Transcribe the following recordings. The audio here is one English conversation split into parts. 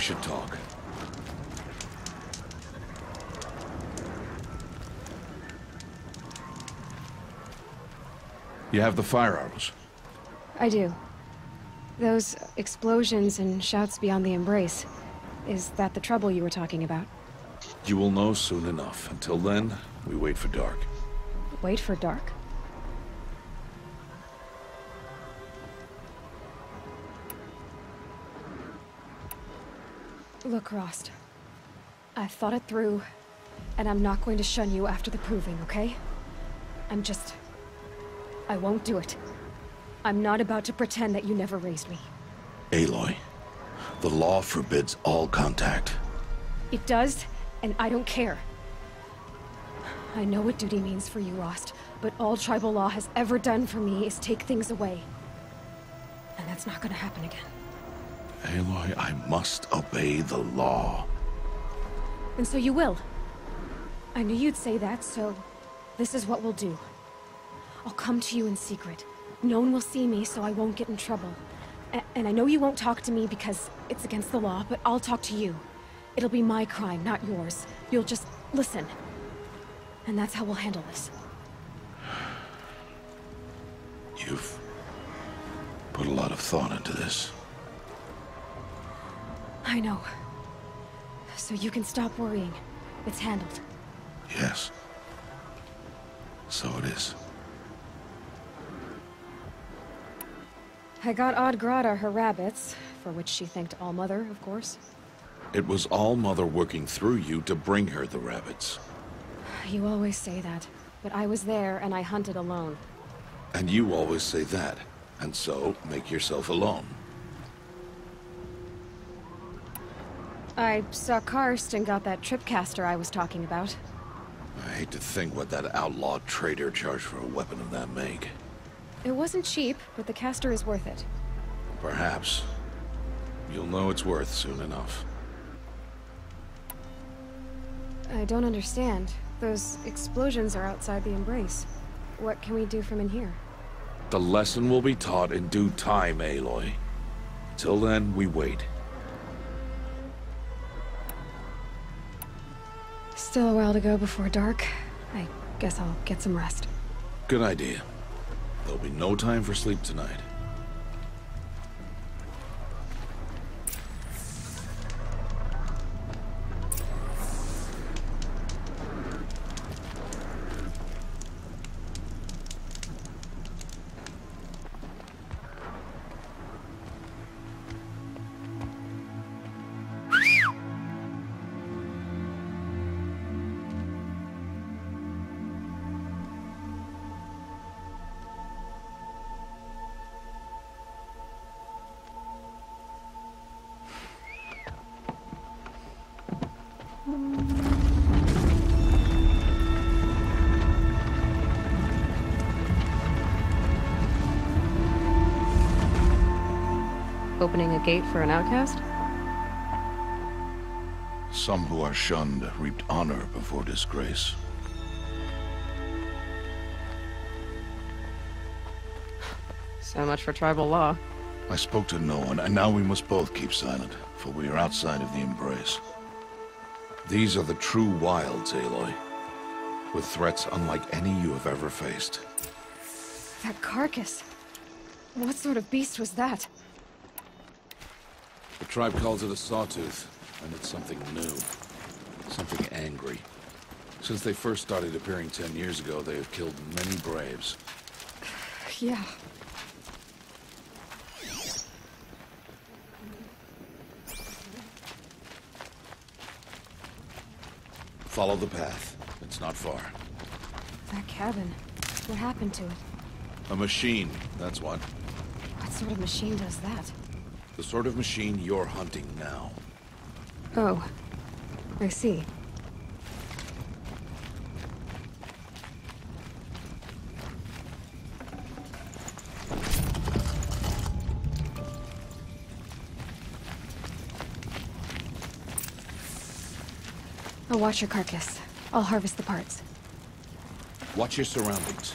should talk. You have the fire arrows? I do. Those explosions and shouts beyond the embrace. Is that the trouble you were talking about? You will know soon enough. Until then, we wait for dark. Wait for dark? Look, Rost. I've thought it through, and I'm not going to shun you after the proving, okay? I won't do it. I'm not about to pretend that you never raised me. Aloy, the law forbids all contact. It does, and I don't care. I know what duty means for you, Rost, but all tribal law has ever done for me is take things away. And that's not gonna happen again. Aloy, I must obey the law. And so you will. I knew you'd say that, so this is what we'll do. I'll come to you in secret. No one will see me, so I won't get in trouble. And I know you won't talk to me because it's against the law, but I'll talk to you. It'll be my crime, not yours. You'll just listen. And that's how we'll handle this. You've put a lot of thought into this. I know. So you can stop worrying. It's handled. Yes. So it is. I got Odd Grata her rabbits, for which she thanked All-Mother, of course. It was All-Mother working through you to bring her the rabbits. You always say that, but I was there and I hunted alone. And you always say that, and so make yourself alone. I saw Karst and got that tripcaster I was talking about. I hate to think what that outlawed trader charged for a weapon of that make. It wasn't cheap, but the caster is worth it. Perhaps. You'll know it's worth soon enough. I don't understand. Those explosions are outside the embrace. What can we do from in here? The lesson will be taught in due time, Aloy. Till then, we wait. Still a while to go before dark. I guess I'll get some rest. Good idea. There'll be no time for sleep tonight. Opening a gate for an outcast? Some who are shunned reaped honor before disgrace. So much for tribal law. I spoke to no one, and now we must both keep silent, for we are outside of the embrace. These are the true wilds, Aloy, with threats unlike any you have ever faced. That carcass. What sort of beast was that? The tribe calls it a sawtooth, and it's something new. Something angry. Since they first started appearing 10 years ago, they have killed many braves. Yeah. Follow the path. It's not far. That cabin. What happened to it? A machine, that's what. What sort of machine does that? The sort of machine you're hunting now. Oh. I see. I'll watch your carcass. I'll harvest the parts. Watch your surroundings.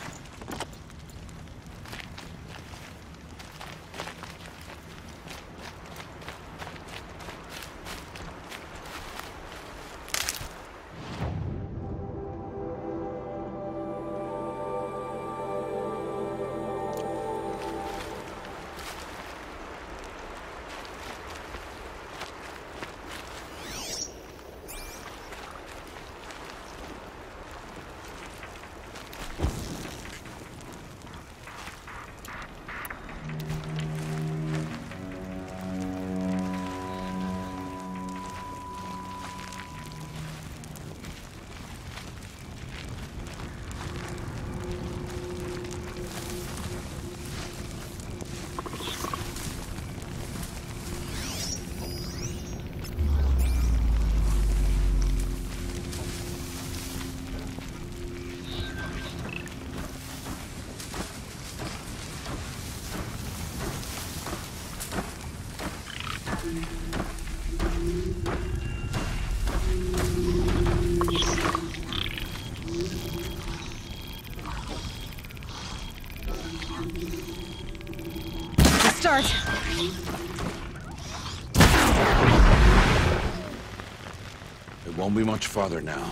start. It won't be much farther now.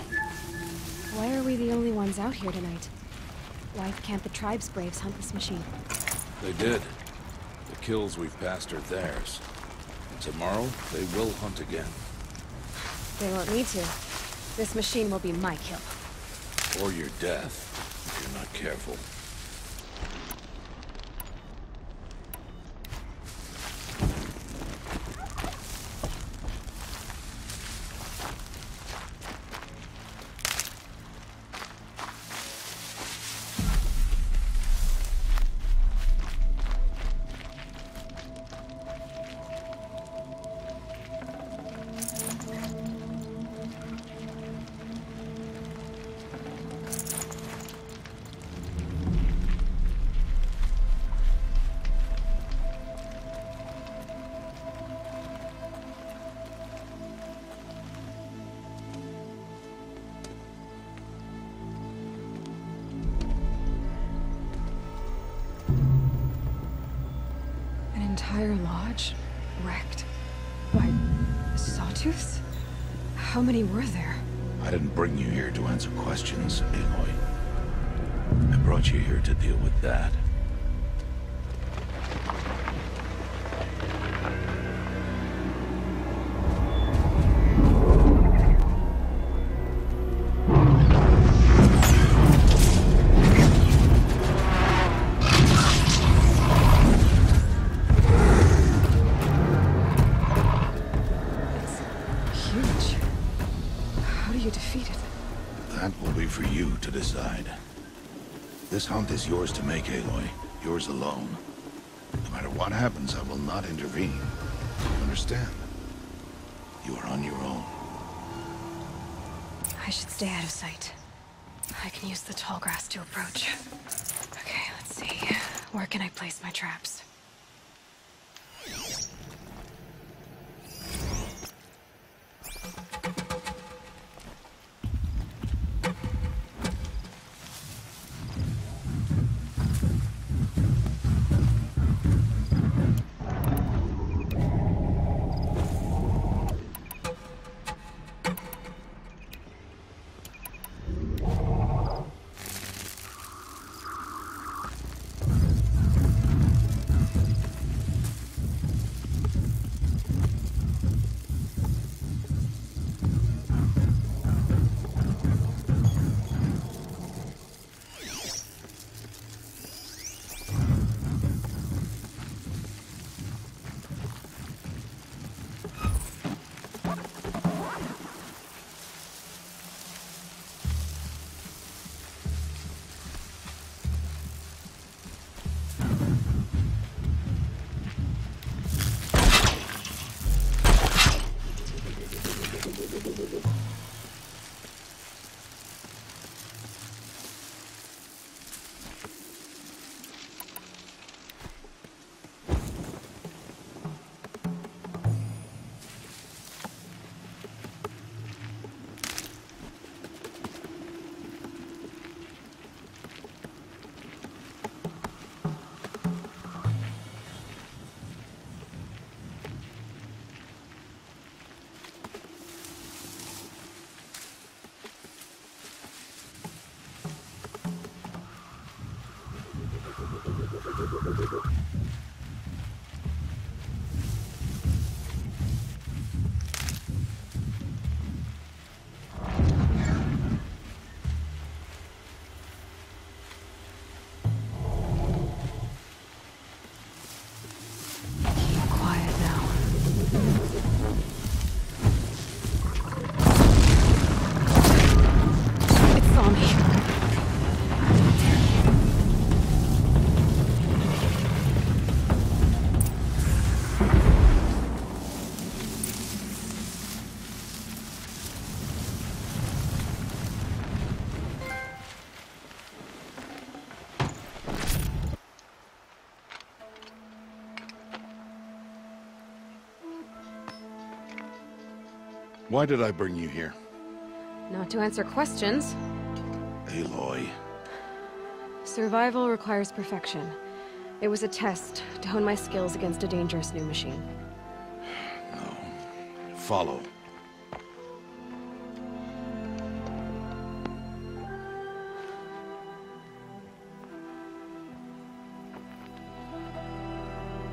Why are we the only ones out here tonight? Why can't the tribe's braves hunt this machine? They did. The kills we've passed are theirs. And tomorrow, they will hunt again. They won't need to. This machine will be my kill. Or your death, if you're not careful. Entire lodge wrecked by sawtooths? How many were there? I didn't bring you here to answer questions, Aloy. I brought you here to deal with that. This hunt is yours to make, Aloy. Yours alone. No matter what happens, I will not intervene. Understand? You are on your own. I should stay out of sight. I can use the tall grass to approach. Okay, let's see. Where can I place my traps? Why did I bring you here? Not to answer questions. Aloy. Survival requires perfection. It was a test to hone my skills against a dangerous new machine. No. Follow.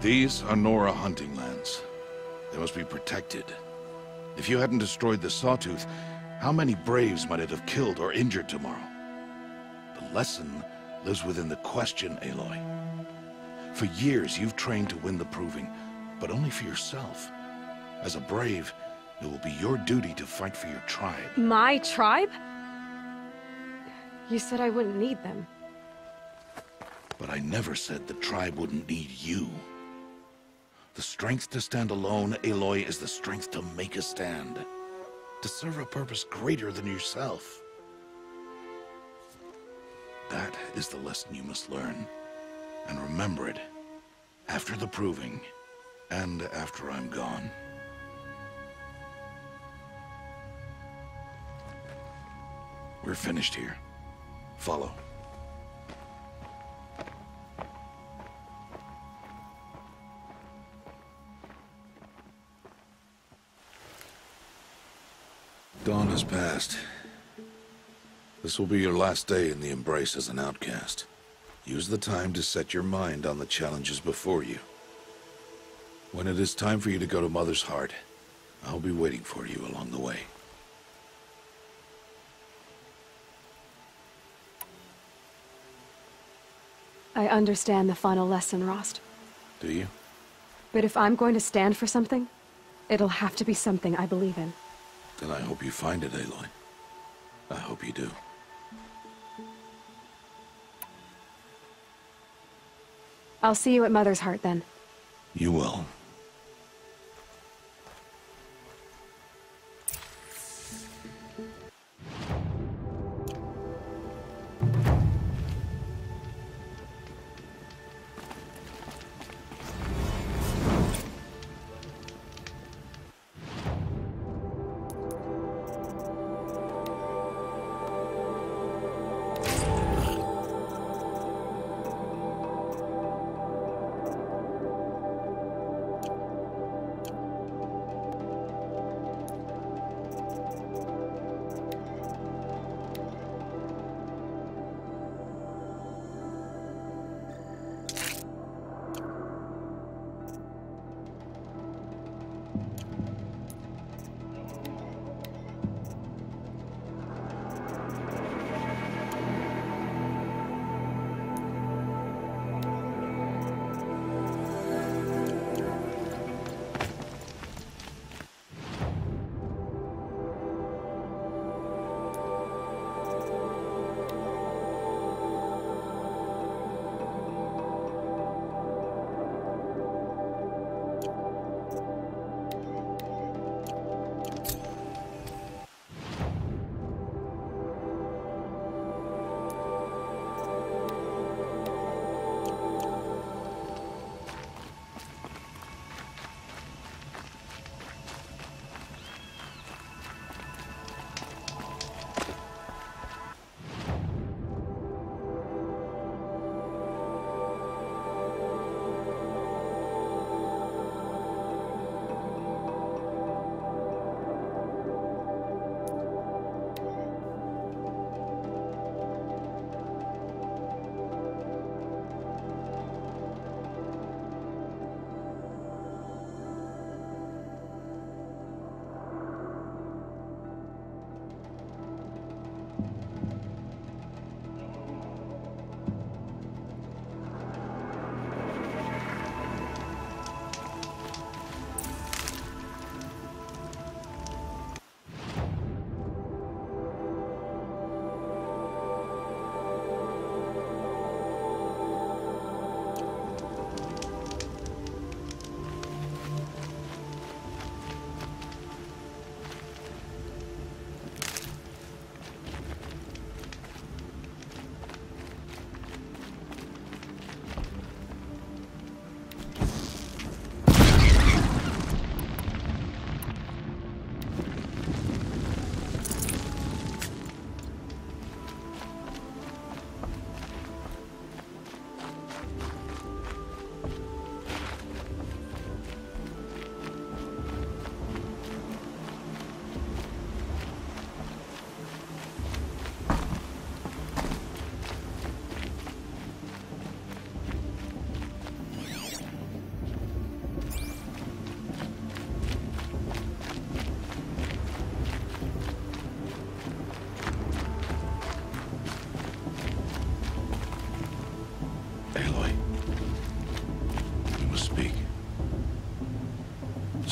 These are Nora hunting lands. They must be protected. If you hadn't destroyed the Sawtooth, how many Braves might it have killed or injured tomorrow? The lesson lives within the question, Aloy. For years, you've trained to win the Proving, but only for yourself. As a Brave, it will be your duty to fight for your tribe. My tribe? You said I wouldn't need them. But I never said the tribe wouldn't need you. The strength to stand alone, Aloy, is the strength to make a stand. To serve a purpose greater than yourself. That is the lesson you must learn. And remember it. After the Proving, and after I'm gone. We're finished here. Follow. Dawn has passed. This will be your last day in the Embrace as an outcast. Use the time to set your mind on the challenges before you. When it is time for you to go to Mother's Heart, I'll be waiting for you along the way. I understand the final lesson, Rost. Do you? But if I'm going to stand for something, it'll have to be something I believe in. Then I hope you find it, Aloy. I hope you do. I'll see you at Mother's Heart, then. You will.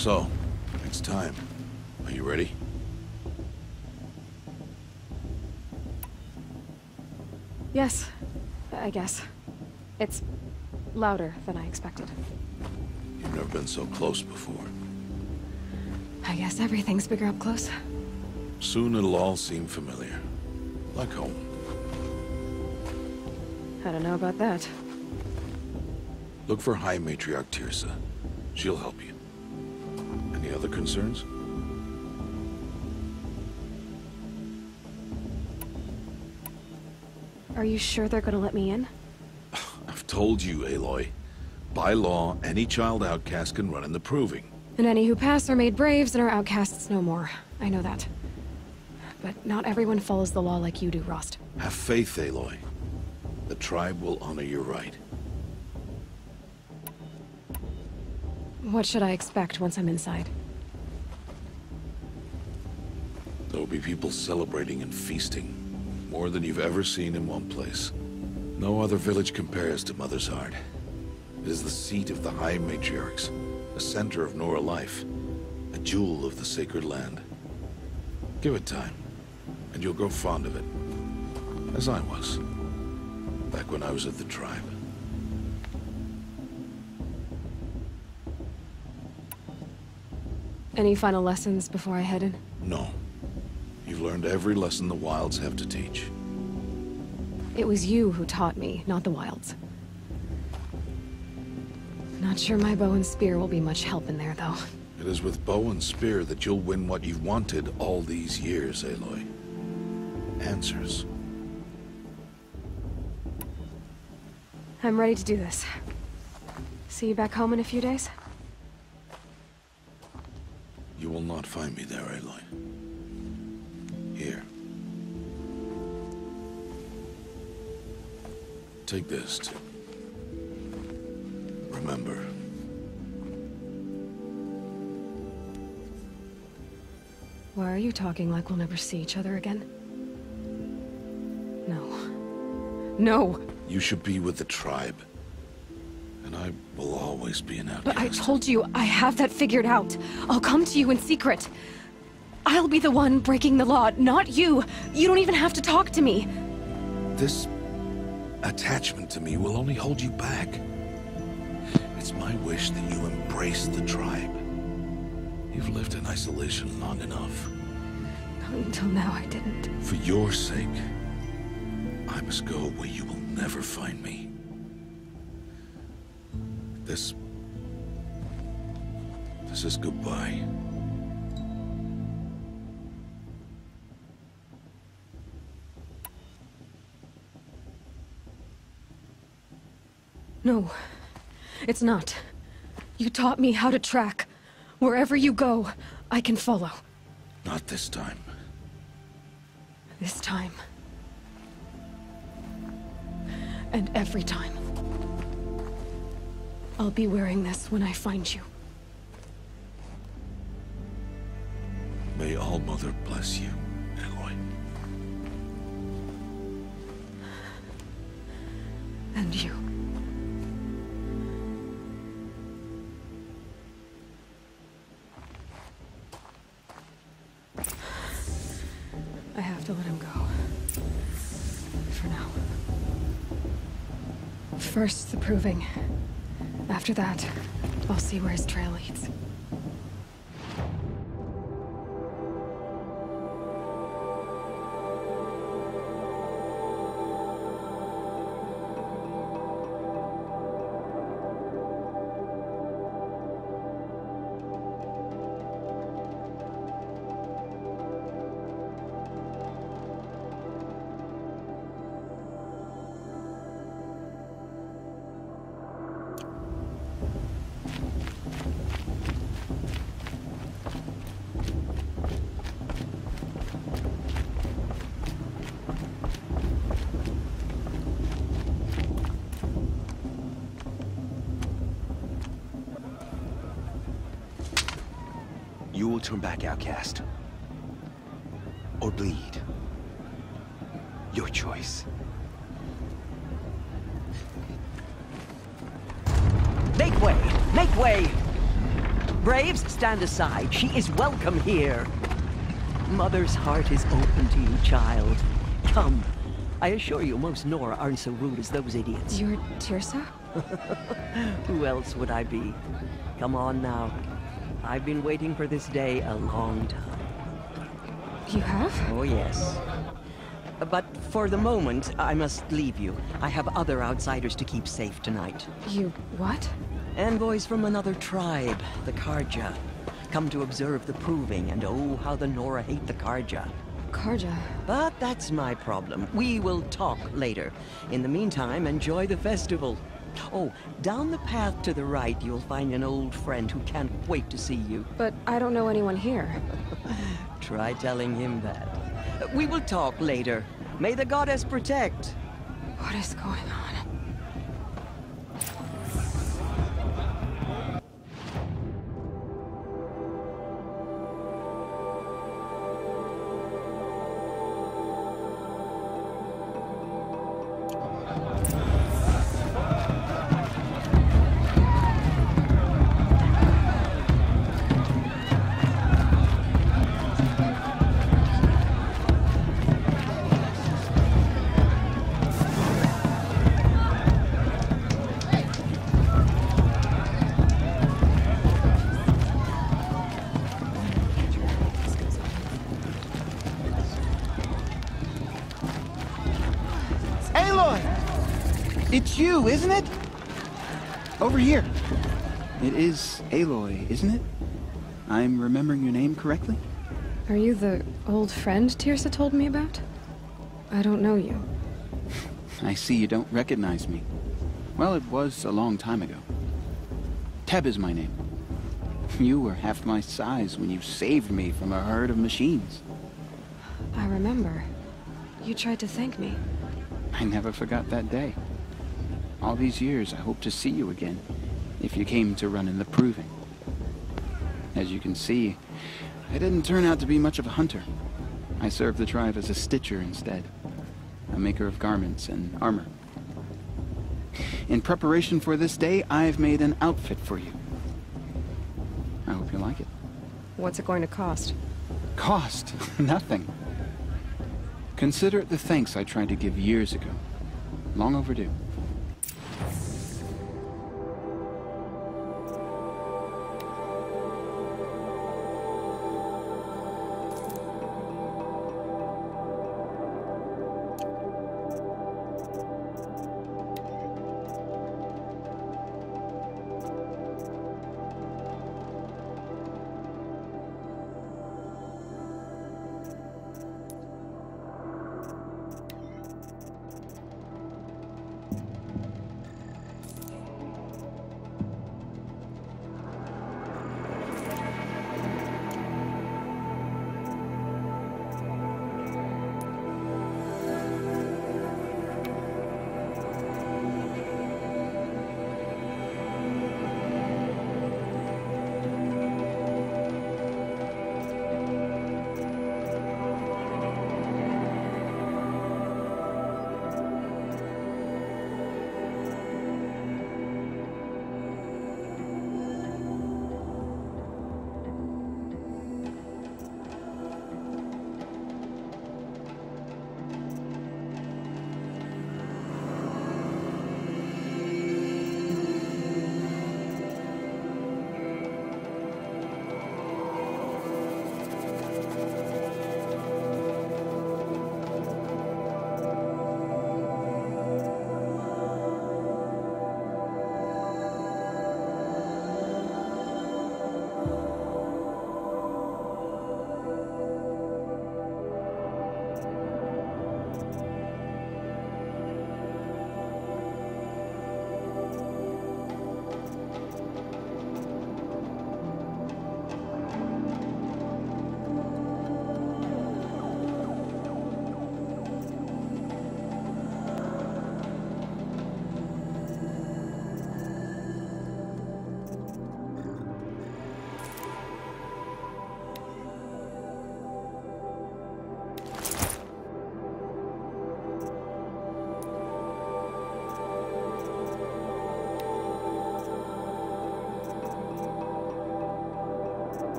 So, it's time. Are you ready? Yes, I guess. It's louder than I expected. You've never been so close before. I guess everything's bigger up close. Soon it'll all seem familiar. Like home. I don't know about that. Look for High Matriarch Tirsa. She'll help you. Any other concerns? Are you sure they're gonna let me in? I've told you, Aloy. By law, any child outcast can run in the Proving. And any who pass are made braves and are outcasts no more. I know that. But not everyone follows the law like you do, Rost. Have faith, Aloy. The tribe will honor your right. What should I expect once I'm inside? There will be people celebrating and feasting. More than you've ever seen in one place. No other village compares to Mother's Heart. It is the seat of the High Matriarchs, a center of Nora life, a jewel of the sacred land. Give it time, and you'll grow fond of it. As I was, back when I was at the tribe. Any final lessons before I head in? No. You've learned every lesson the Wilds have to teach. It was you who taught me, not the Wilds. Not sure my bow and spear will be much help in there, though. It is with bow and spear that you'll win what you've wanted all these years, Aloy. Answers. I'm ready to do this. See you back home in a few days? You will not find me there, Aloy. Here. Take this, too. Remember. Why are you talking like we'll never see each other again? No. No! You should be with the tribe. And I will always be an outcast. But I told you, I have that figured out. I'll come to you in secret. I'll be the one breaking the law, not you. You don't even have to talk to me. This attachment to me will only hold you back. It's my wish that you embrace the tribe. You've lived in isolation long enough. Until now, I didn't. For your sake, I must go where you will never find me. This is goodbye. No, it's not. You taught me how to track. Wherever you go, I can follow. Not this time. This time. And every time. I'll be wearing this when I find you. May All-Mother bless you, Aloy. And you. I have to let him go. For now. First, the Proving. After that, I'll see where his trail leads. You will turn back, outcast. Or bleed. Your choice. Make way! Make way! Braves, stand aside. She is welcome here. Mother's heart is open to you, child. Come. I assure you, most Nora aren't so rude as those idiots. You're Tirsa? Who else would I be? Come on now. I've been waiting for this day a long time. You have? Oh, yes. But for the moment, I must leave you. I have other outsiders to keep safe tonight. You what? Envoys from another tribe, the Karja. Come to observe the proving, and oh, how the Nora hate the Karja. Karja. But that's my problem. We will talk later. In the meantime, enjoy the festival. Oh, down the path to the right, you'll find an old friend who can't wait to see you. But I don't know anyone here. Try telling him that. We will talk later. May the goddess protect. What is going on? It's you, isn't it? Over here. It is Aloy, isn't it? I'm remembering your name correctly? Are you the old friend Tirsa told me about? I don't know you. I see you don't recognize me. Well, it was a long time ago. Teb is my name. You were half my size when you saved me from a herd of machines. I remember. You tried to thank me. I never forgot that day. All these years, I hope to see you again, if you came to run in the proving. As you can see, I didn't turn out to be much of a hunter. I served the tribe as a stitcher instead, a maker of garments and armor. In preparation for this day, I've made an outfit for you. I hope you like it. What's it going to cost? Cost? Nothing. Consider it the thanks I tried to give years ago. Long overdue.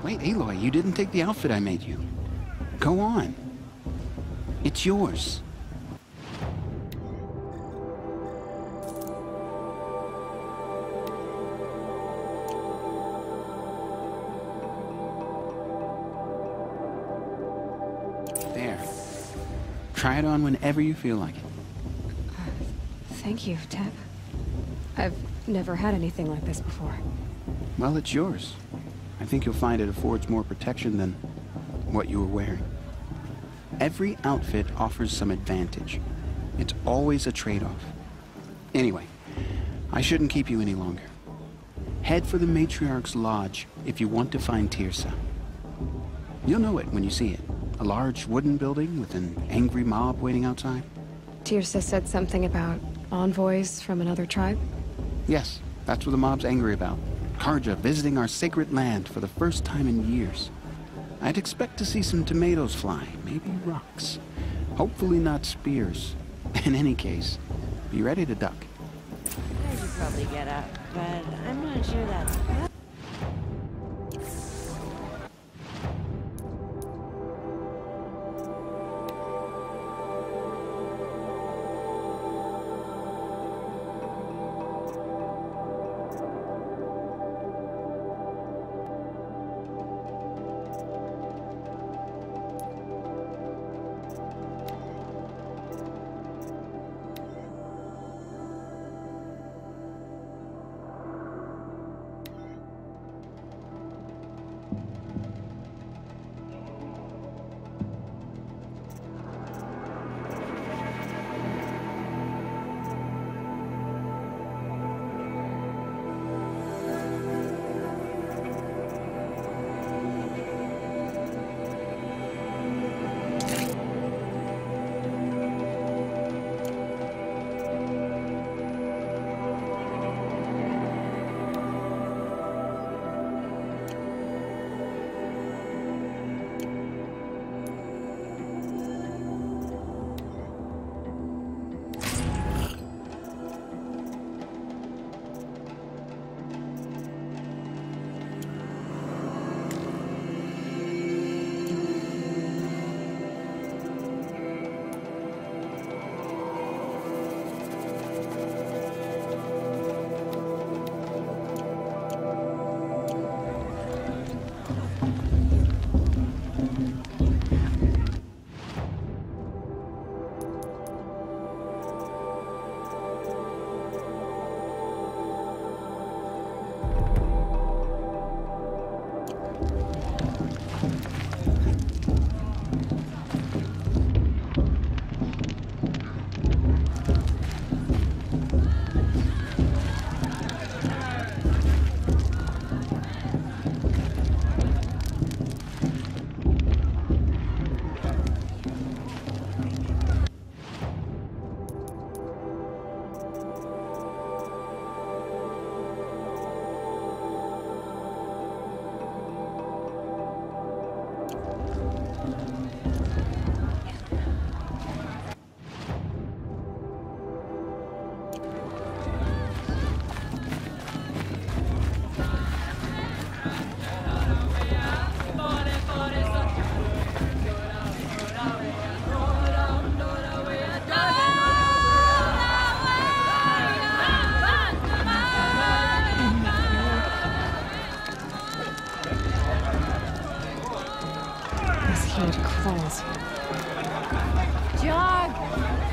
Wait, Aloy, you didn't take the outfit I made you. Go on. It's yours. There. Try it on whenever you feel like it. Thank you, Teb. I've never had anything like this before. Well, it's yours. I think you'll find it affords more protection than what you were wearing. Every outfit offers some advantage. It's always a trade-off. Anyway, I shouldn't keep you any longer. Head for the Matriarch's Lodge if you want to find Tirsa. You'll know it when you see it. A large wooden building with an angry mob waiting outside. Tirsa said something about envoys from another tribe? Yes, that's what the mob's angry about. Karja visiting our sacred land for the first time in years. I'd expect to see some tomatoes fly, maybe rocks. Hopefully not spears. In any case, be ready to duck. I should probably get up, but I'm not sure that's...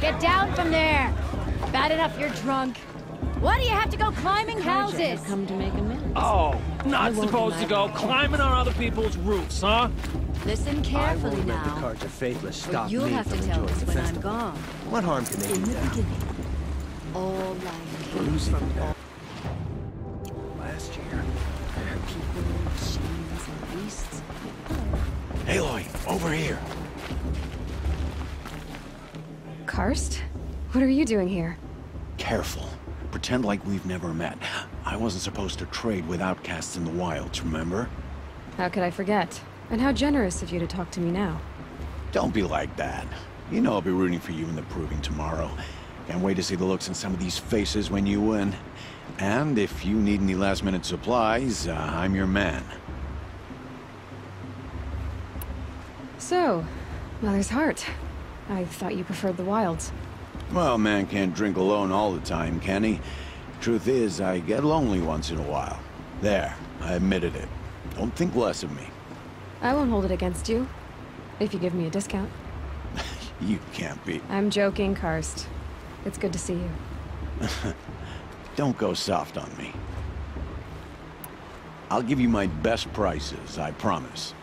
Get down from there! Bad enough you're drunk. Why do you have to go climbing houses? Come to make amends. Oh, not supposed to go climbing on other people's roofs, huh? Listen carefully I won't now. let the Karja faithless stop You'll me have to from tell enjoying us the when I'm festival. gone. What harm can they In do the now? beginning, all life came from Last year. people, machines, and beasts. Aloy, over here. Karst? What are you doing here? Careful. Pretend like we've never met. I wasn't supposed to trade with outcasts in the wilds, remember? How could I forget? And how generous of you to talk to me now. Don't be like that. You know I'll be rooting for you in the proving tomorrow. Can't wait to see the looks in some of these faces when you win. And if you need any last-minute supplies, I'm your man. So, Mother's Heart. I thought you preferred the wilds. Well, man can't drink alone all the time, can he? Truth is, I get lonely once in a while. There, I admitted it. Don't think less of me. I won't hold it against you, if you give me a discount. You can't be... I'm joking, Karst. It's good to see you. Don't go soft on me. I'll give you my best prices, I promise.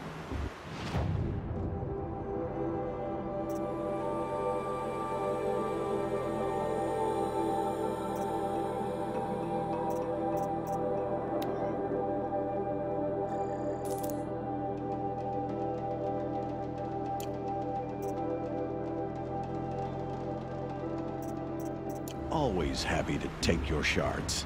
Always happy to take your shards.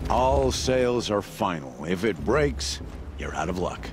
All sales are final. If it breaks, you're out of luck.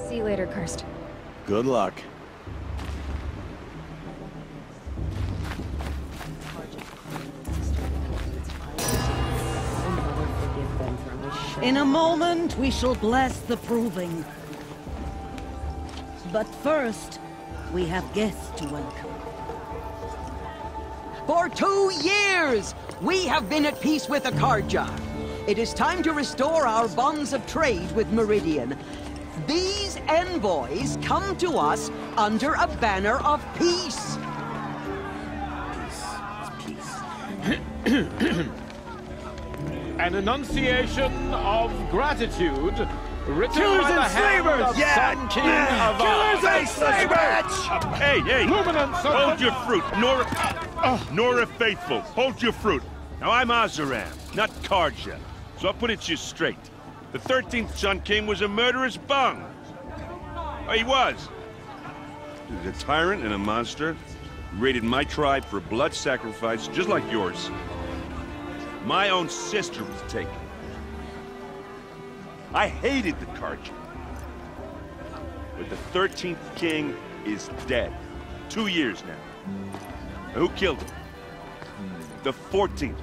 See you later, Karst. Good luck. In a moment, we shall bless the proving. But first, we have guests to welcome. For 2 years, we have been at peace with the Carja. It is time to restore our bonds of trade with Meridian. These envoys come to us under a banner of peace. An enunciation of gratitude written Killers by the and hand slavers! of Yeah! Sun King of Killers and slavers! Hey! Luminance of Hold your fruit, Nora Faithful. Hold your fruit. Now, I'm Azaram, not Karja, so I'll put it to you straight. The 13th Sun King was a murderous bung. Oh, he was. He was a tyrant and a monster. He raided my tribe for a blood sacrifice, just like yours. My own sister was taken. I hated the Karja. But the 13th King is dead. 2 years now. And who killed him? The 14th.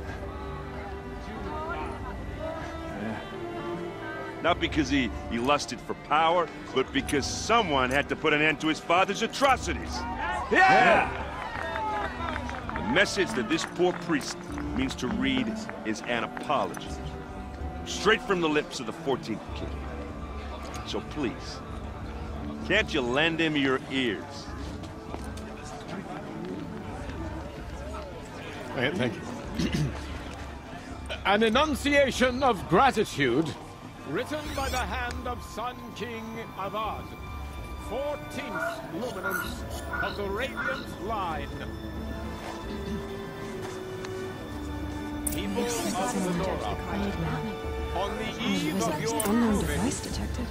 Not because he lusted for power, but because someone had to put an end to his father's atrocities. Yeah! The message that this poor priest means to read is an apology. Straight from the lips of the 14th king. So please, can't you lend him your ears? Thank you. An enunciation of gratitude written by the hand of Sun King Avad. 14th luminance of the Radiant Line. People of the Nora, on the eve of your unknown proving, device detected.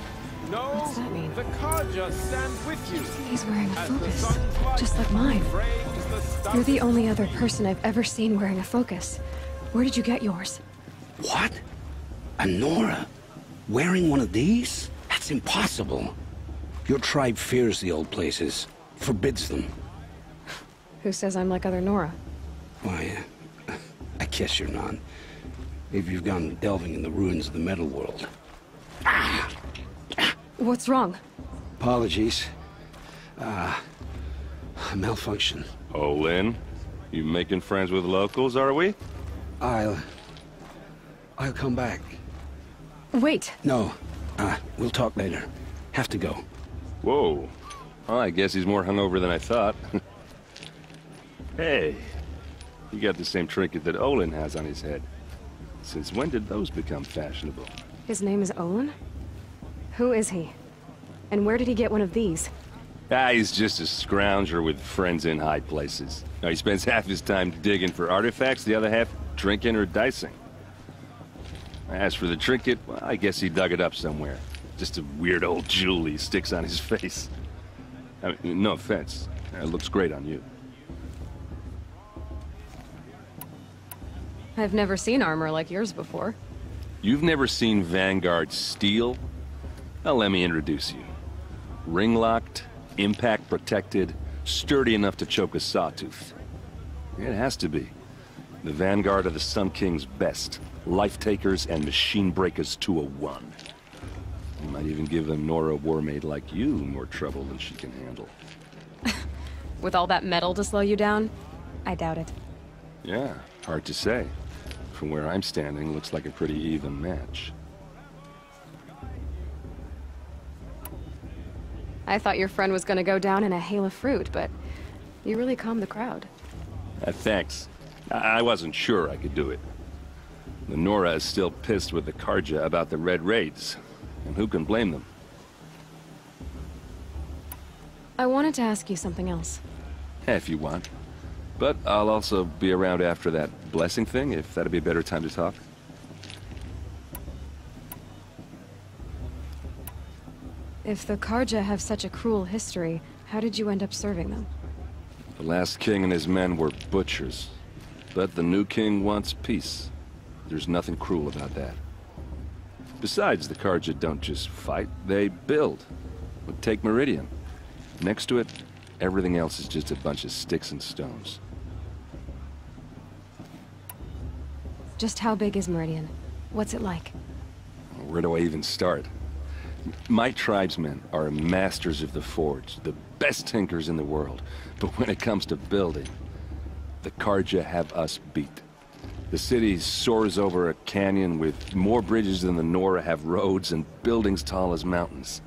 know What's that mean? the Carja stands with you. He's wearing a As the focus, sun's light just like mine. frames the stars. You're the only other person I've ever seen wearing a focus. Where did you get yours? What? A Nora? Wearing one of these? That's impossible. Your tribe fears the old places, forbids them. Who says I'm like other Nora? Why, I guess you're not. If you've gone delving in the ruins of the metal world. What's wrong? Apologies. Malfunction. Oh, Lynn? You making friends with locals, are we? I'll come back. Wait. No. We'll talk later. Have to go. Whoa. Well, I guess he's more hungover than I thought. Hey, you got the same trinket that Olin has on his head. Since when did those become fashionable? His name is Olin? Who is he? And where did he get one of these? He's just a scrounger with friends in high places. Now, he spends half his time digging for artifacts, the other half drinking or dicing. As for the trinket, well, I guess he dug it up somewhere. Just a weird old jewel he sticks on his face. I mean, no offense. It looks great on you. I've never seen armor like yours before. You've never seen Vanguard steel? Well, let me introduce you. Ring-locked, impact-protected, sturdy enough to choke a sawtooth. It has to be. The Vanguard of the Sun King's best. Life-takers and machine breakers to a one. You might even give a Nora warmaid like you more trouble than she can handle. With all that metal to slow you down? I doubt it. Yeah, hard to say. From where I'm standing, looks like a pretty even match. I thought your friend was gonna go down in a hail of fruit, but you really calmed the crowd. Thanks. I wasn't sure I could do it. The Nora is still pissed with the Carja about the Red Raids. And who can blame them? I wanted to ask you something else. If you want. But I'll also be around after that blessing thing, if that'd be a better time to talk. If the Carja have such a cruel history, how did you end up serving them? The last king and his men were butchers. But the new king wants peace. There's nothing cruel about that. Besides, the Carja don't just fight, they build. Take Meridian. Next to it, everything else is just a bunch of sticks and stones. Just how big is Meridian? What's it like? Where do I even start? My tribesmen are masters of the forge, the best tinkers in the world. But when it comes to building, the Carja have us beat. The city soars over a canyon with more bridges than the Nora have roads and buildings tall as mountains.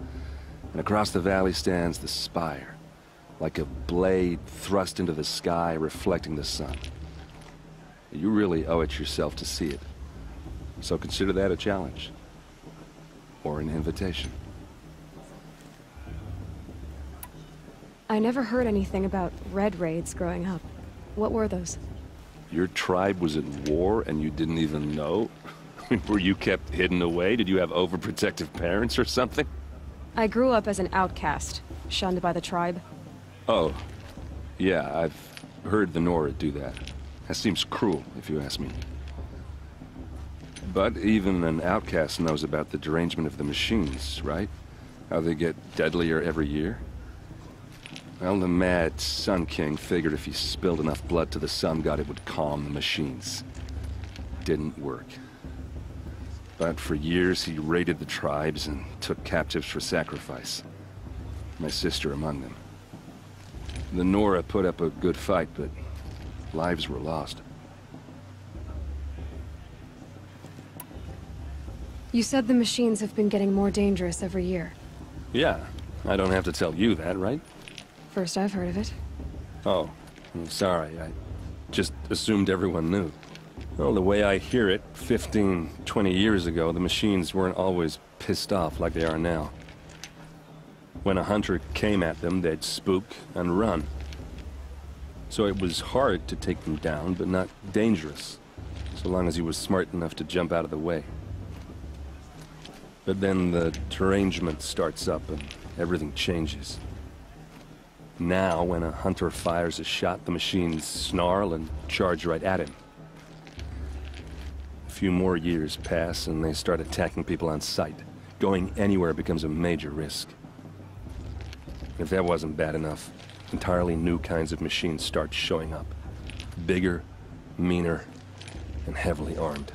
And across the valley stands the spire, like a blade thrust into the sky reflecting the sun. You really owe it yourself to see it. So consider that a challenge. Or an invitation. I never heard anything about Red Raids growing up. What were those? Your tribe was at war and you didn't even know? Were you kept hidden away? Did you have overprotective parents or something? I grew up as an outcast, shunned by the tribe. Oh. Yeah, I've heard the Nora do that. That seems cruel, if you ask me. But even an outcast knows about the derangement of the machines, right? How they get deadlier every year? Well, the mad Sun King figured if he spilled enough blood to the Sun God, it would calm the machines. Didn't work. But for years, he raided the tribes and took captives for sacrifice. My sister among them. The Nora put up a good fight, but lives were lost. You said the machines have been getting more dangerous every year. Yeah, I don't have to tell you that, right? First I've heard of it. Oh, I'm sorry. I just assumed everyone knew. Well, the way I hear it, 15, 20 years ago, the machines weren't always pissed off like they are now. When a hunter came at them, they'd spook and run. So it was hard to take them down, but not dangerous, so long as he was smart enough to jump out of the way. But then the derangement starts up and everything changes. Now, when a hunter fires a shot, the machines snarl and charge right at him. A few more years pass and they start attacking people on sight. Going anywhere becomes a major risk. If that wasn't bad enough, entirely new kinds of machines start showing up. Bigger, meaner, and heavily armed.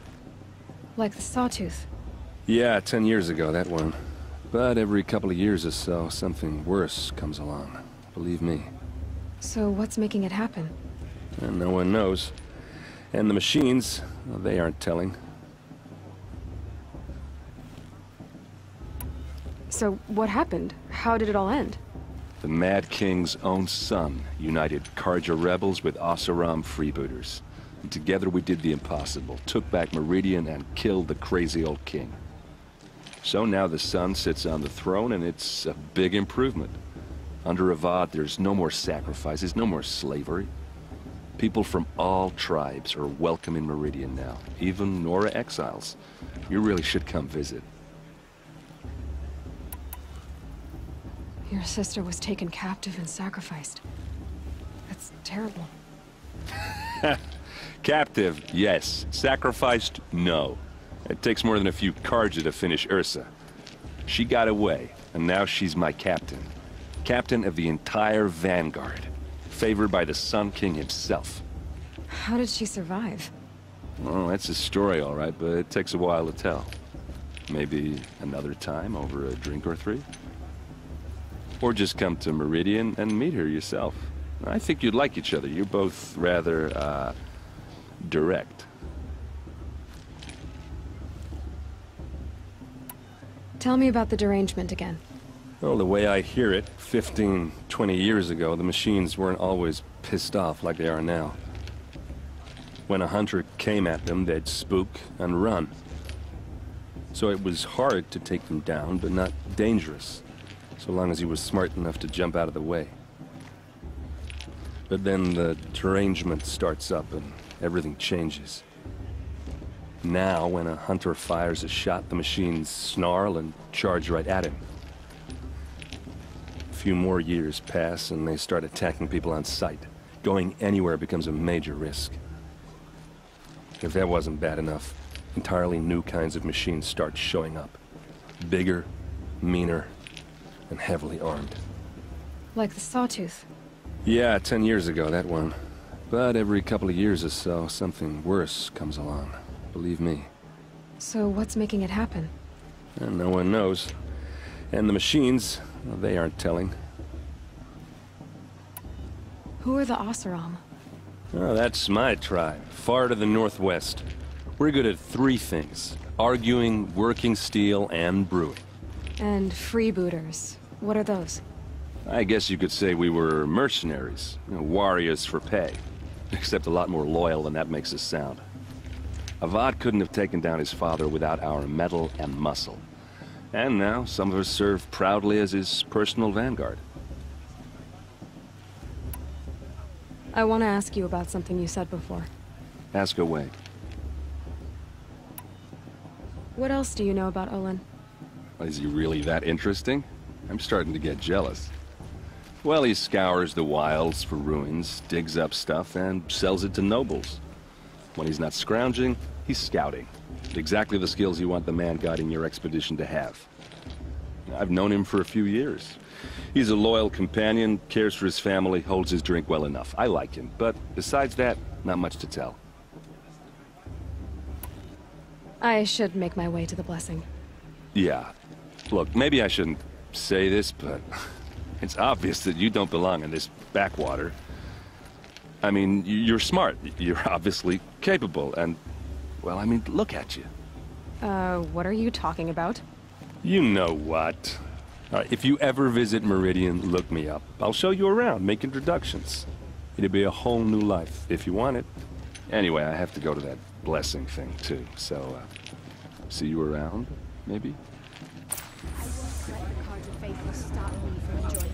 Like the Sawtooth. Yeah, 10 years ago, that one. But every couple of years or so, something worse comes along. Believe me. So what's making it happen? And no one knows. And the machines, well, they aren't telling. So what happened? How did it all end? The Mad King's own son united Karja rebels with Oseram freebooters. And together we did the impossible, took back Meridian and killed the crazy old king. So now the son sits on the throne and it's a big improvement. Under Avad, there's no more sacrifices, no more slavery. People from all tribes are welcome in Meridian now, even Nora exiles. You really should come visit. Your sister was taken captive and sacrificed. That's terrible. Captive, yes. Sacrificed, no. It takes more than a few Karja to finish Ursa. She got away, and now she's my captain. Captain of the entire Vanguard. Favored by the Sun King himself. How did she survive? Well, that's a story, all right, but it takes a while to tell. Maybe another time over a drink or three? Or just come to Meridian and meet her yourself. I think you'd like each other. You're both rather, direct. Tell me about the derangement again. Well, the way I hear it, 15, 20 years ago, the machines weren't always pissed off like they are now. When a hunter came at them, they'd spook and run. So it was hard to take them down, but not dangerous, so long as he was smart enough to jump out of the way. But then the derangement starts up and everything changes. Now, when a hunter fires a shot, the machines snarl and charge right at him. A few more years pass and they start attacking people on sight. Going anywhere becomes a major risk. If that wasn't bad enough, entirely new kinds of machines start showing up. Bigger, meaner, and heavily armed. Like the Sawtooth. Yeah, 10 years ago, that one. But every couple of years or so, something worse comes along. Believe me. So what's making it happen? And no one knows. And the machines, well, they aren't telling. Who are the Oseram? Oh, that's my tribe, far to the northwest. We're good at three things. Arguing, working steel, and brewing. And freebooters. What are those? I guess you could say we were mercenaries. Warriors for pay. Except a lot more loyal than that makes us sound. Avad couldn't have taken down his father without our metal and muscle. And now, some of us serve proudly as his personal vanguard. I want to ask you about something you said before. Ask away. What else do you know about Olin? Is he really that interesting? I'm starting to get jealous. Well, he scours the wilds for ruins, digs up stuff, and sells it to nobles. When he's not scrounging, he's scouting. Exactly the skills you want the man guiding your expedition to have. I've known him for a few years. He's a loyal companion, cares for his family, holds his drink well enough. I like him, but besides that, not much to tell. I should make my way to the blessing. Yeah. Look, maybe I shouldn't say this, but it's obvious that you don't belong in this backwater. I mean, you're smart. You're obviously capable, and, well, I mean, look at you. What are you talking about? You know what. If you ever visit Meridian, look me up. I'll show you around, make introductions. It'll be a whole new life, if you want it. Anyway, I have to go to that blessing thing, too, so, see you around, maybe? let the cards of faithful stop me from enjoying.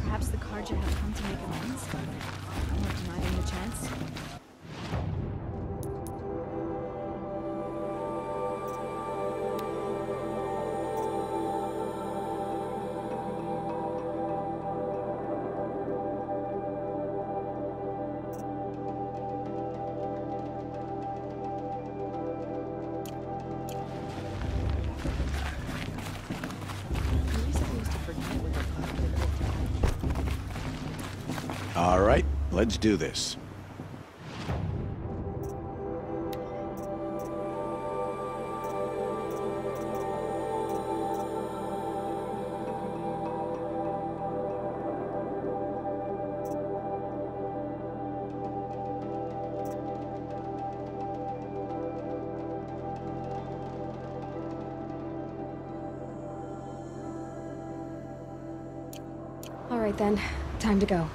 Perhaps the Carja have come to make amends. I won't deny them the chance. All right, let's do this. All right then, time to go.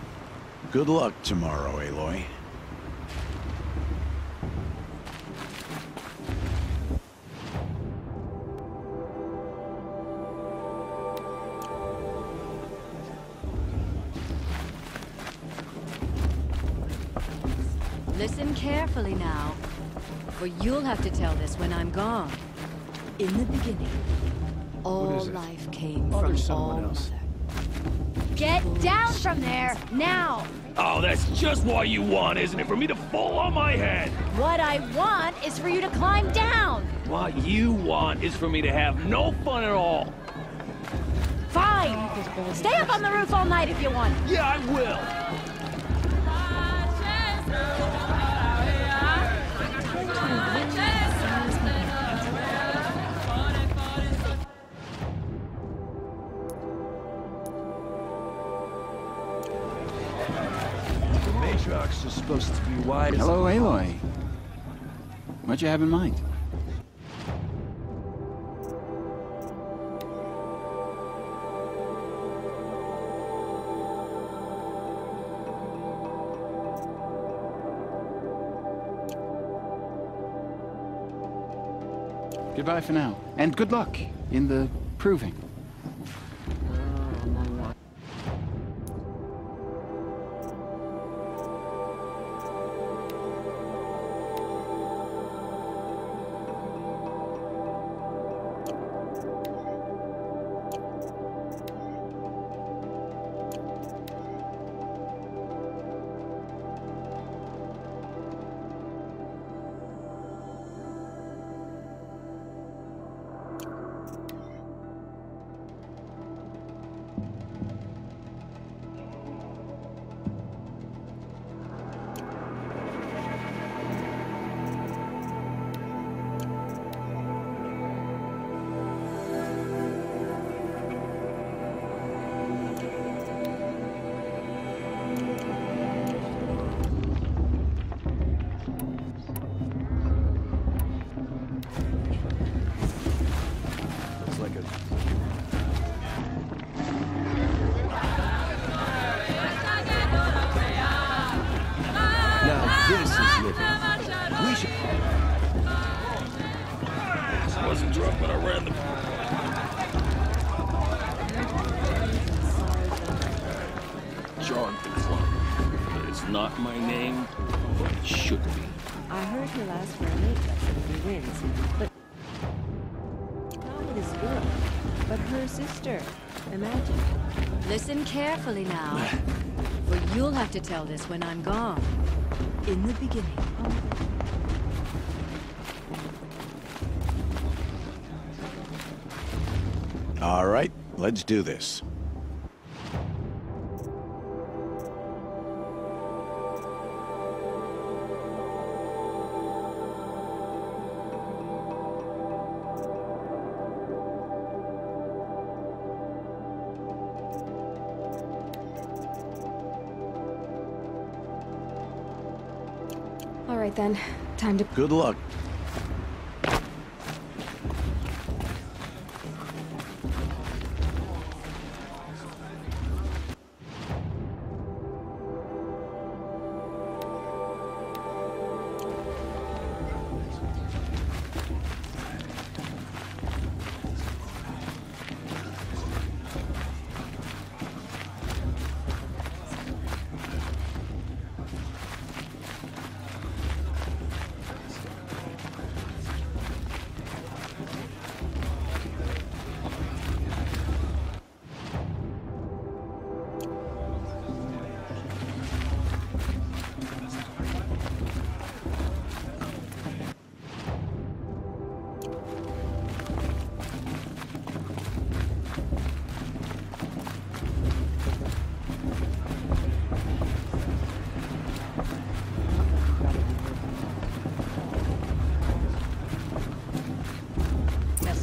Good luck tomorrow, Aloy. Listen carefully now, for you'll have to tell this when I'm gone. In the beginning, all life came from all Mother. Get down from there, now! Oh, that's just what you want, isn't it? For me to fall on my head! What I want is for you to climb down! What you want is for me to have no fun at all. Fine! Stay up on the roof all night if you want. Yeah, I will! Matriarchs are supposed to be wide. Hello, Aloy. What you have in mind? Goodbye for now, and good luck in the proving. Not my name, but it should be. I heard he'll ask for a makeup if he wins, but not with his girl, but her sister. Imagine. Listen carefully now, for you'll have to tell this when I'm gone. In the beginning. All right, let's do this. All right then, time to... Good luck.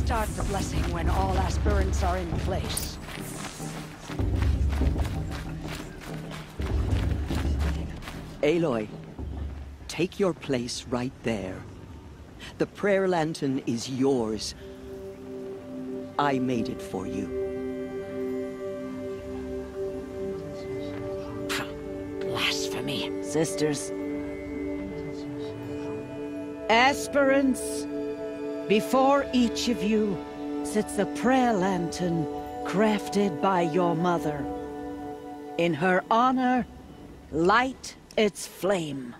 start the blessing when all aspirants are in place. Aloy, take your place right there. The prayer lantern is yours. I made it for you. Blasphemy, sisters. Aspirants, before each of you sits a prayer lantern crafted by your mother. In her honor, light its flame.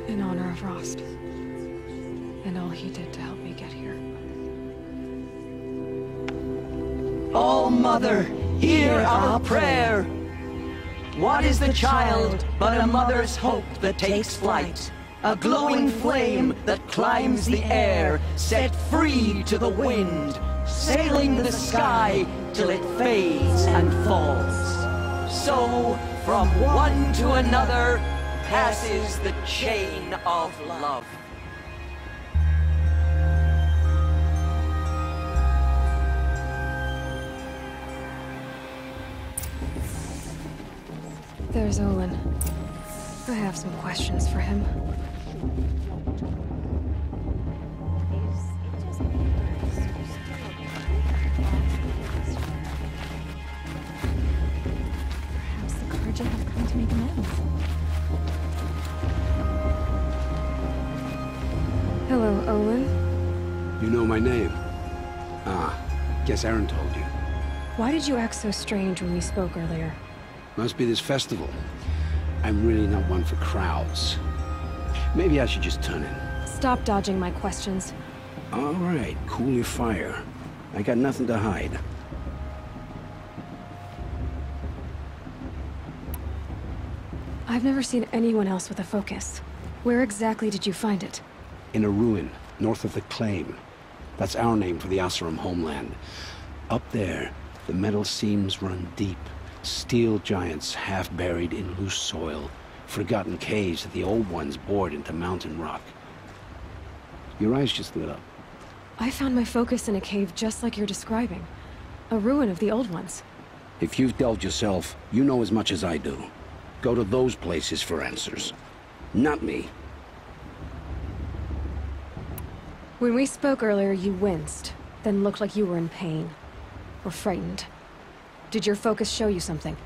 In honor of Rost, and all he did to help me get here. Oh, Mother, hear our prayer. What is the child but a mother's hope that takes flight? A glowing flame that climbs the air, set free to the wind, sailing the sky till it fades and falls. So, from one to another, passes the chain of love. There's Olin. I have some questions for him. Perhaps the Carja have come to make amends. Hello, Olin. You know my name? Ah, guess Aaron told you. Why did you act so strange when we spoke earlier? Must be this festival. I'm really not one for crowds. Maybe I should just turn in. Stop dodging my questions. All right, cool your fire. I got nothing to hide. I've never seen anyone else with a focus. Where exactly did you find it? In a ruin, north of the Claim. That's our name for the Oseram homeland. Up there, the metal seams run deep. Steel giants half buried in loose soil. Forgotten caves that the old ones bored into mountain rock. Your eyes just lit up. I found my focus in a cave just like you're describing. A ruin of the old ones. If you've delved yourself, you know as much as I do. Go to those places for answers. Not me. When we spoke earlier, you winced, then looked like you were in pain. Or frightened. Did your focus show you something?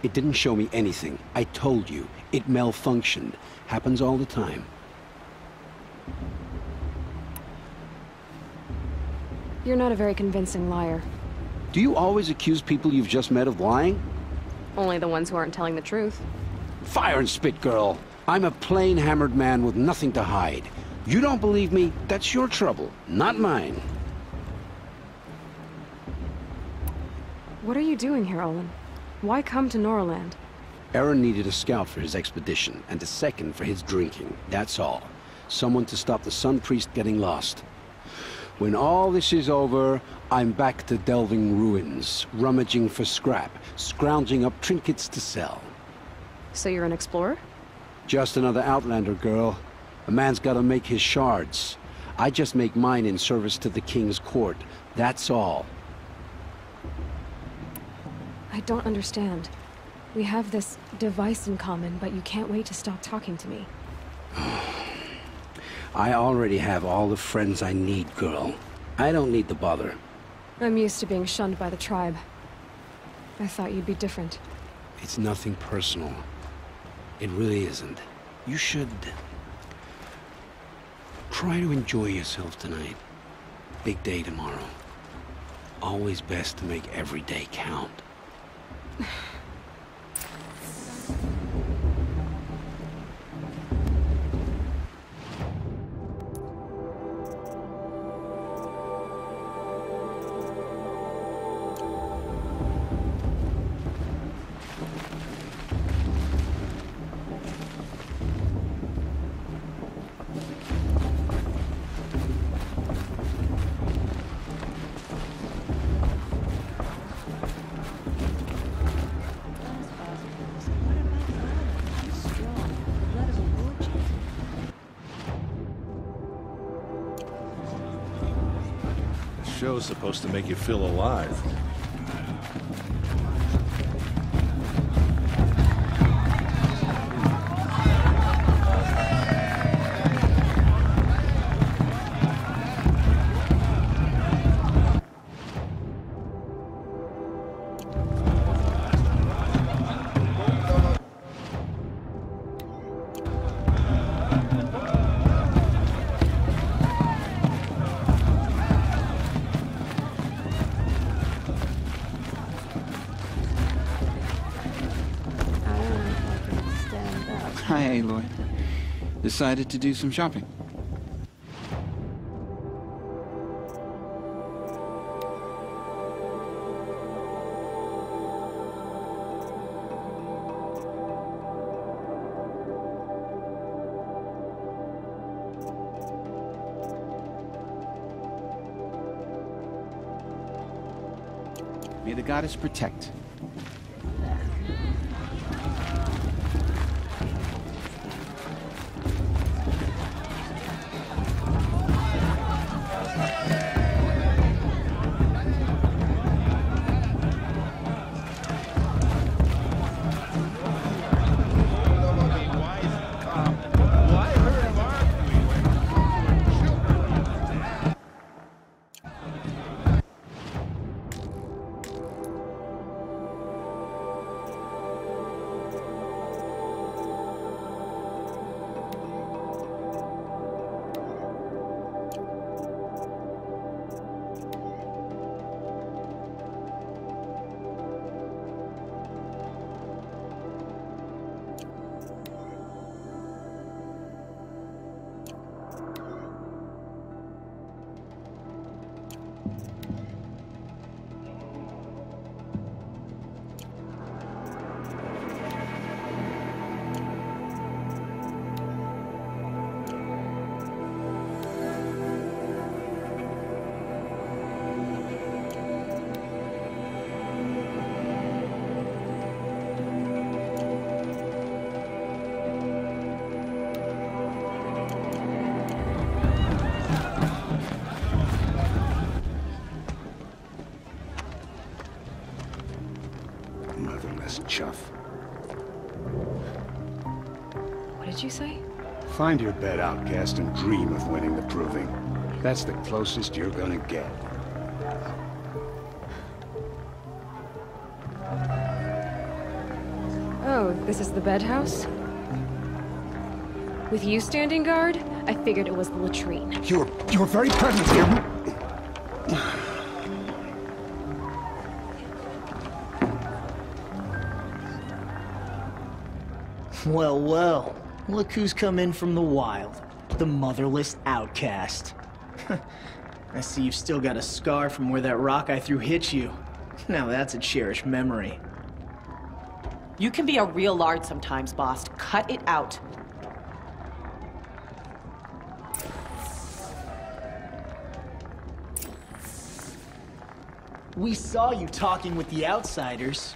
It didn't show me anything. I told you. It malfunctioned. Happens all the time. You're not a very convincing liar. Do you always accuse people you've just met of lying? Only the ones who aren't telling the truth. Fire and spit, girl. I'm a plain hammered man with nothing to hide. You don't believe me? That's your trouble, not mine. What are you doing here, Olin? Why come to Norland? Aaron needed a scout for his expedition, and a second for his drinking. That's all. Someone to stop the Sun Priest getting lost. When all this is over, I'm back to delving ruins, rummaging for scrap, scrounging up trinkets to sell. So you're an explorer? Just another Outlander, girl. A man's gotta make his shards. I just make mine in service to the King's court. That's all. I don't understand. We have this device in common, but you can't wait to stop talking to me. I already have all the friends I need, girl. I don't need the bother. I'm used to being shunned by the tribe. I thought you'd be different. It's nothing personal. It really isn't. You should... try to enjoy yourself tonight. Big day tomorrow. Always best to make every day count. show's supposed to make you feel alive. Hi, Aloy. Decided to do some shopping. May the goddess protect. Motherless chuff. What did you say? Find your bed, outcast, and dream of winning the proving. That's the closest you're gonna get. Oh, this is the bedhouse? With you standing guard, I figured it was the latrine. Your very presence here. Well, well. Look who's come in from the wild. The motherless outcast. I see you've still got a scar from where that rock I threw hit you. Now that's a cherished memory. You can be a real lard sometimes, boss. Cut it out. We saw you talking with the outsiders.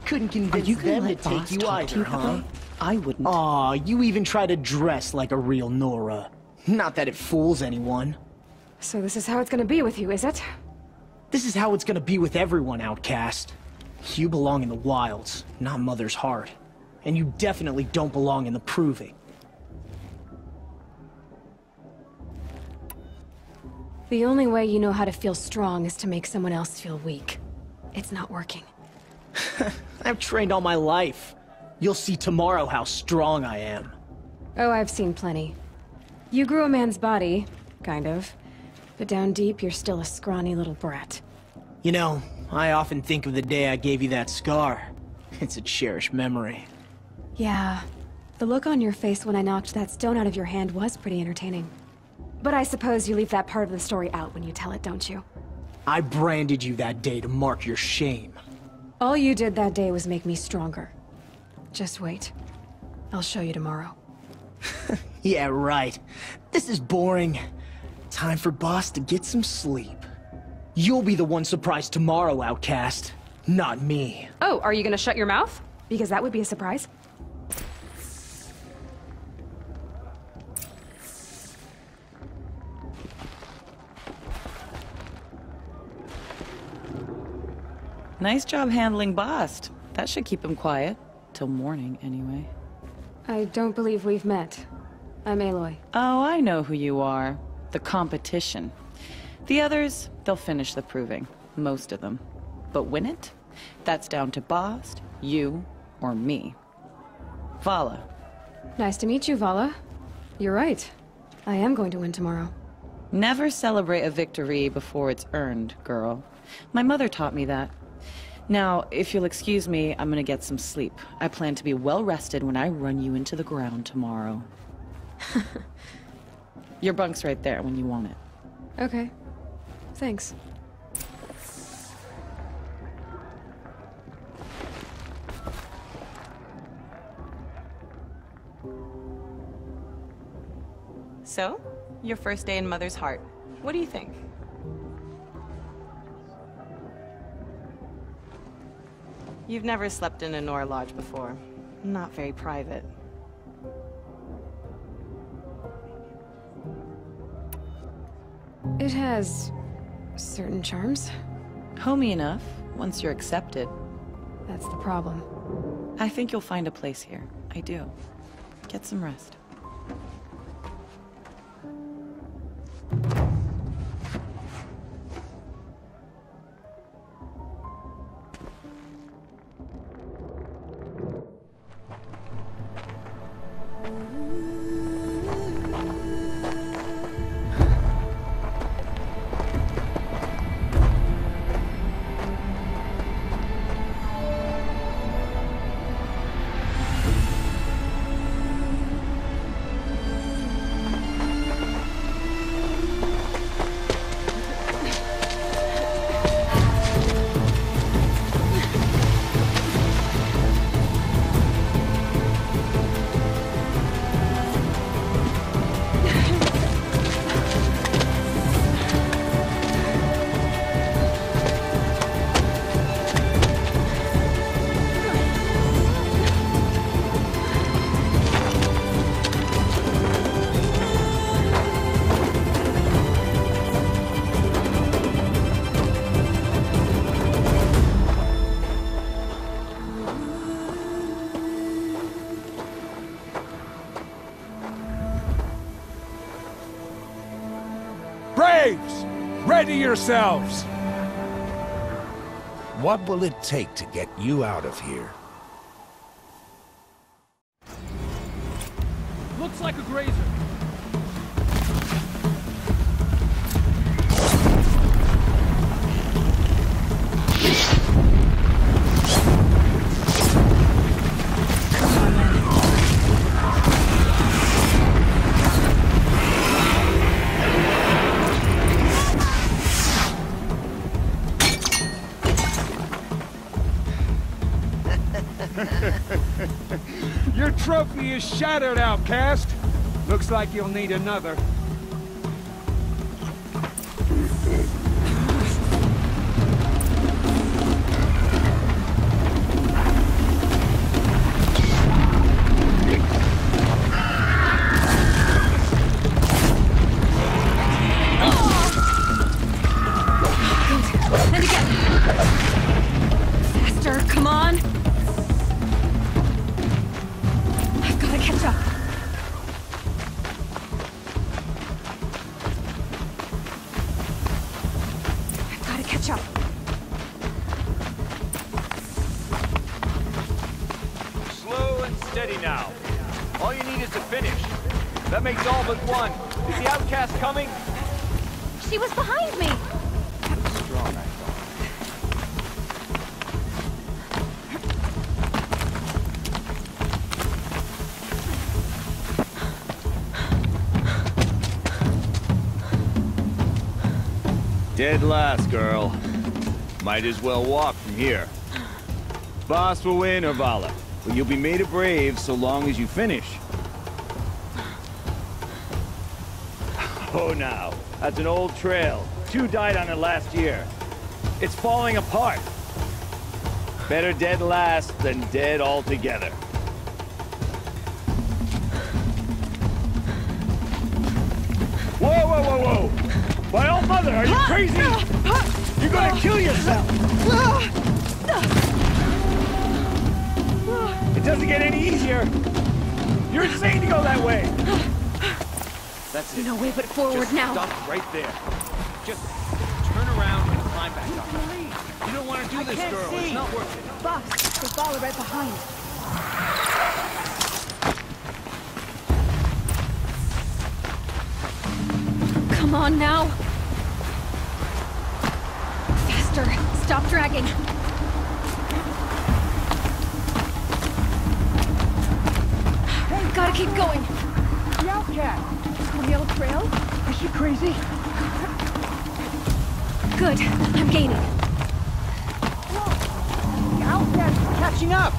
Couldn't convince them to take you either, huh? I wouldn't. Aw, you even try to dress like a real Nora. Not that it fools anyone. So this is how it's gonna be with you, is it? This is how it's gonna be with everyone, outcast. You belong in the wilds, not Mother's heart. And you definitely don't belong in the proving. The only way you know how to feel strong is to make someone else feel weak. It's not working. I've trained all my life. You'll see tomorrow how strong I am. Oh, I've seen plenty. You grew a man's body, kind of. But down deep, you're still a scrawny little brat. You know, I often think of the day I gave you that scar. It's a cherished memory. Yeah. The look on your face when I knocked that stone out of your hand was pretty entertaining. But I suppose you leave that part of the story out when you tell it, don't you? I branded you that day to mark your shame. All you did that day was make me stronger. Just wait. I'll show you tomorrow. Yeah, right. This is boring. Time for Boss to get some sleep. You'll be the one surprised tomorrow, outcast. Not me. Oh, are you gonna shut your mouth? Because that would be a surprise. Nice job handling Bast. That should keep him quiet. Till morning, anyway. I don't believe we've met. I'm Aloy. Oh, I know who you are. The competition. The others, they'll finish the proving. Most of them. But win it? That's down to Bast, you, or me. Vala. Nice to meet you, Vala. You're right. I am going to win tomorrow. Never celebrate a victory before it's earned, girl. My mother taught me that. Now, if you'll excuse me, I'm gonna get some sleep. I plan to be well rested when I run you into the ground tomorrow. Your bunk's right there when you want it. Okay. Thanks. So, your first day in Mother's heart. What do you think? You've never slept in a Nora lodge before. Not very private. It has certain charms. Homey enough, once you're accepted. That's the problem. I think you'll find a place here. I do. Get some rest. Braves! Ready yourselves! What will it take to get you out of here? Looks like a grazer. Your trophy is shattered, outcast. Looks like you'll need another. And again! Faster, come on! I've gotta catch up. I've gotta catch up. Slow and steady now. All you need is to finish. That makes all but one. Is the outcast coming? She was behind me! Strong, I thought. Dead last, girl. Might as well walk from here. Boss will win, or Vala. But you'll be made a brave so long as you finish. Oh, now. That's an old trail. 2 died on it last year. It's falling apart. Better dead last than dead altogether. Whoa, whoa, whoa, whoa! By all mother, are you crazy? You're gonna kill yourself! here. You're insane to go that way. That's it. No way but forward Just now. Stop right there. Just turn around and climb back up. You don't want to do this, girl. It's not worth it. Boss, there's Vala right behind. Come on now. Faster. Stop dragging. Gotta keep going. The outcast. On the old trail? Is she crazy? Good. I'm gaining. Whoa. The outcast is catching up.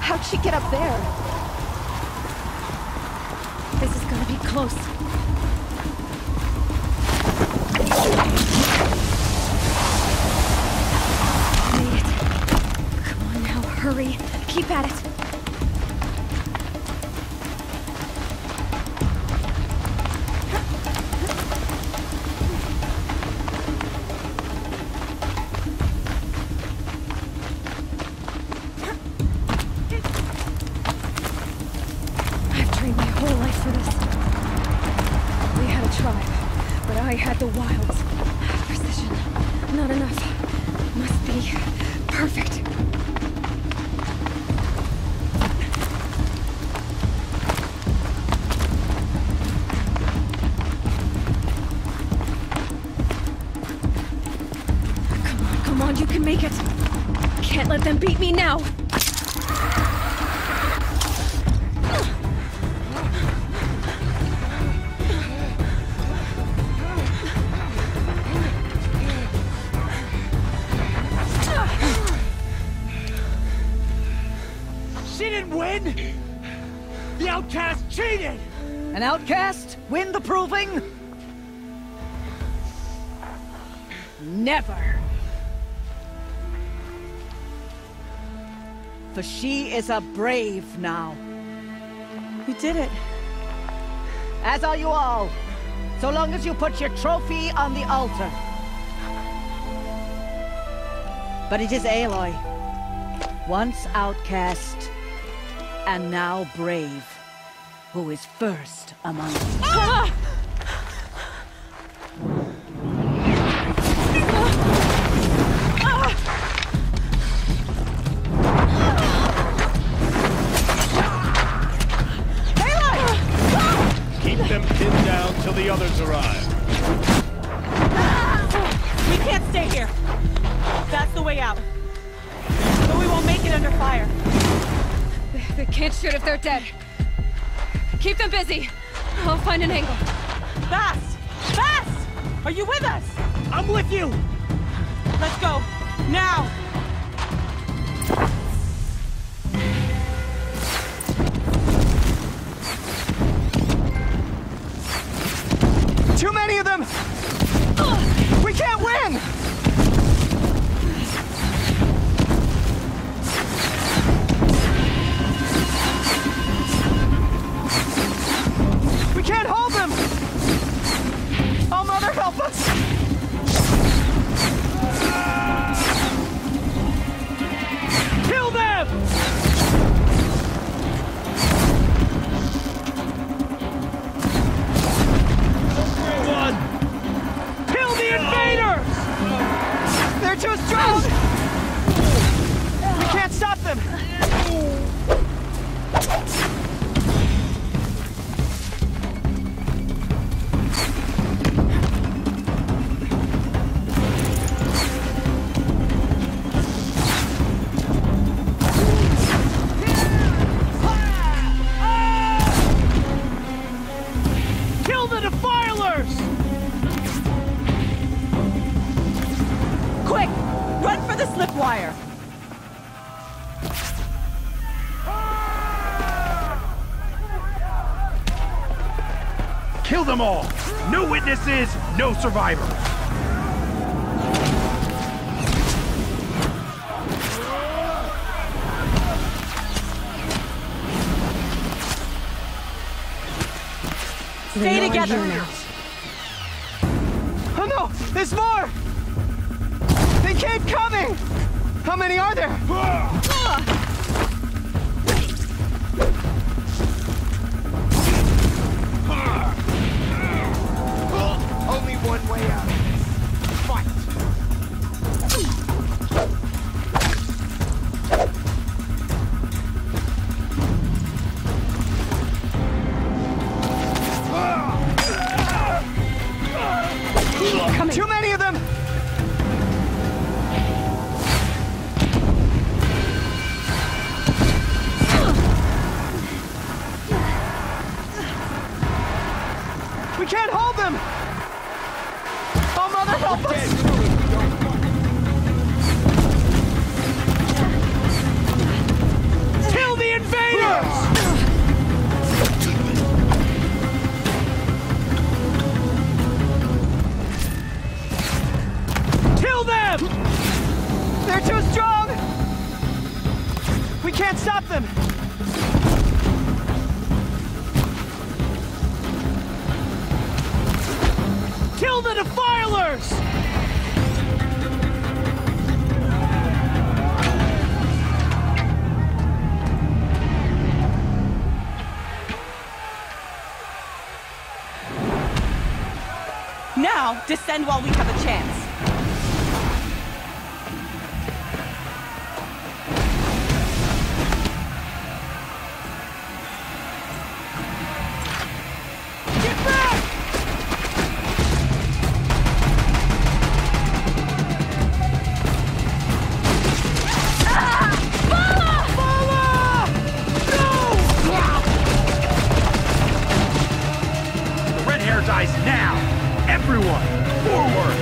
How'd she get up there? This is gonna be close. Made it. Come on now, hurry. Keep at it. I had the wilds. Precision. Not enough. Must be perfect. Come on, you can make it. Can't let them beat me now. The outcast cheated! An outcast? Win the proving? Never! For she is a brave now. You did it. As are you all. So long as you put your trophy on the altar. But it is Aloy. Once outcast, and now brave, who is first among us. Ah! Keep them pinned down till the others arrive. We can't stay here. That's the way out. But we won't make it under fire. They can't shoot if they're dead. Keep them busy. I'll find an angle. Fast! Fast! Are you with us? I'm with you! Let's go. Now! Too many of them! We can't win! We can't hold them! Oh, Mother, help us! Kill them! Everyone! Kill the invaders! They're too strong! We can't stop them! Kill the defilers! Quick! Run for the slip wire! Kill them all! No witnesses, no survivors! Stay together! Oh no! There's more! They keep coming! How many are there? one way out of this. Fight! Too many of them! We can't hold them! Oh, Mother, help us! Kill the invaders! Kill them! They're too strong! We can't stop them! Kill the defilers! Now, descend while we have a chance. Dies now! Everyone, forward!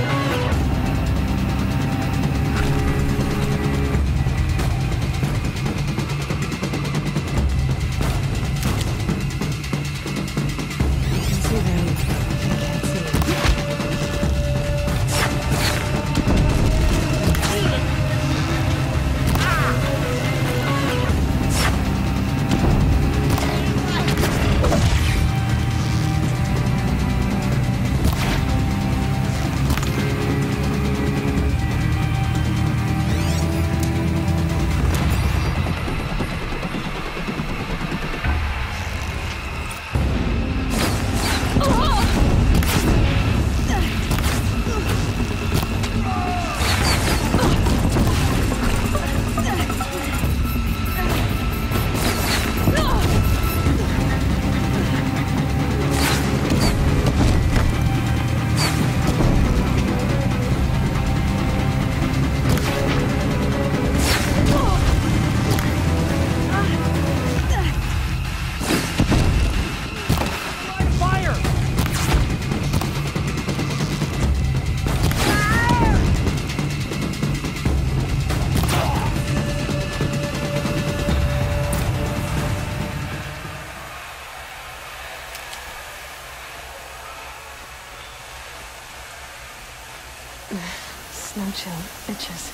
Snow chill, itches.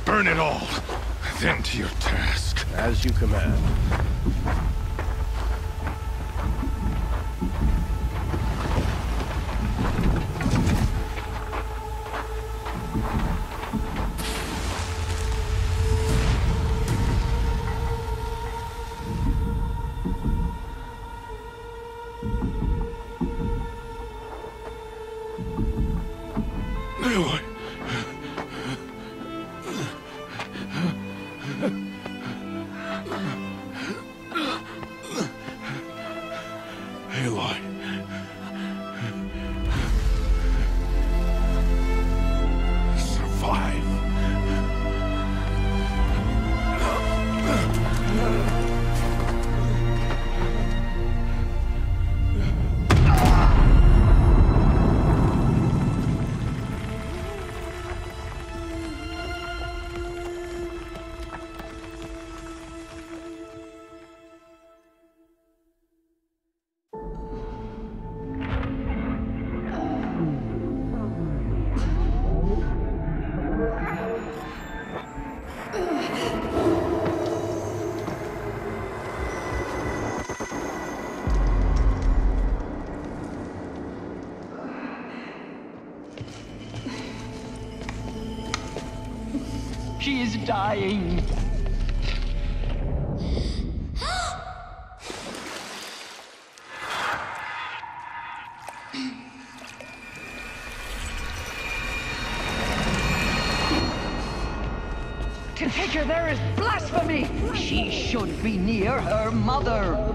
Burn it all, then to your task. As you command. Aloy. Aloy. Survive. She is dying. To take her there is blasphemy. She should be near her mother.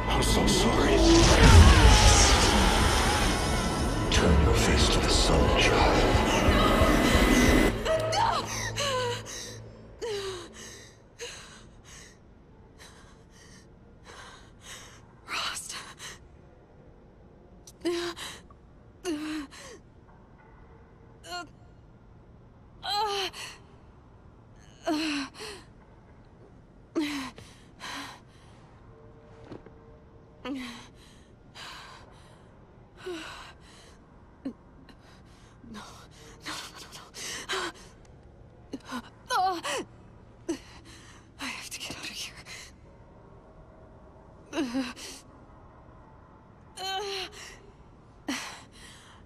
I'm so sorry. Turn your face to the sun, child. Rost. I have to get out of here.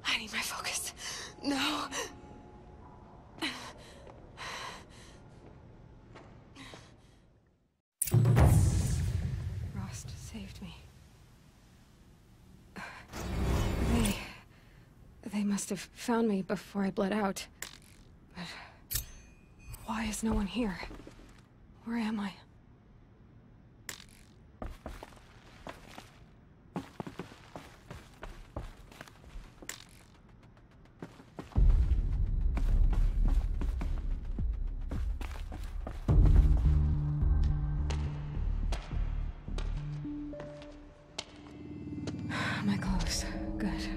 I need my focus. No. Rost saved me. They must have found me before I bled out. But why is no one here? Where am I? My clothes. Good.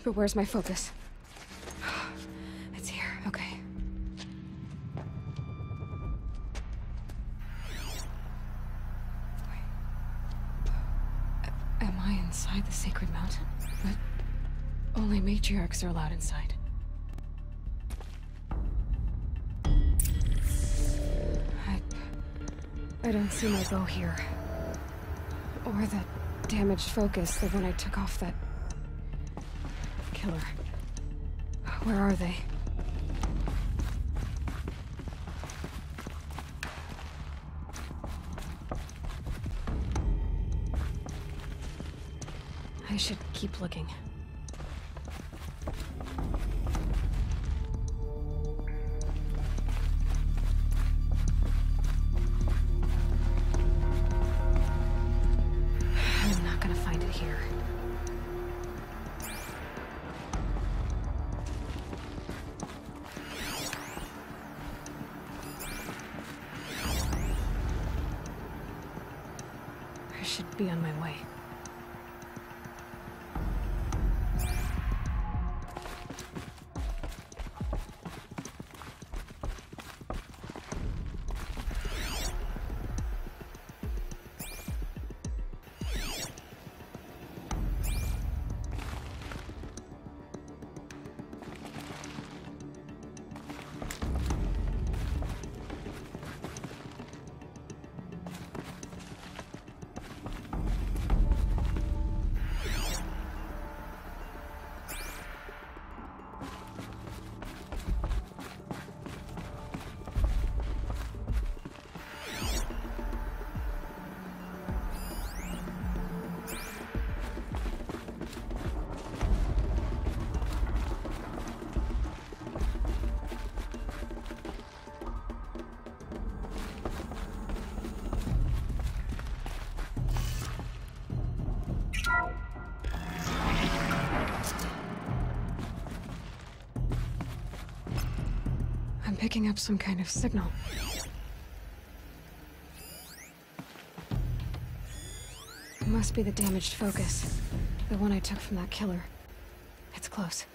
But where's my focus? It's here. Okay. Am I inside the sacred mountain? But only matriarchs are allowed inside. I don't see my bow here. Or the damaged focus, the one I took off that killer. Where are they? I should keep looking. I'm not gonna find it here. I should be on my way. picking up some kind of signal. It must be the damaged focus. The one I took from that killer. It's close.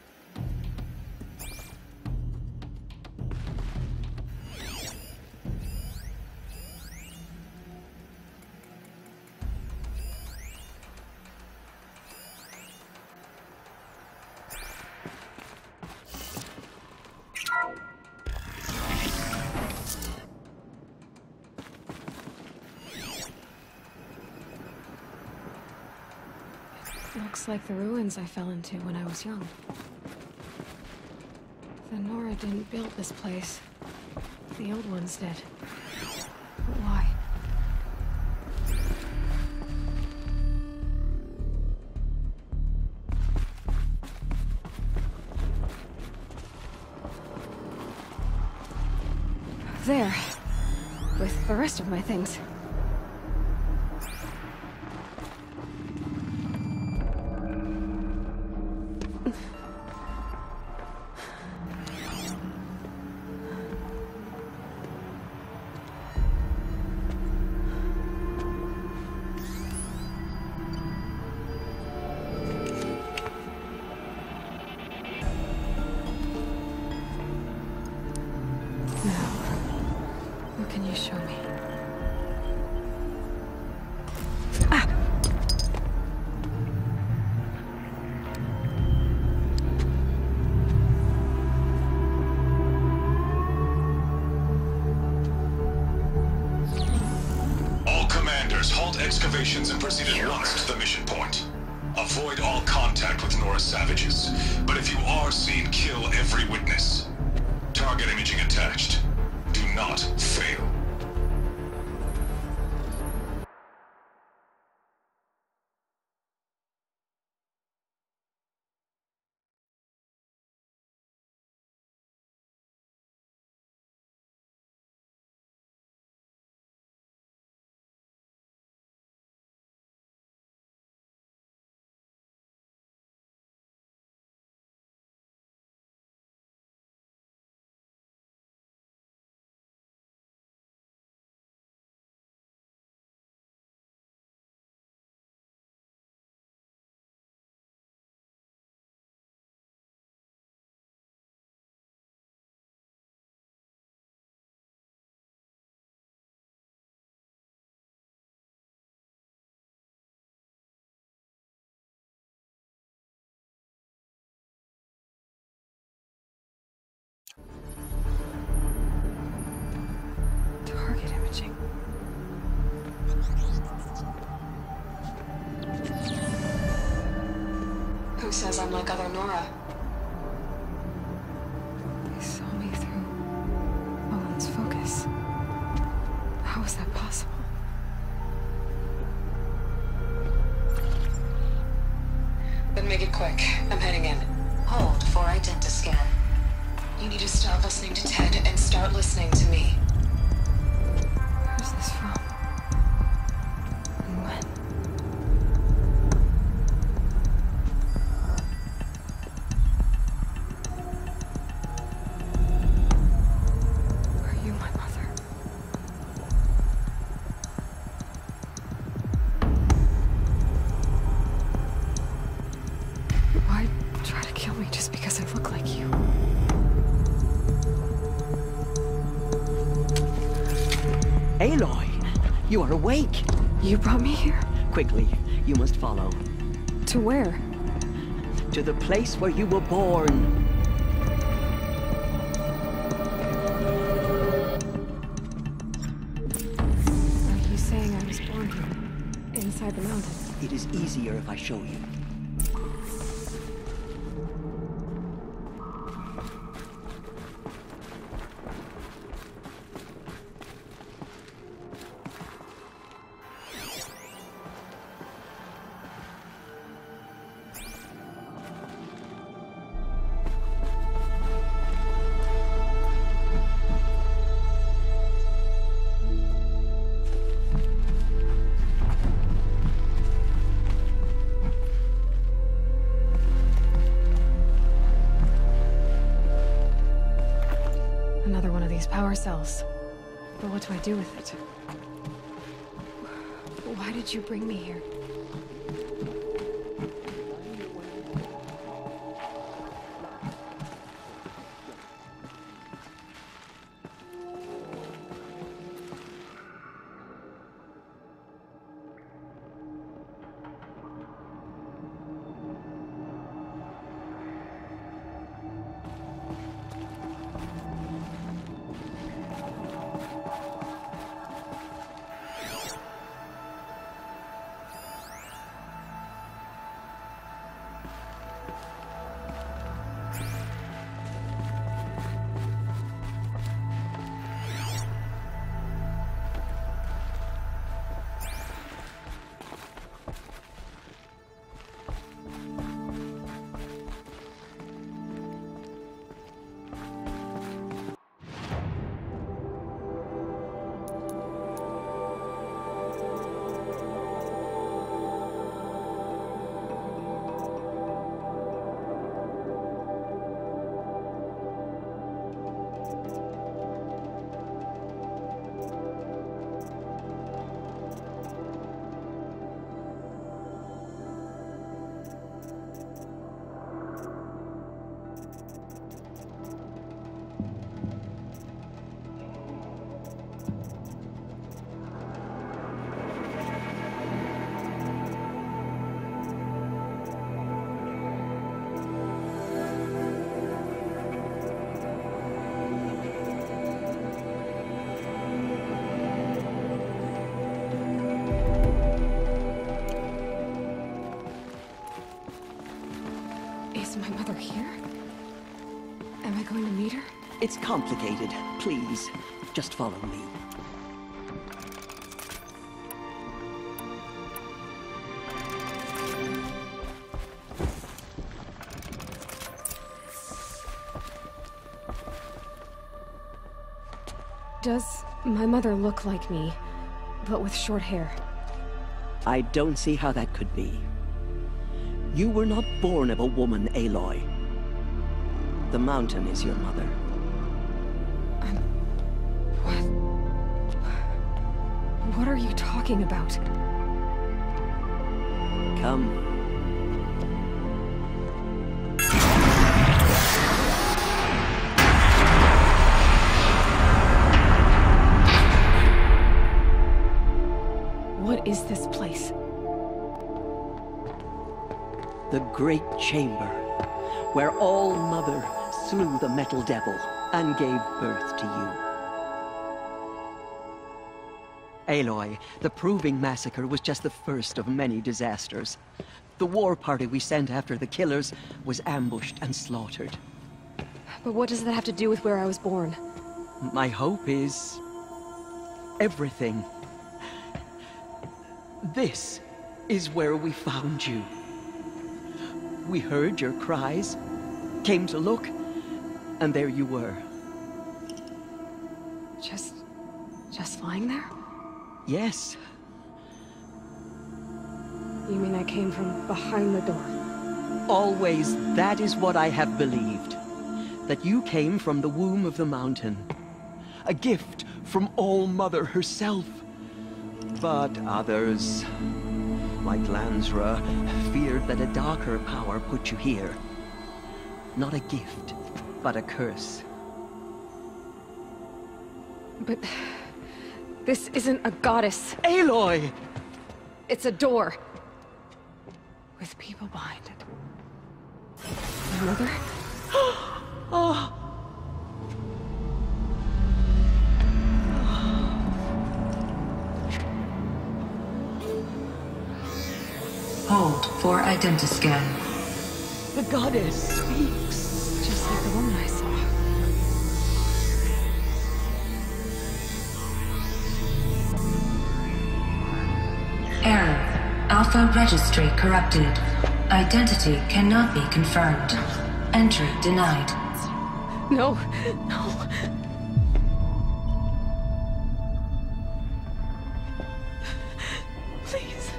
Looks like the ruins I fell into when I was young. The Nora didn't build this place. The old ones did. But why? There. With the rest of my things. Excavations and proceed at once to the mission point. Avoid all contact with Nora savages, but if you are seen, kill every witness. Target imaging attached. Do not fail. Target imaging. Who says I'm like other Nora? They saw me through Owen's focus. How is that possible? Then make it quick. I'm heading in. Hold for identiscan. You need to stop listening to Ted and start listening to me. Who's this from? And when? Are you my mother? Why try to kill me just because I look like you? Aloy, you are awake. You brought me here? Quickly, you must follow. To where? To the place where you were born. Are you saying I was born here? Inside the mountain? It is easier if I show you. These power cells. But what do I do with it? Why did you bring me here? Is my mother here? Am I going to meet her? It's complicated. Please, just follow me. Does my mother look like me, but with short hair? I don't see how that could be. You were not born of a woman, Aloy. The mountain is your mother. What are you talking about? Come. What is this place? The Great Chamber, where All-Mother slew the Metal Devil and gave birth to you. Aloy, the Proving Massacre was just the first of many disasters. The war party we sent after the killers was ambushed and slaughtered. But what does that have to do with where I was born? My hope is... everything. This is where we found you. We heard your cries, came to look, and there you were. Just lying there? Yes. You mean I came from behind the door? Always, that is what I have believed. That you came from the womb of the mountain. A gift from All-Mother herself. But others, like Lansra, feared that a darker power put you here. Not a gift, but a curse. But... this isn't a goddess. Aloy! It's a door. With people behind it. My mother? Oh! Hold for identiscan. The goddess speaks. Just like the woman I saw. Error. Alpha registry corrupted. Identity cannot be confirmed. Entry denied. No, no. Please.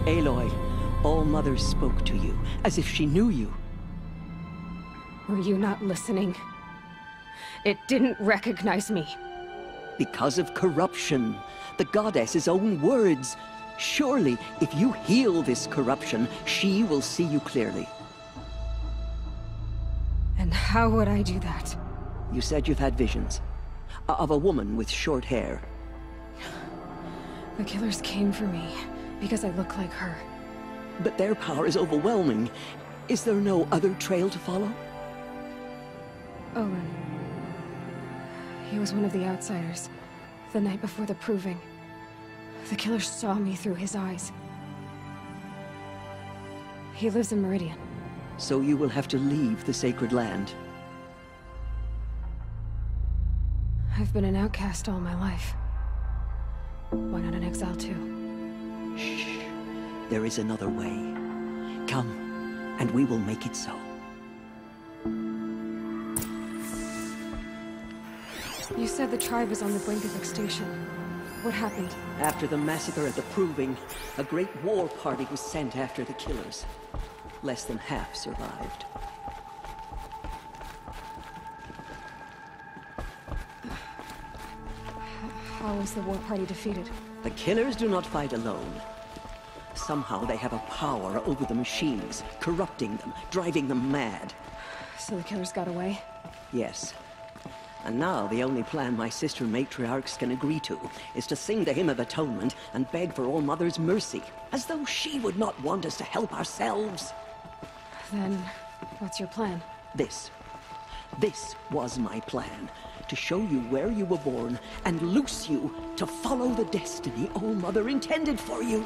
Aloy, All-Mother spoke to you, as if she knew you. Were you not listening? It didn't recognize me. Because of corruption. The goddess's own words. Surely, if you heal this corruption, she will see you clearly. And how would I do that? You said you've had visions. Of a woman with short hair. The killers came for me, because I look like her. But their power is overwhelming. Is there no other trail to follow? Owen. He was one of the outsiders, the night before the proving. The killers saw me through his eyes. He lives in Meridian. So you will have to leave the sacred land. I've been an outcast all my life. Why not an exile too? Shh. There is another way. Come, and we will make it so. You said the tribe was on the brink of extinction. What happened? After the massacre at the Proving, a great war party was sent after the killers. Less than half survived. How was the war party defeated? The killers do not fight alone. Somehow they have a power over the machines, corrupting them, driving them mad. So the killers got away? Yes. And now the only plan my sister matriarchs can agree to is to sing the Hymn of Atonement and beg for All-Mother's mercy, as though she would not want us to help ourselves. Then, what's your plan? This was my plan. To show you where you were born and loose you to follow the destiny All-Mother intended for you.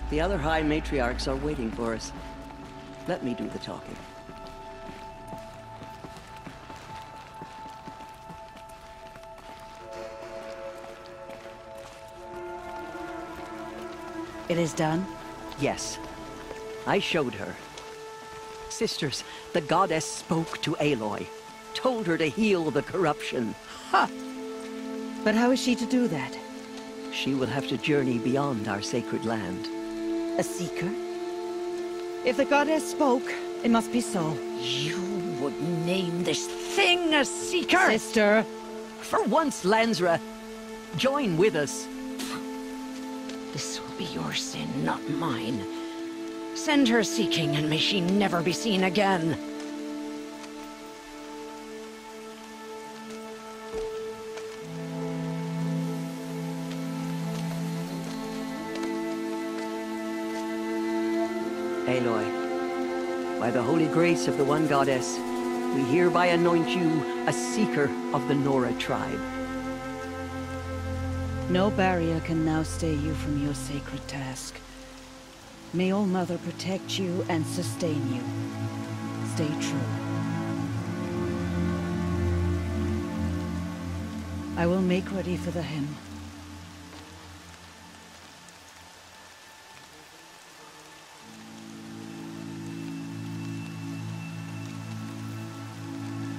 The other High Matriarchs are waiting for us. Let me do the talking. It is done? Yes. I showed her. Sisters, the goddess spoke to Aloy. Told her to heal the corruption. Ha! But how is she to do that? She will have to journey beyond our sacred land. A seeker? If the goddess spoke, it must be so. You would name this thing a seeker? Sister! For once, Lansra, join with us. This will be your sin, not mine. Send her seeking, and may she never be seen again. Aloy, by the holy grace of the one goddess, we hereby anoint you a seeker of the Nora tribe. No barrier can now stay you from your sacred task. May All-Mother protect you and sustain you. Stay true. I will make ready for the hymn.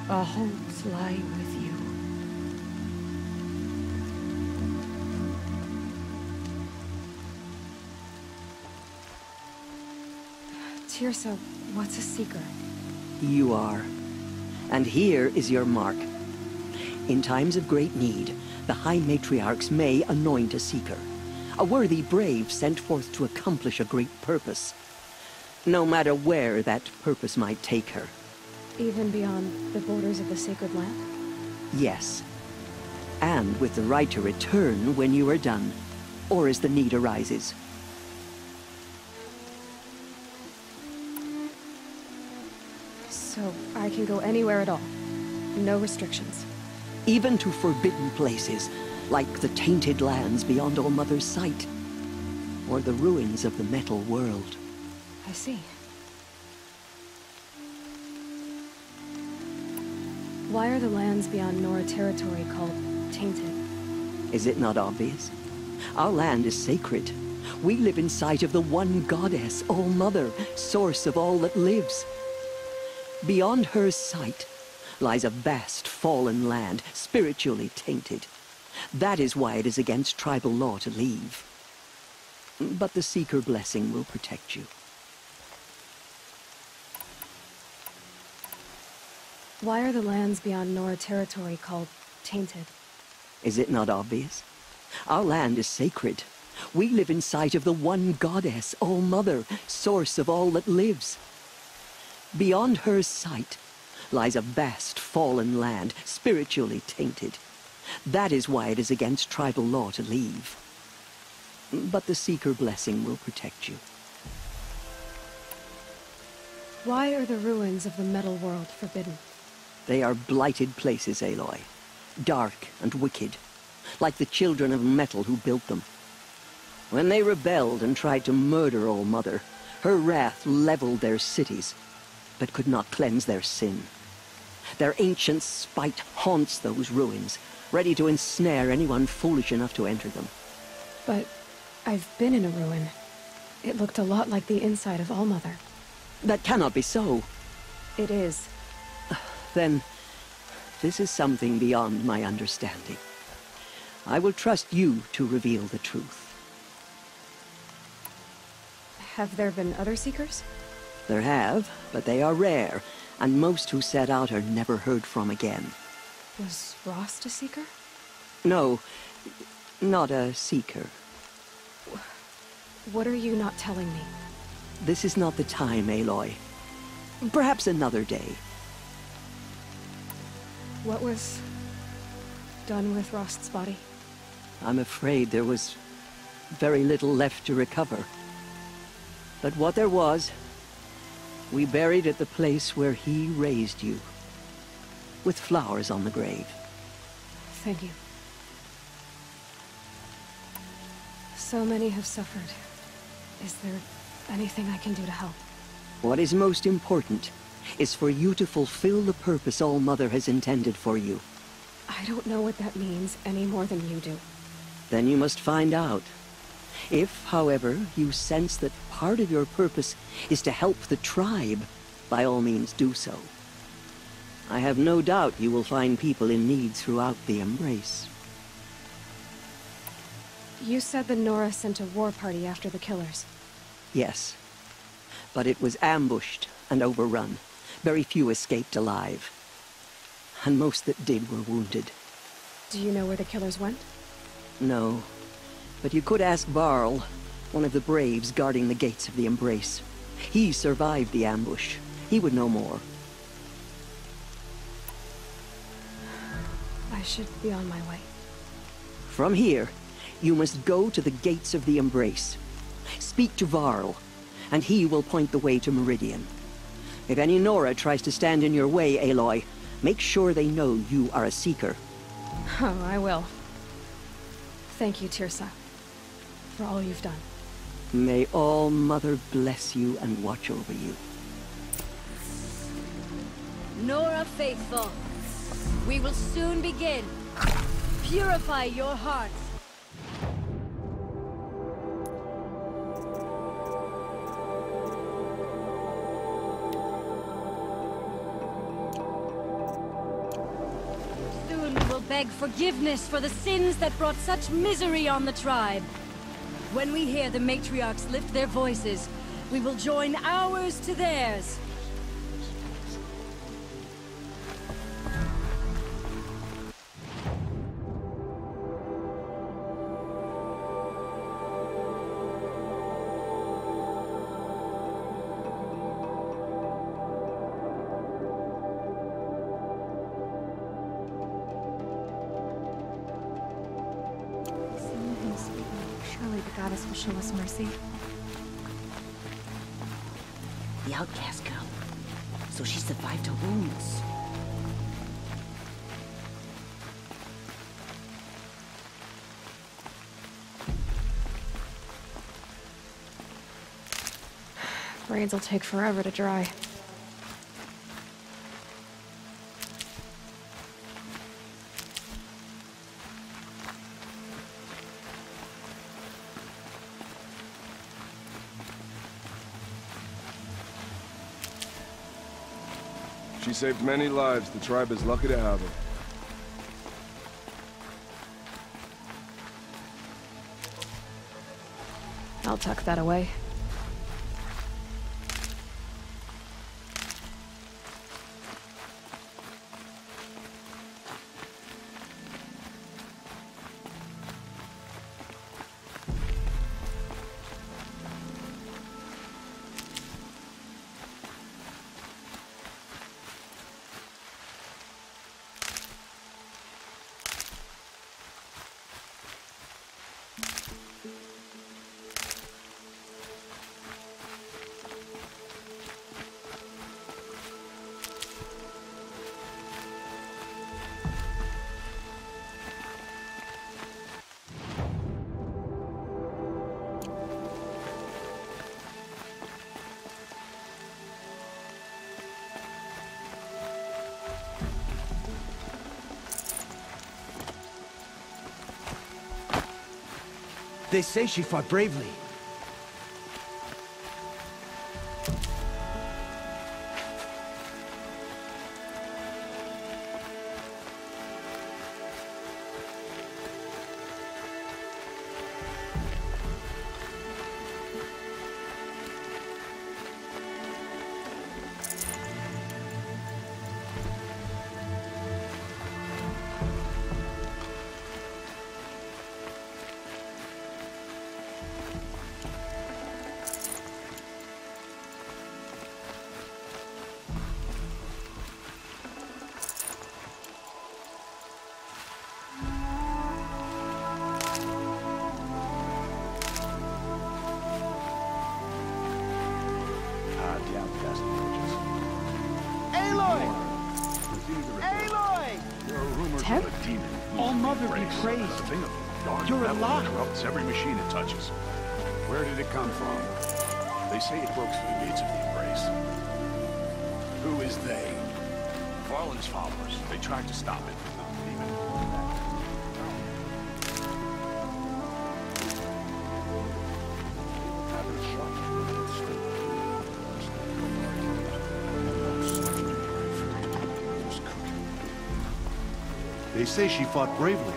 Our hopes lie with you. Tirsa, what's a seeker? You are. And here is your mark. In times of great need, the High Matriarchs may anoint a seeker. A worthy brave sent forth to accomplish a great purpose. No matter where that purpose might take her. Even beyond the borders of the sacred land? Yes. And with the right to return when you are done, or as the need arises. So I can go anywhere at all? No restrictions? Even to forbidden places, like the tainted lands beyond All-Mother's sight. Or the ruins of the metal world. I see. Why are the lands beyond Nora territory called tainted? Is it not obvious? Our land is sacred. We live in sight of the one goddess, All-Mother, source of all that lives. Beyond her sight lies a vast fallen land, spiritually tainted. That is why it is against tribal law to leave. But the Seeker blessing will protect you. Why are the lands beyond Nora territory called tainted? Is it not obvious? Our land is sacred. We live in sight of the one goddess, All-Mother, source of all that lives. Beyond her sight lies a vast fallen land, spiritually tainted. That is why it is against tribal law to leave. But the Seeker blessing will protect you. Why are the ruins of the metal world forbidden? They are blighted places, Aloy. Dark and wicked, like the children of metal who built them. When they rebelled and tried to murder All-Mother, her wrath leveled their cities, but could not cleanse their sin. Their ancient spite haunts those ruins, ready to ensnare anyone foolish enough to enter them. But I've been in a ruin. It looked a lot like the inside of All-Mother. That cannot be so. It is. Then, this is something beyond my understanding. I will trust you to reveal the truth. Have there been other Seekers? There have, but they are rare, and most who set out are never heard from again. Was Rost a Seeker? No, not a Seeker. What are you not telling me? This is not the time, Aloy. Perhaps another day. What was done with Rost's body? I'm afraid there was very little left to recover. But what there was, we buried at the place where he raised you, with flowers on the grave. Thank you. So many have suffered. Is there anything I can do to help? What is most important is for you to fulfill the purpose All-Mother has intended for you. I don't know what that means any more than you do. Then you must find out. If, however, you sense that part of your purpose is to help the tribe, by all means do so. I have no doubt you will find people in need throughout the Embrace. You said the Nora sent a war party after the killers. Yes. But it was ambushed and overrun. Very few escaped alive. And most that did were wounded. Do you know where the killers went? No. But you could ask Varl, one of the braves guarding the gates of the Embrace. He survived the ambush. He would know more. I should be on my way. From here, you must go to the gates of the Embrace. Speak to Varl, and he will point the way to Meridian. If any Nora tries to stand in your way, Aloy, make sure they know you are a Seeker. Oh, I will. Thank you, Tirsa, for all you've done. May All-Mother bless you and watch over you. Nora faithful, we will soon begin. Purify your hearts. Soon we will beg forgiveness for the sins that brought such misery on the tribe. When we hear the matriarchs lift their voices, we will join ours to theirs. Surely the goddess will show us mercy. The outcast girl. So she survived her wounds. Braids will take forever to dry. She saved many lives. The tribe is lucky to have her. I'll tuck that away. They say she fought bravely. Ted? All Mother be praised. You're alive. Corrupts every machine it touches. Where did it come from? They say it broke through the gates of the Embrace. Who is they? Farland's followers. They tried to stop it. They say she fought bravely.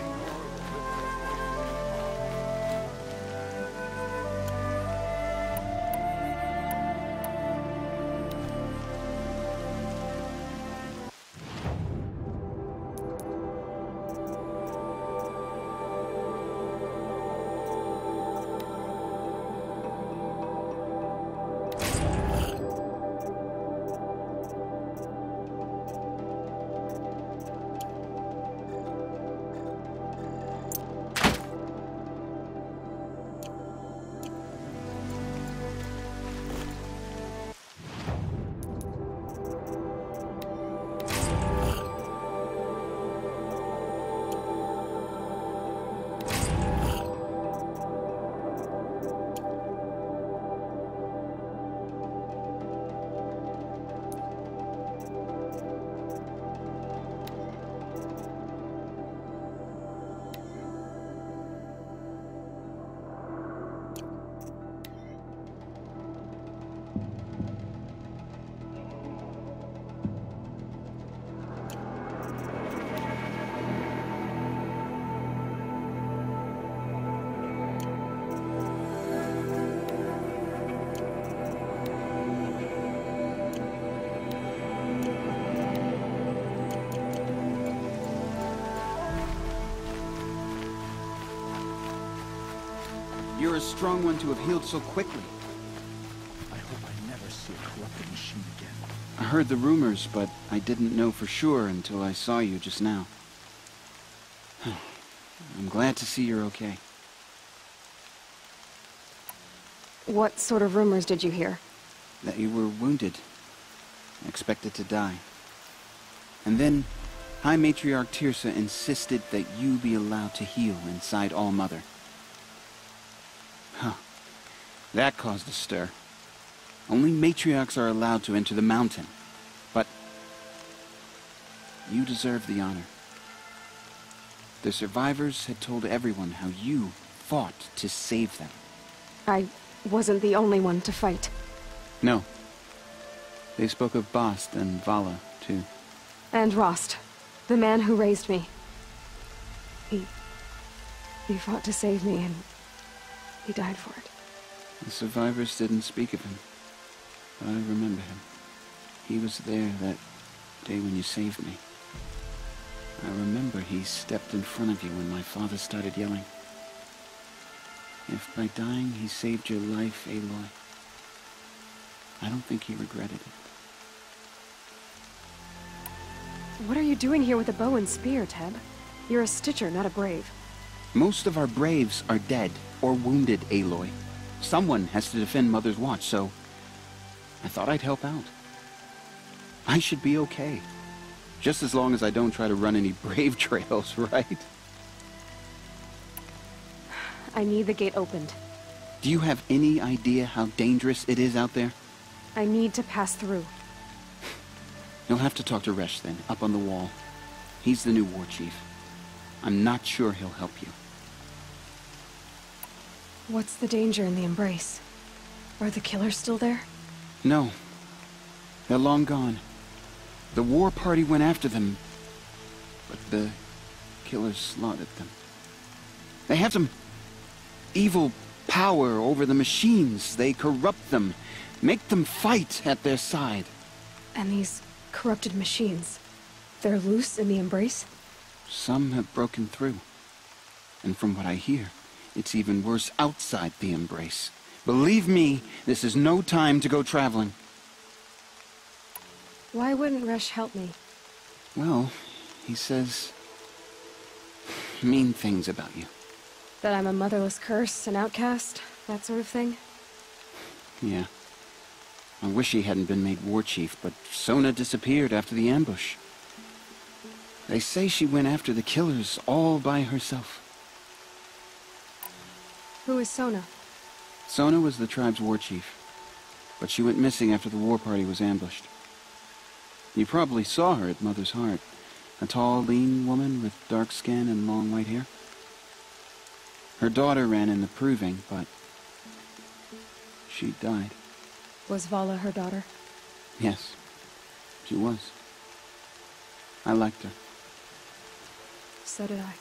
You're a strong one to have healed so quickly. I hope I never see a corrupted machine again. I heard the rumors, but I didn't know for sure until I saw you just now. I'm glad to see you're okay. What sort of rumors did you hear? That you were wounded. Expected to die. And then, High Matriarch Tirsa insisted that you be allowed to heal inside All-Mother. Huh. That caused a stir. Only matriarchs are allowed to enter the mountain. But you deserve the honor. The survivors had told everyone how you fought to save them. I wasn't the only one to fight. No. They spoke of Bast and Vala, too. And Rost, the man who raised me. He fought to save me, and he died for it. The survivors didn't speak of him, but I remember him. He was there that day when you saved me. I remember he stepped in front of you when my father started yelling. If by dying he saved your life, Aloy, I don't think he regretted it. What are you doing here with a bow and spear, Teb? You're a Stitcher, not a Brave. Most of our Braves are dead or wounded, Aloy. Someone has to defend Mother's Watch, so I thought I'd help out. I should be okay. Just as long as I don't try to run any Brave trails, right? I need the gate opened. Do you have any idea how dangerous it is out there? I need to pass through. You'll have to talk to Resh then, up on the wall. He's the new war chief. I'm not sure he'll help you. What's the danger in the Embrace? Are the killers still there? No. They're long gone. The war party went after them, but the killers slaughtered them. They have some evil power over the machines. They corrupt them, make them fight at their side. And these corrupted machines, they're loose in the Embrace? Some have broken through. And from what I hear, it's even worse outside the Embrace. Believe me, this is no time to go traveling. Why wouldn't Resh help me? Well, he says mean things about you. That I'm a motherless curse, an outcast, that sort of thing? Yeah. I wish he hadn't been made war chief, but Sona disappeared after the ambush. They say she went after the killers all by herself. Who is Sona? Sona was the tribe's war chief, but she went missing after the war party was ambushed. You probably saw her at Mother's Heart. A tall, lean woman with dark skin and long white hair. Her daughter ran in the proving, but she died. Was Vala her daughter? Yes, she was. I liked her. So did I.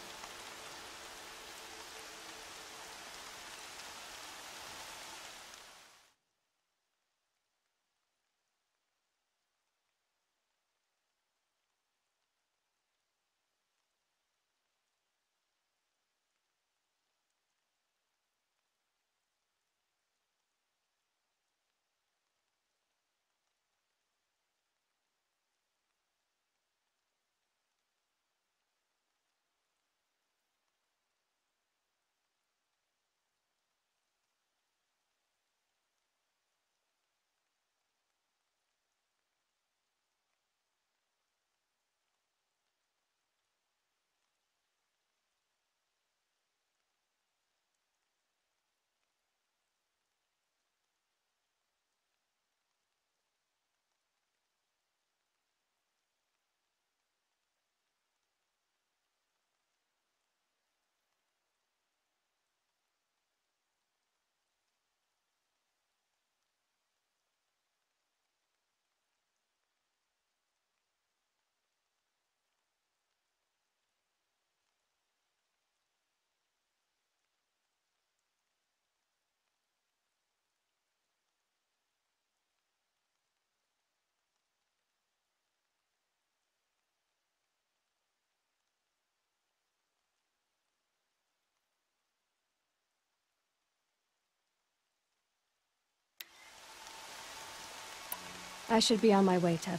I should be on my way, Teb.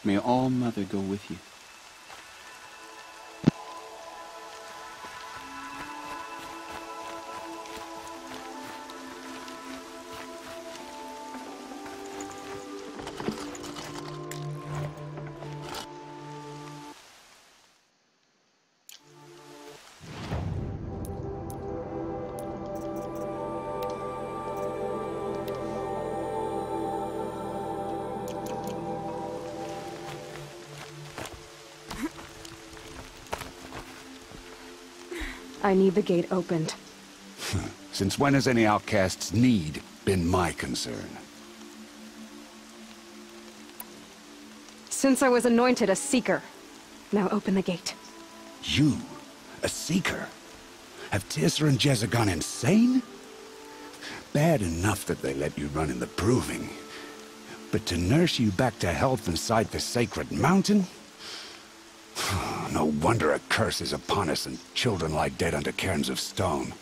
May All Mother go with you. I need the gate opened. Since when has any outcast's need been my concern? Since I was anointed a Seeker. Now open the gate. You? A Seeker? Have Teersa and Jezza gone insane? bad enough that they let you run in the Proving. But to nurse you back to health inside the sacred mountain? No wonder a curse is upon us and children lie dead under cairns of stone.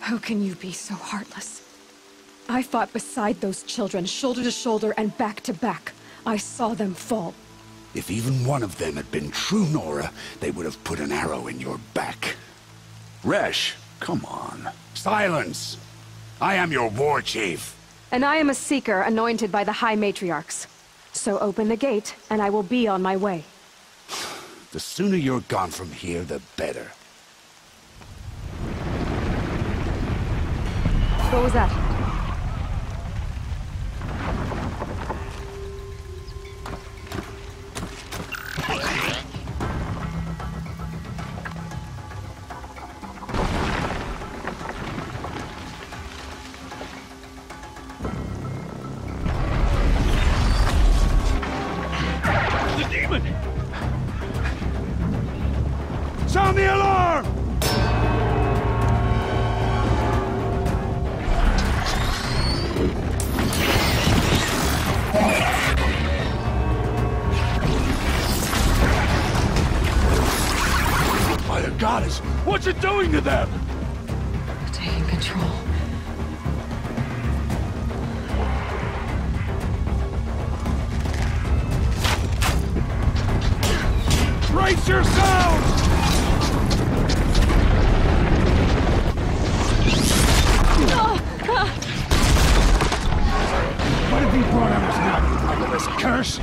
How can you be so heartless? I fought beside those children, shoulder to shoulder and back to back. I saw them fall. If even one of them had been true Nora, they would have put an arrow in your back. Resh, come on. Silence! I am your war chief. And I am a seeker anointed by the High Matriarchs. So open the gate, and I will be on my way. The sooner you're gone from here, the better. What was that? The demon! Sound the alarm! By the goddess, what's it doing to them? Taking control. Brace yourselves! What have you brought on us now, you motherless curse?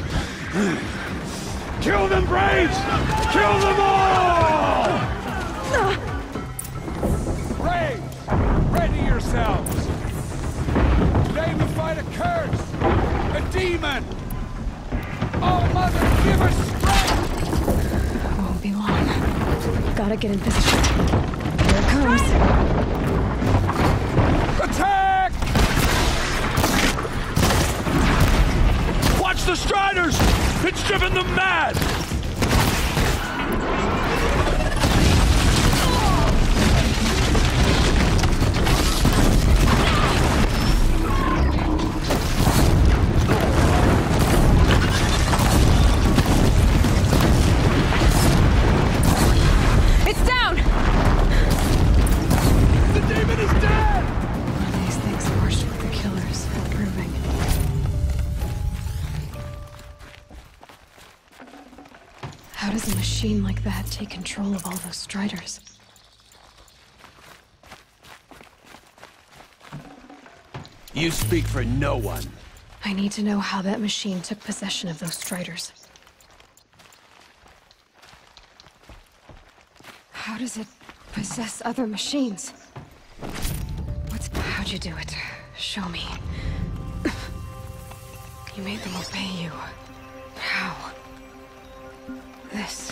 Kill them, Braves! Kill them all! Braves, ready yourselves! Today we fight a curse! A demon! Oh, Mother, give us strength! Won't be long. Gotta get in position. Here it comes. Attack! Watch the Striders! It's driven them mad! It's down! The demon is dead! These things marched with the killers, Proving. How does a machine like that take control of all those Striders? You speak for no one. I need to know how that machine took possession of those Striders. How does it possess other machines? How'd you do it? Show me. You made them obey you. How? This.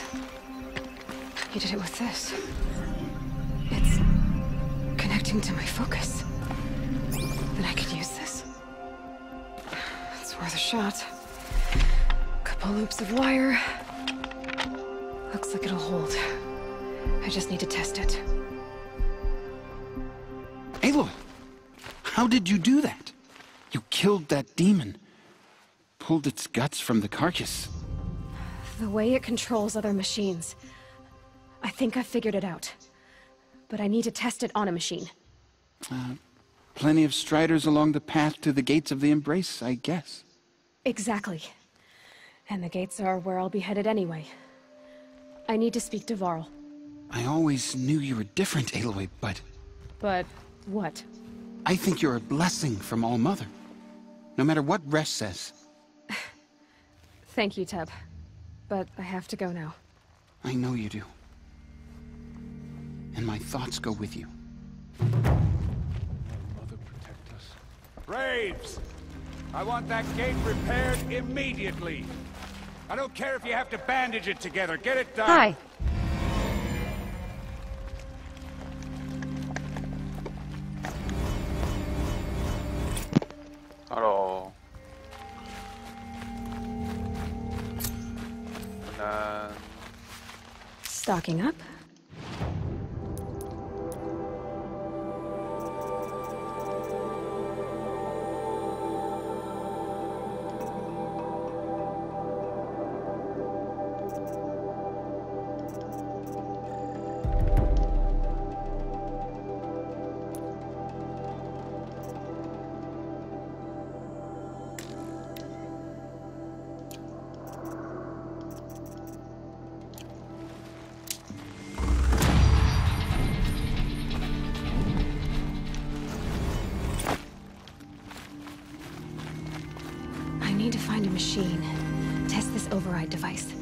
You did it with this. It's connecting to my focus. Then I could use this. It's worth a shot. Couple loops of wire. Looks like it'll hold. I just need to test it. Aloy! How did you do that? You killed that demon. Pulled its guts from the carcass. The way it controls other machines. I think I figured it out. But I need to test it on a machine. Plenty of Striders along the path to the gates of the Embrace, I guess. Exactly. And the gates are where I'll be headed anyway. I need to speak to Varl. I always knew you were different, Aloy, but... But what? I think you're a blessing from All-Mother. No matter what Resh says. Thank you, Teb. But I have to go now. I know you do. And my thoughts go with you. Mother, protect us. Braves! I want that gate repaired immediately. I don't care if you have to bandage it together. Get it done. Hi. Hello. Stocking up? machine. Test this override device.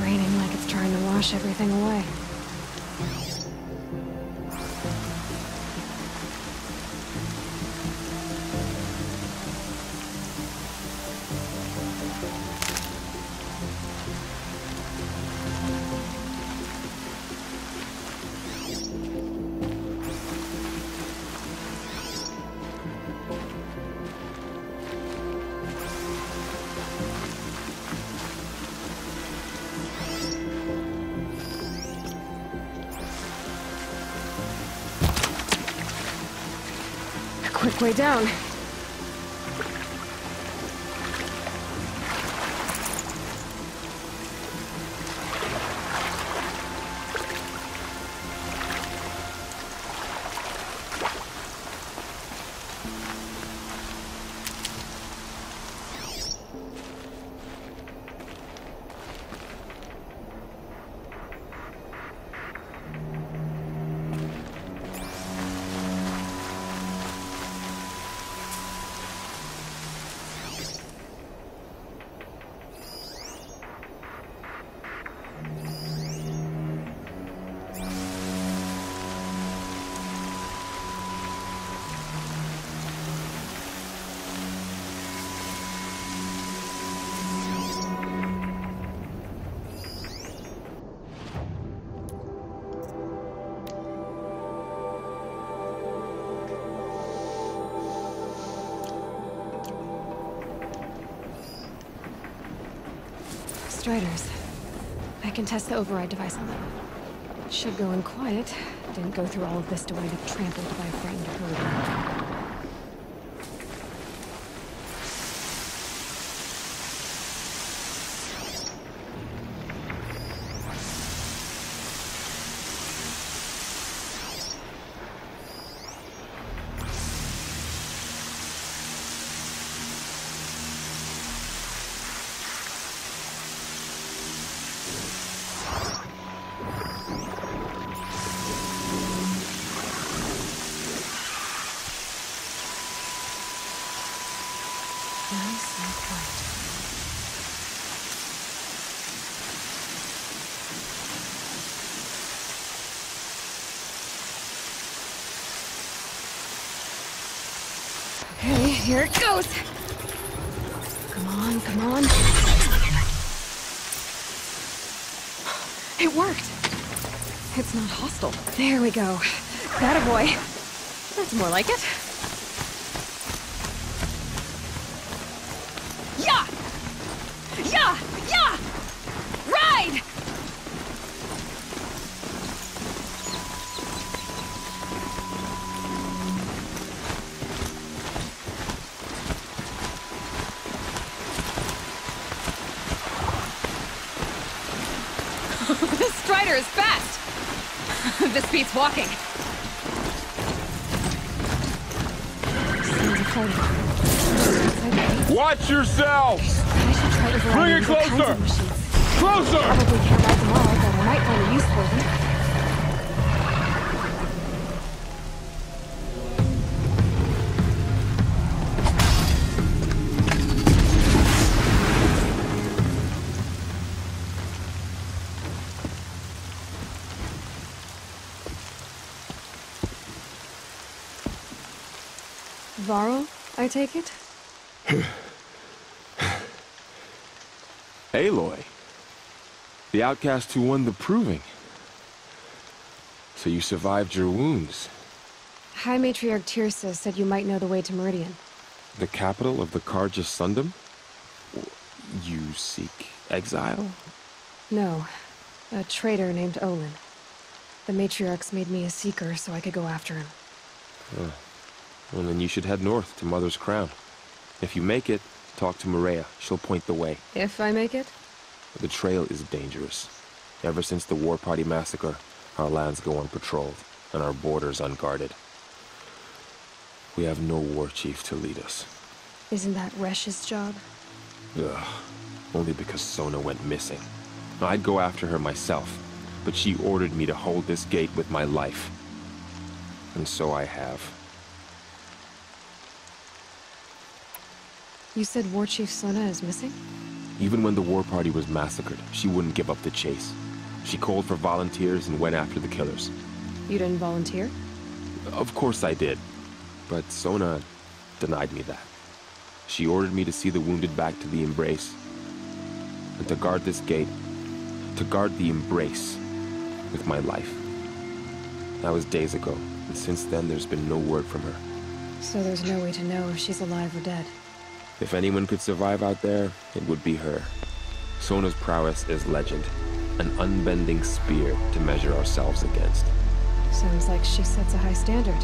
Raining like it's trying to wash everything away. Quick way down. Striders. I can test the override device on them. Should go in quiet. Didn't go through all of this to wind up trampled by a frightened herd. Okay, here it goes. Come on, come on. It worked. It's not hostile. There we go. That a boy. That's more like it. Yeah! Yeah! Yeah! Ride! This strider is fast! This beats walking. Watch yourself! I should try to Bring it closer! Closer! Probably can't ride them all, but I might find a use for them. Varl, I take it? Aloy. The outcast who won the proving. So you survived your wounds. High Matriarch Tirsa said you might know the way to Meridian. The capital of the Carja Sundom? You seek exile? No. A traitor named Olin. The Matriarchs made me a seeker so I could go after him. Well, then you should head north to Mother's Crown. If you make it, talk to Maria. She'll point the way. If I make it? The trail is dangerous. Ever since the War Party massacre, our lands go unpatrolled, and our borders unguarded. We have no war chief to lead us. Isn't that Resh's job? Ugh. Only because Sona went missing. I'd go after her myself, but she ordered me to hold this gate with my life. And so I have. You said War Chief Sona is missing? Even when the War Party was massacred, she wouldn't give up the chase. She called for volunteers and went after the killers. You didn't volunteer? Of course I did. But Sona denied me that. She ordered me to see the wounded back to the Embrace. And to guard this gate. To guard the Embrace. With my life. That was days ago. And since then, there's been no word from her. So there's no way to know if she's alive or dead. If anyone could survive out there, it would be her. Sona's prowess is legend. An unbending spear to measure ourselves against. Sounds like she sets a high standard.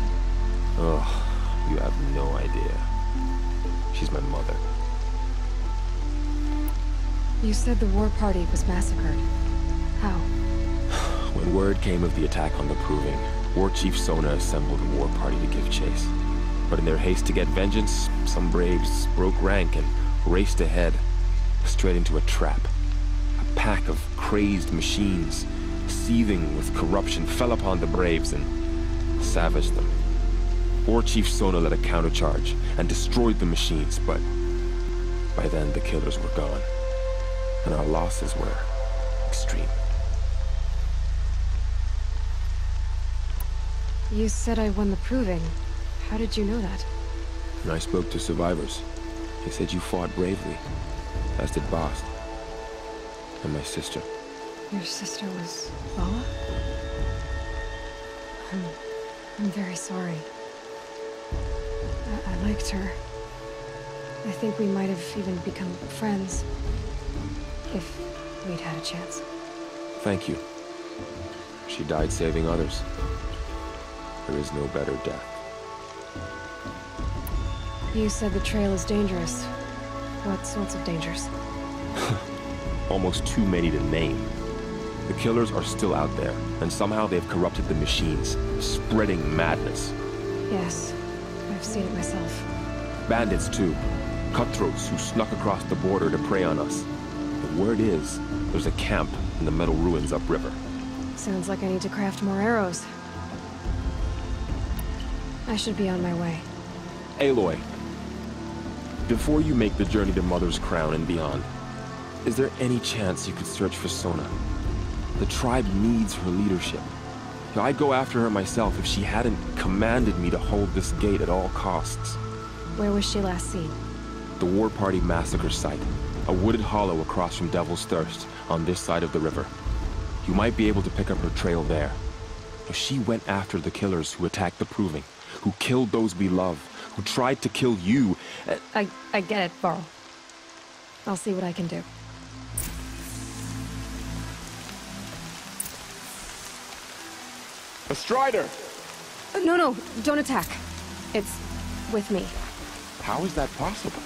Oh, you have no idea. She's my mother. You said the War Party was massacred. How? When word came of the attack on the Proving, War Chief Sona assembled a war party to give chase. But in their haste to get vengeance, some braves broke rank and raced ahead, straight into a trap. A pack of crazed machines, seething with corruption, fell upon the braves and savaged them. War Chief Sona led a countercharge and destroyed the machines, but by then the killers were gone, and our losses were extreme. You said I won the Proving. How did you know that? I spoke to survivors. They said you fought bravely, as did Bast. And my sister. Your sister was Vala? I'm very sorry. I liked her. I think we might have even become friends. If we'd had a chance. Thank you. She died saving others. There is no better death. You said the trail is dangerous. What sorts of dangers? Almost too many to name. The killers are still out there, and somehow they've corrupted the machines, spreading madness. Yes, I've seen it myself. Bandits, too. Cutthroats who snuck across the border to prey on us. The word is, there's a camp in the metal ruins upriver. Sounds like I need to craft more arrows. I should be on my way. Aloy, before you make the journey to Mother's Crown and beyond, is there any chance you could search for Sona? The tribe needs her leadership. I'd go after her myself if she hadn't commanded me to hold this gate at all costs. Where was she last seen? The War Party massacre site. A wooded hollow across from Devil's Thirst, on this side of the river. You might be able to pick up her trail there. If she went after the killers who attacked the Proving, who killed those we love, who tried to kill you... I get it, Varl. I'll see what I can do. A Strider! No, don't attack. It's with me. How is that possible?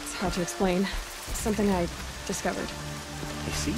It's hard to explain. Something I discovered. I see.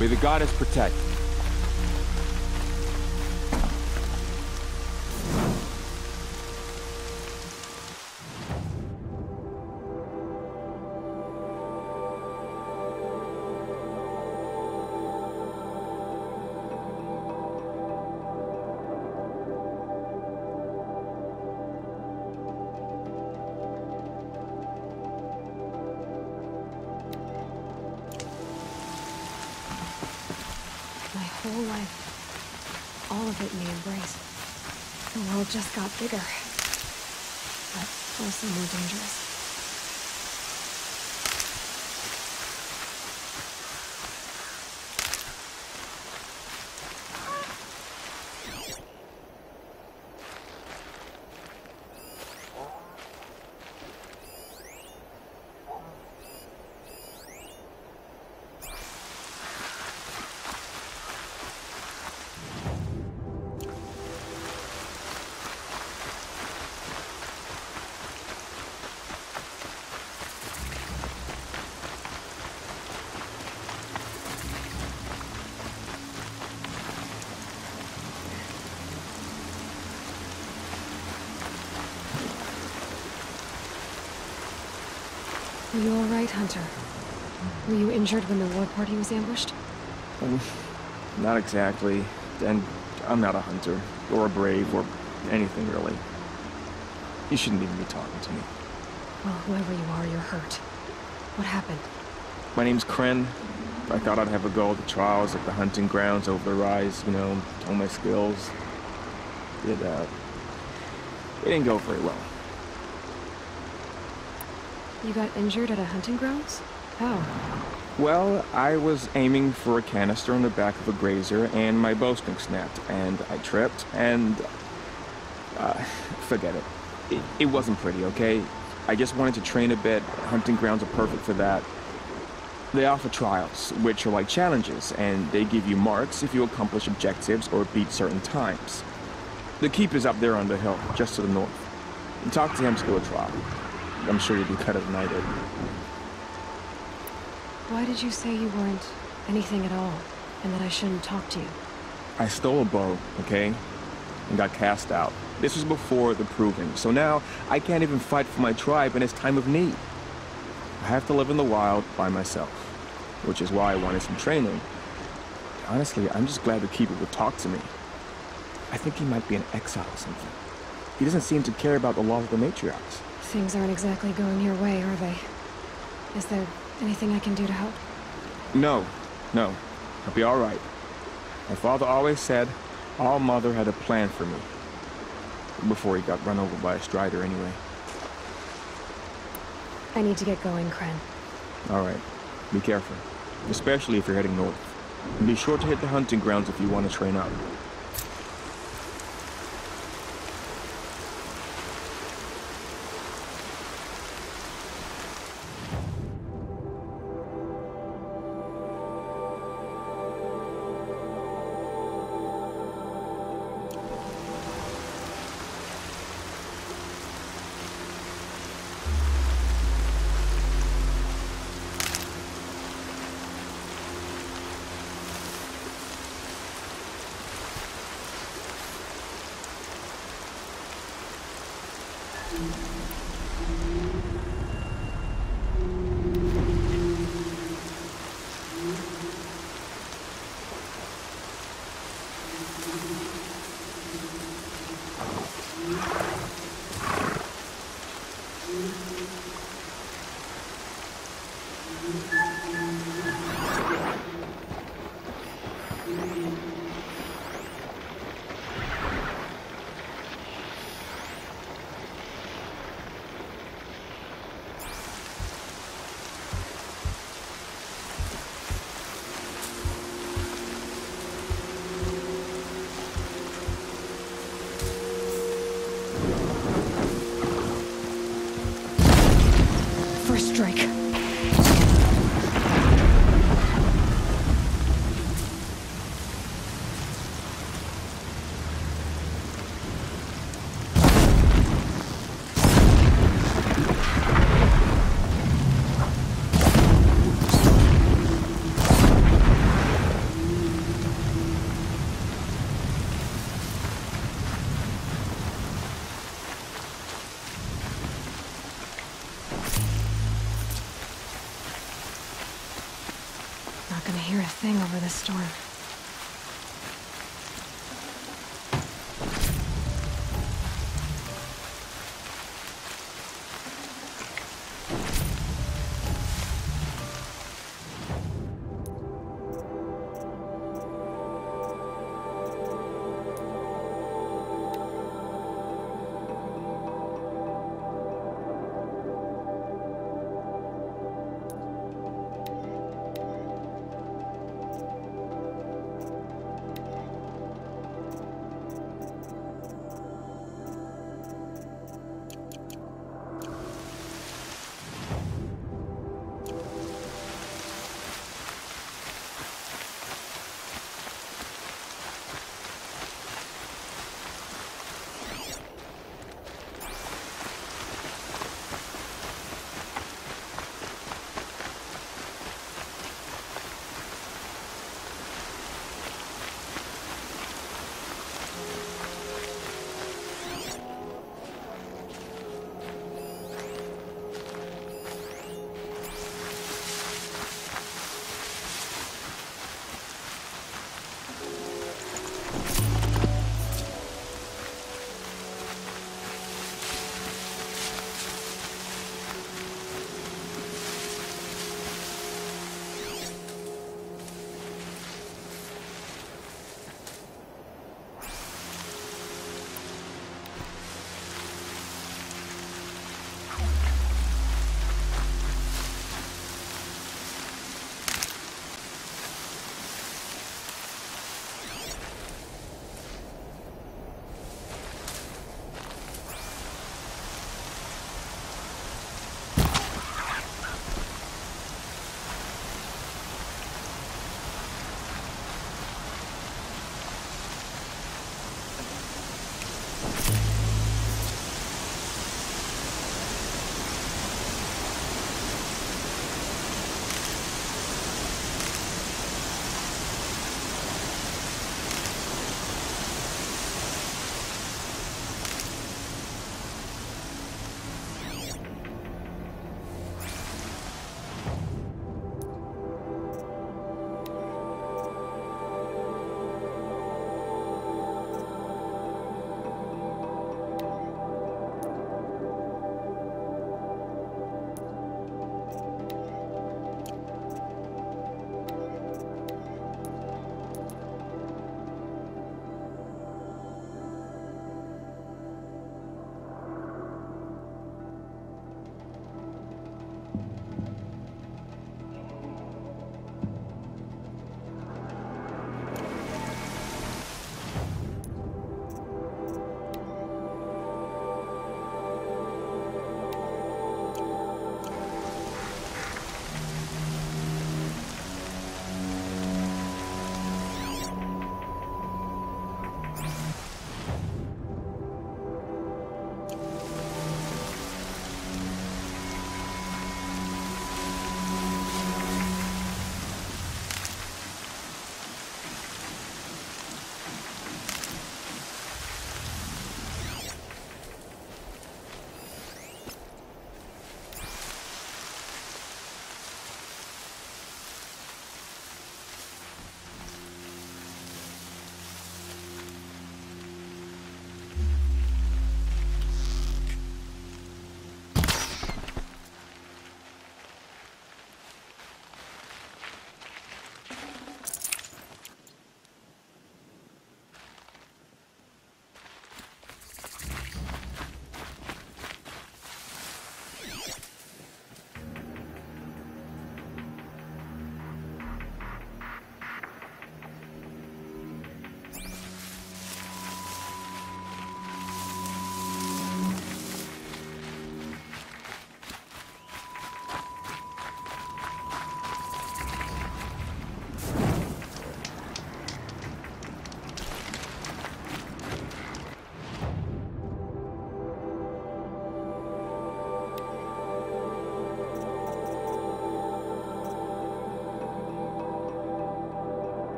May the goddess protect. Whole life, all of it may embrace. The world just got bigger, but also more dangerous. Are you all right, Hunter? Were you injured when the war party was ambushed? Not exactly. And I'm not a hunter, or a brave, or anything really. You shouldn't even be talking to me. Well, whoever you are, you're hurt. What happened? My name's Kren. I thought I'd have a go at the trials at the hunting grounds over the rise, you know, all my skills. It didn't go very well. You got injured at a hunting grounds? How? Well, I was aiming for a canister on the back of a grazer, and my bowstring snapped, and I tripped, and... forget it. It wasn't pretty, okay? I just wanted to train a bit. Hunting grounds are perfect for that. They offer trials, which are like challenges, and they give you marks if you accomplish objectives or beat certain times. The keep is up there on the hill, just to the north. And talk to him to do a trial. I'm sure you'd be better than I did. Why did you say you weren't anything at all, and that I shouldn't talk to you? I stole a bow, okay? And got cast out. This was before the Proving, so now I can't even fight for my tribe in its time of need. I have to live in the wild by myself, which is why I wanted some training. Honestly, I'm just glad the Keeper would talk to me. I think he might be in exile or something. He doesn't seem to care about the laws of the matriarchs. Things aren't exactly going your way, are they? Is there anything I can do to help? No. I'll be all right. My father always said All Mother had a plan for me. Before he got run over by a Strider anyway. I need to get going, Kren. All right. Be careful. Especially if you're heading north. And be sure to hit the hunting grounds if you want to train up. First strike. Not gonna hear a thing over the storm.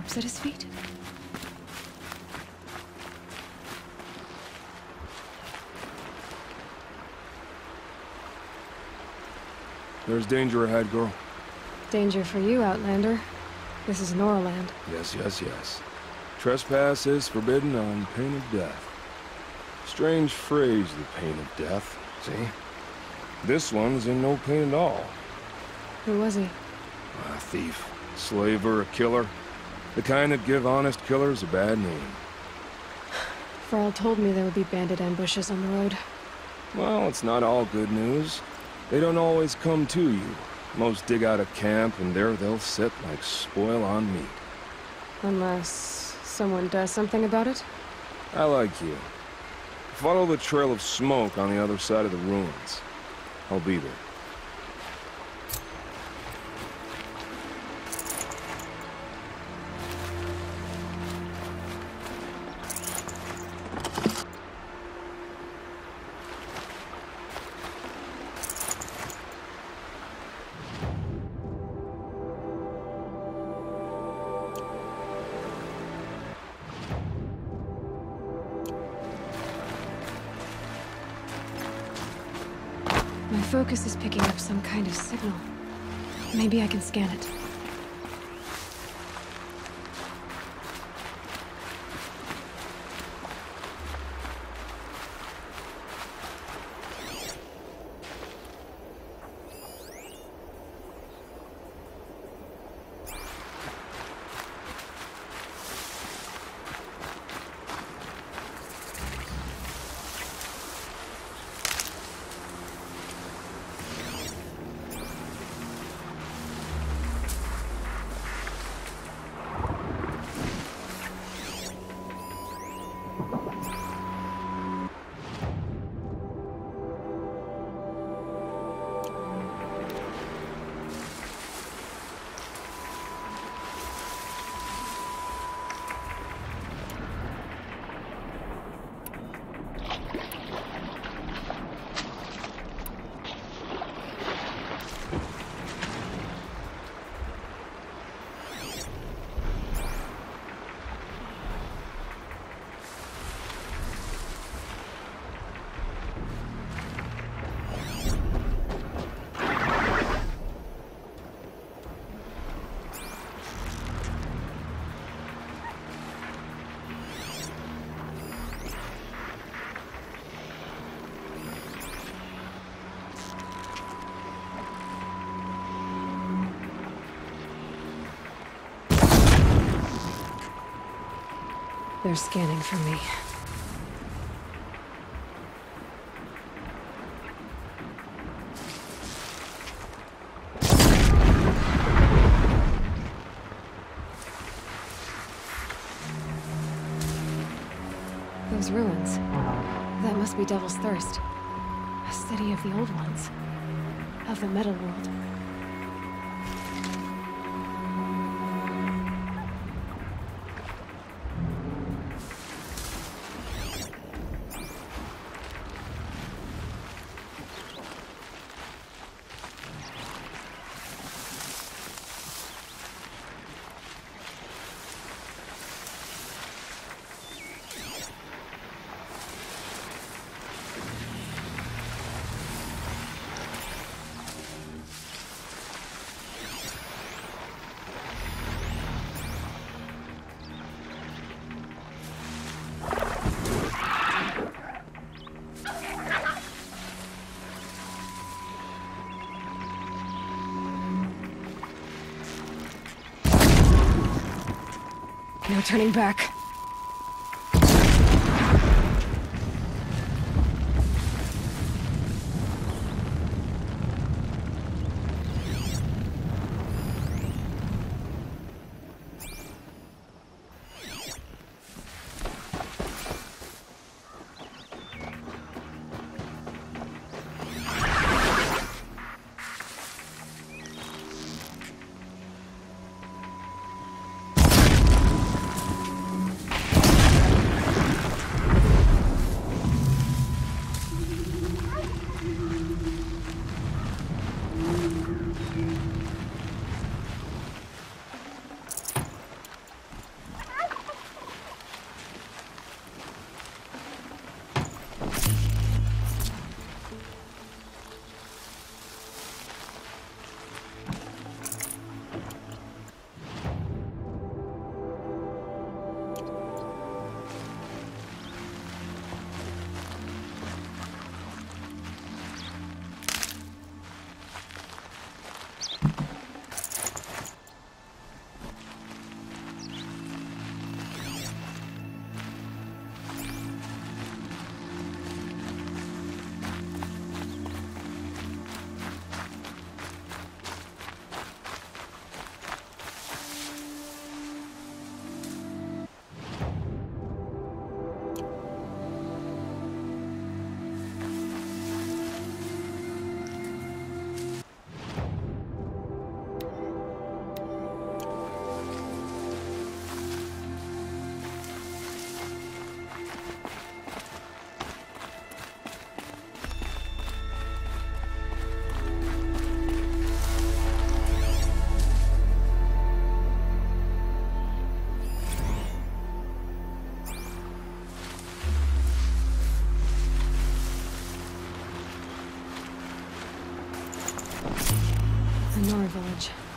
corpse at his feet? There's danger ahead, girl. Danger for you, Outlander. This is Norland. Yes, yes, yes. Trespass is forbidden on pain of death. Strange phrase, the pain of death. See? This one's in no pain at all. Who was he? A thief. Slaver, a killer. The kind that give honest killers a bad name. Farrell told me there would be bandit ambushes on the road. Well, it's not all good news. They don't always come to you. Most dig out a camp, and there they'll sit like spoil on meat. Unless someone does something about it? I like you. Follow the trail of smoke on the other side of the ruins. I'll be there. My focus is picking up some kind of signal. Maybe I can scan it. They're scanning for me. Those ruins. That must be Devil's Thirst. A city of the old ones. Of the metal world. No turning back.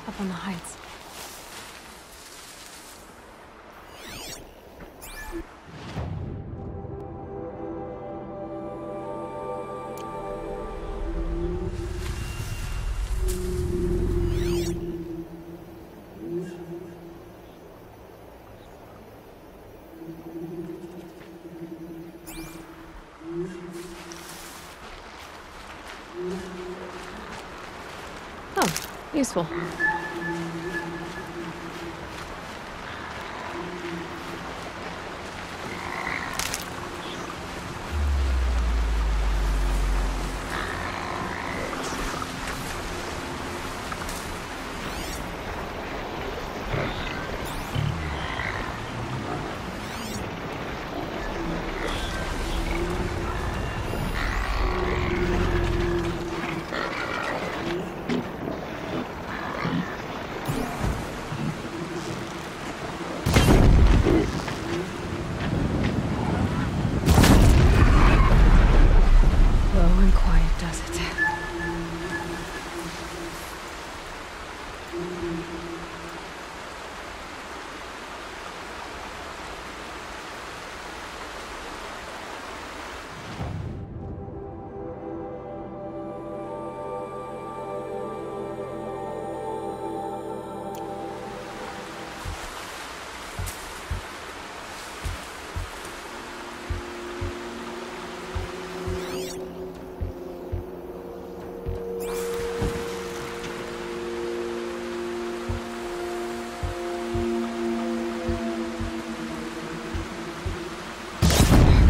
up on the heights. Oh, useful.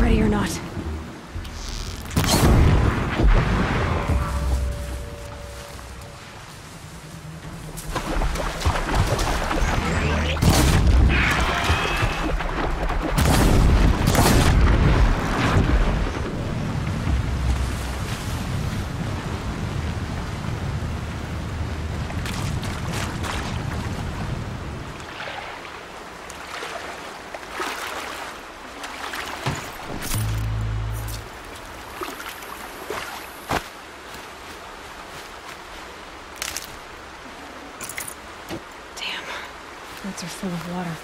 Ready or not. Boats are full of water.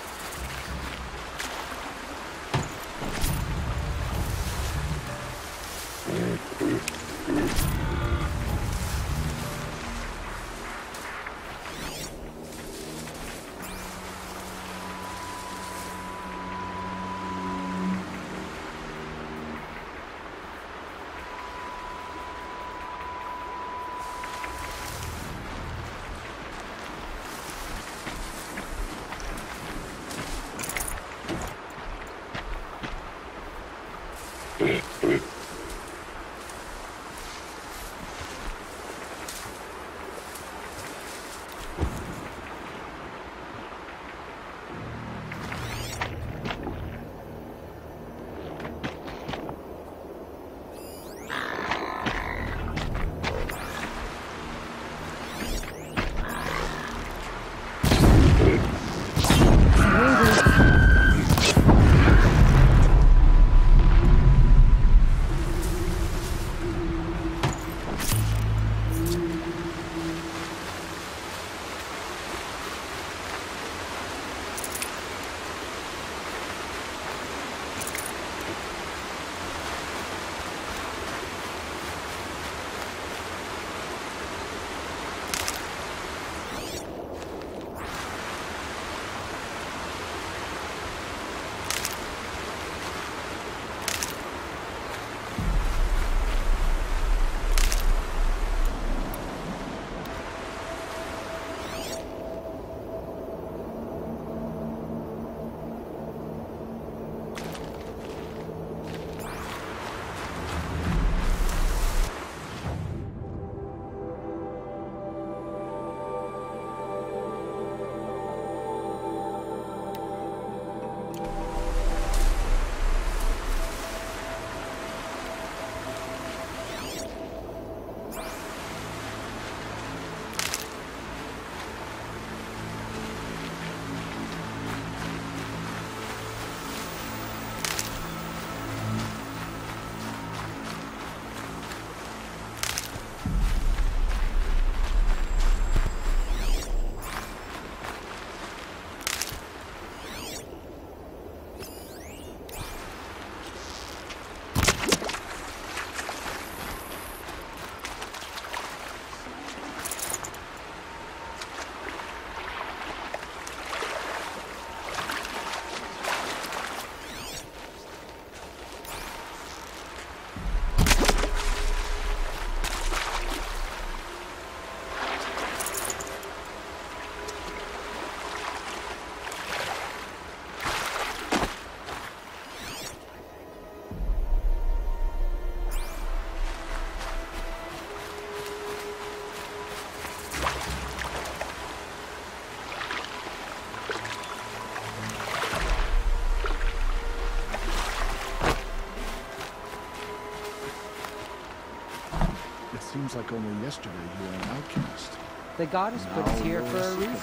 Seems like only yesterday you were an outcast. The goddess put us here for a reason.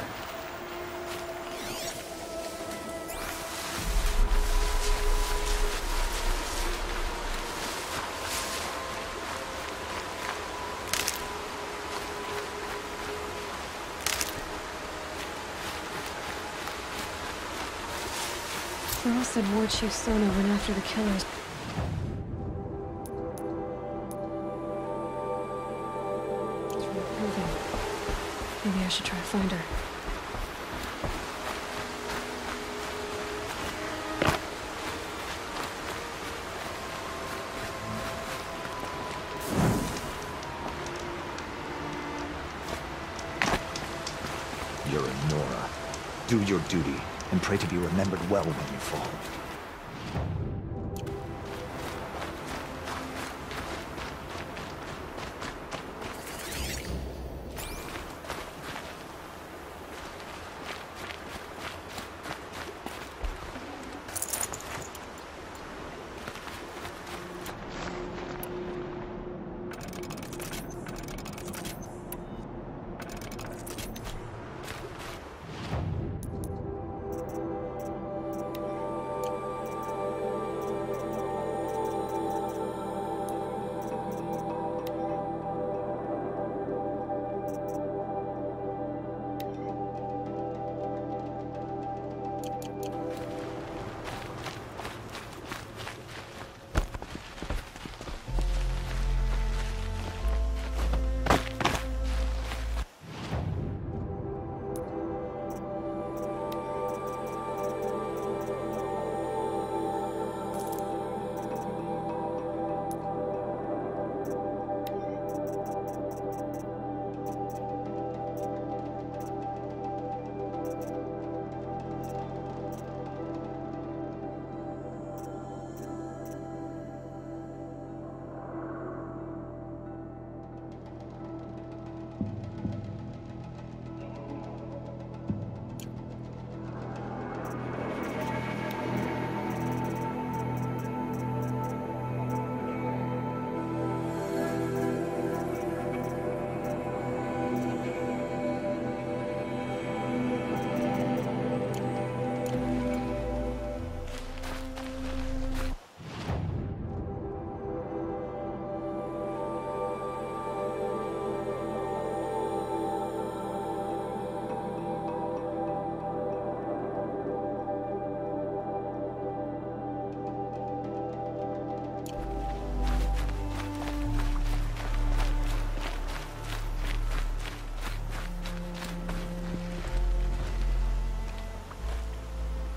Earl said War Chief Sona went after the killers. It's really proving. Maybe I should try to find her. You're a Nora. Do your duty, and pray to be remembered well when you fall.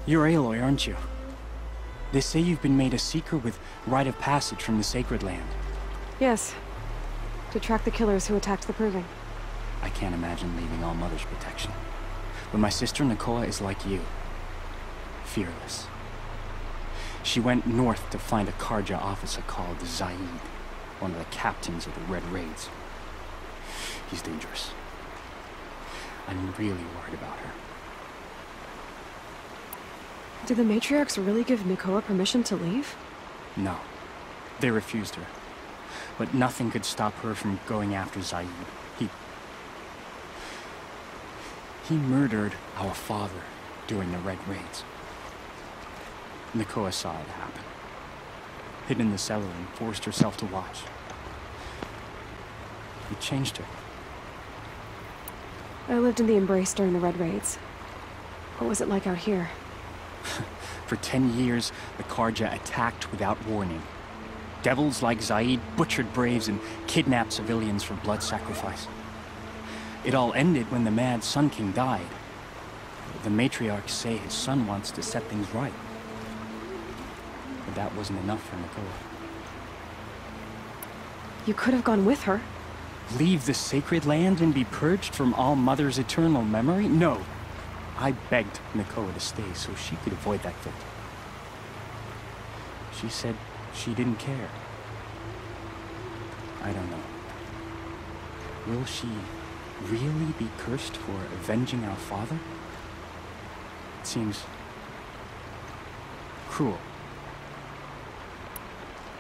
You're Aloy, aren't you? They say you've been made a seeker with rite of passage from the Sacred Land. Yes. To track the killers who attacked the Proving. I can't imagine leaving All Mother's protection. But my sister Nakoa is like you. Fearless. She went north to find a Karja officer called Zaid, one of the captains of the Red Raids. He's dangerous. I'm really worried about her. Did the Matriarchs really give Nakoa permission to leave? No. They refused her. But nothing could stop her from going after Zaid. He murdered our father during the Red Raids. Nakoa saw it happen. Hid in the cellar and forced herself to watch. It changed her. I lived in the Embrace during the Red Raids. What was it like out here? For 10 years, the Karja attacked without warning. Devils like Zaid butchered braves and kidnapped civilians for blood sacrifice. It all ended when the mad Sun King died. The matriarchs say his son wants to set things right. But that wasn't enough for Nakoa. You could have gone with her. Leave the Sacred Land and be purged from All Mother's eternal memory? No. I begged Nakoa to stay so she could avoid that fate. She said she didn't care. I don't know. Will she really be cursed for avenging our father? It seems cruel.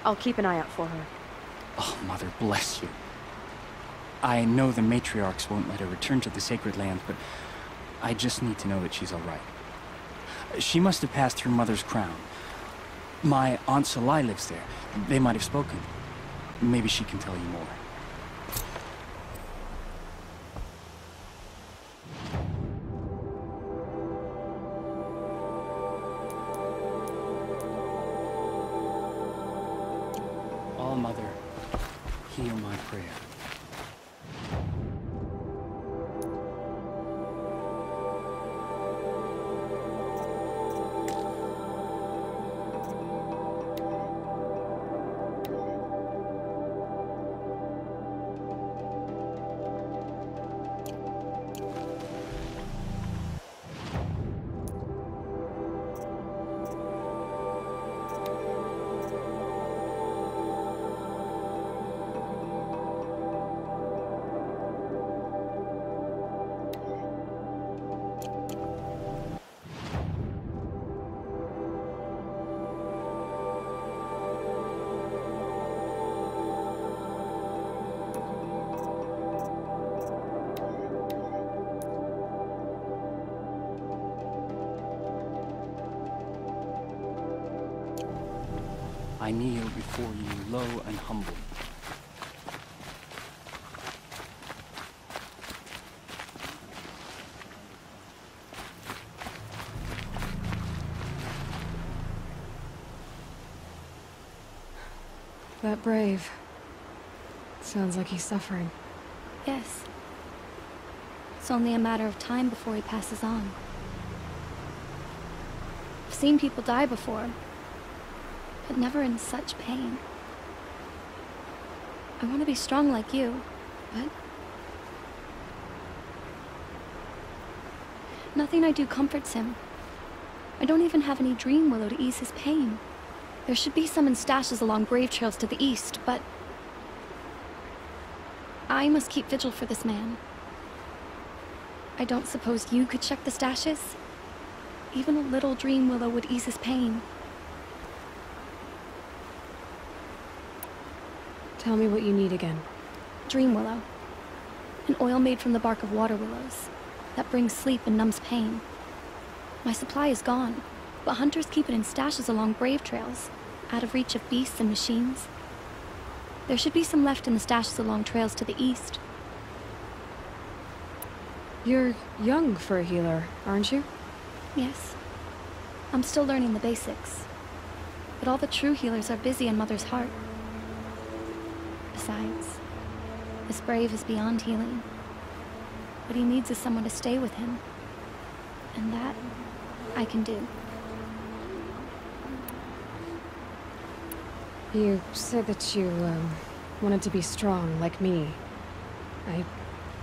I'll keep an eye out for her. Oh, Mother bless you. I know the matriarchs won't let her return to the Sacred Land, but I just need to know that she's all right. She must have passed her mother's crown. My Aunt Salai lives there. They might have spoken. Maybe she can tell you more. All-Mother, hear my prayer. I kneel before you, low and humble. That brave. Sounds like he's suffering. Yes. It's only a matter of time before he passes on. I've seen people die before, but never in such pain. I want to be strong like you, but nothing I do comforts him. I don't even have any dream willow to ease his pain. There should be some in stashes along grave trails to the east, but I must keep vigil for this man. I don't suppose you could check the stashes? Even a little dream willow would ease his pain. Tell me what you need again. Dream willow. An oil made from the bark of water willows that brings sleep and numbs pain. My supply is gone, but hunters keep it in stashes along brave trails, out of reach of beasts and machines. There should be some left in the stashes along trails to the east. You're young for a healer, aren't you? Yes. I'm still learning the basics. But all the true healers are busy in Mother's heart. Besides, this brave is beyond healing. What he needs is someone to stay with him. And that, I can do. You said that you, wanted to be strong, like me. I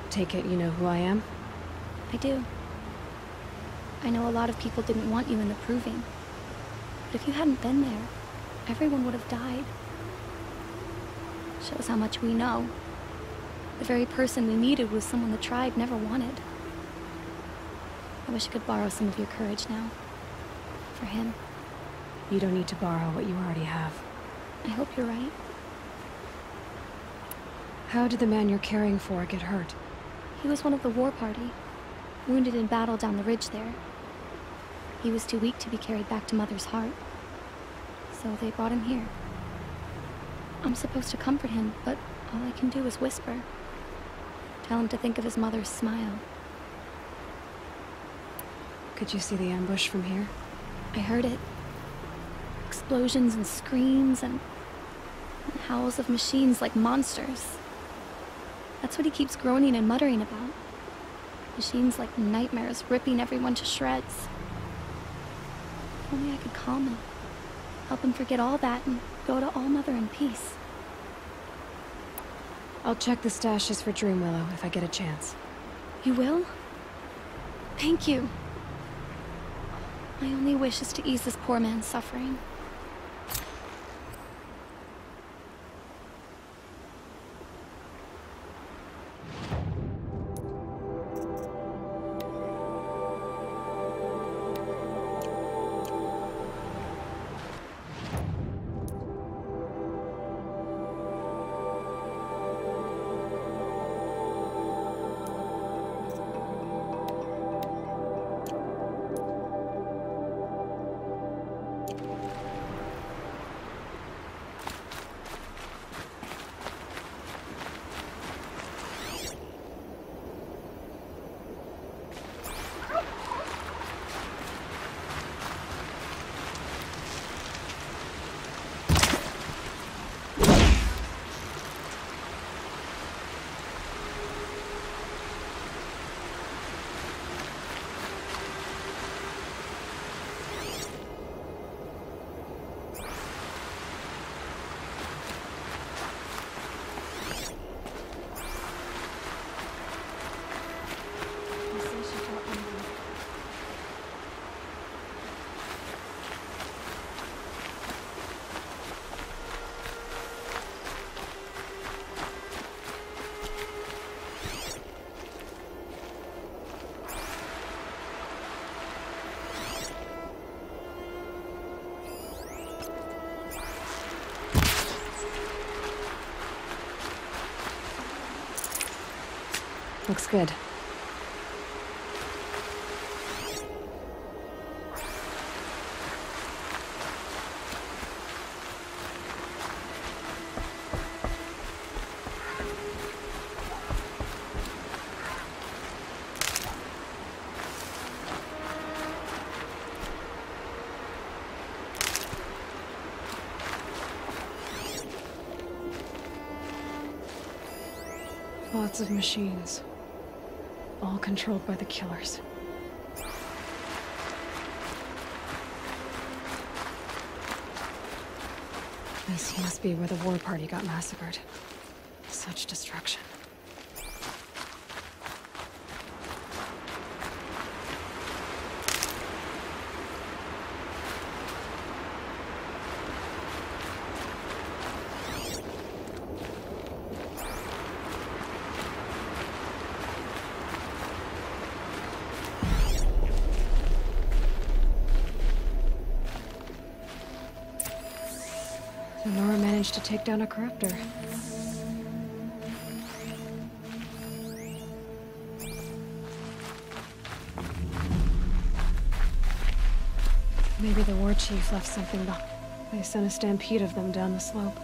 take it you know who I am? I do. I know a lot of people didn't want you in the Proving. But if you hadn't been there, everyone would have died. Shows how much we know. The very person we needed was someone the tribe never wanted. I wish I could borrow some of your courage now. For him. You don't need to borrow what you already have. I hope you're right. How did the man you're caring for get hurt? He was one of the war party. Wounded in battle down the ridge there. He was too weak to be carried back to Mother's heart. So they brought him here. I'm supposed to comfort him, but all I can do is whisper. Tell him to think of his mother's smile. Could you see the ambush from here? I heard it. Explosions and screams and howls of machines like monsters. That's what he keeps groaning and muttering about. Machines like nightmares ripping everyone to shreds. If only I could calm him. Help him forget all that and go to All-Mother in peace. I'll check the stashes for Dream Willow if I get a chance. You will? Thank you. My only wish is to ease this poor man's suffering. Looks good. Lots of machines. All controlled by the killers. This must be where the war party got massacred. Such destruction. Nora managed to take down a corruptor. Maybe the war chief left something behind. They sent a stampede of them down the slope.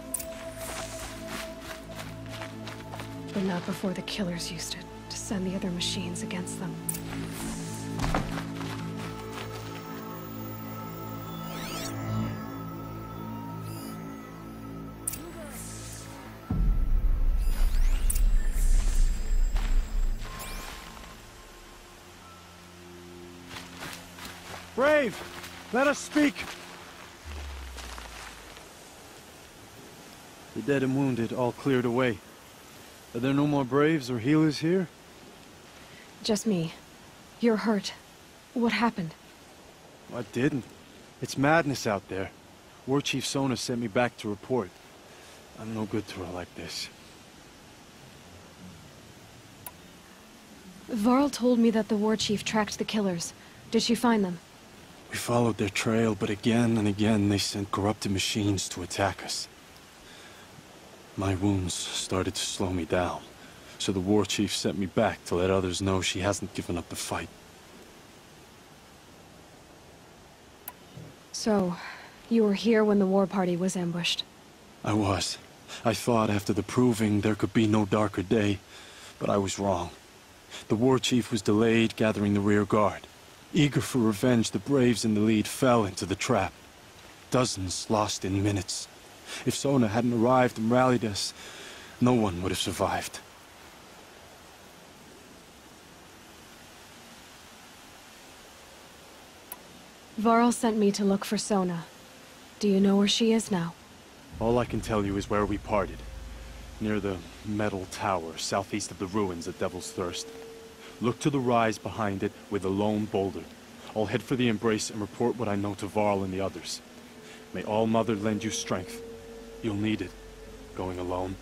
But not before the killers used it to send the other machines against them. Brave! Let us speak! The dead and wounded all cleared away. Are there no more Braves or healers here? Just me. You're hurt. What happened? I didn't. It's madness out there. War Chief Sona sent me back to report. I'm no good to her like this. Varl told me that the war chief tracked the killers. Did she find them? We followed their trail, but again and again they sent corrupted machines to attack us. My wounds started to slow me down, so the war chief sent me back to let others know she hasn't given up the fight. So, you were here when the war party was ambushed? I was. I thought after the proving there could be no darker day, but I was wrong. The war chief was delayed gathering the rear guard. Eager for revenge, the Braves in the lead fell into the trap. Dozens lost in minutes. If Sona hadn't arrived and rallied us, no one would have survived. Varl sent me to look for Sona. Do you know where she is now? All I can tell you is where we parted. Near the metal tower, southeast of the ruins at Devil's Thirst. Look to the rise behind it with a lone boulder. I'll head for the embrace and report what I know to Varl and the others. May All Mother lend you strength. You'll need it, going alone.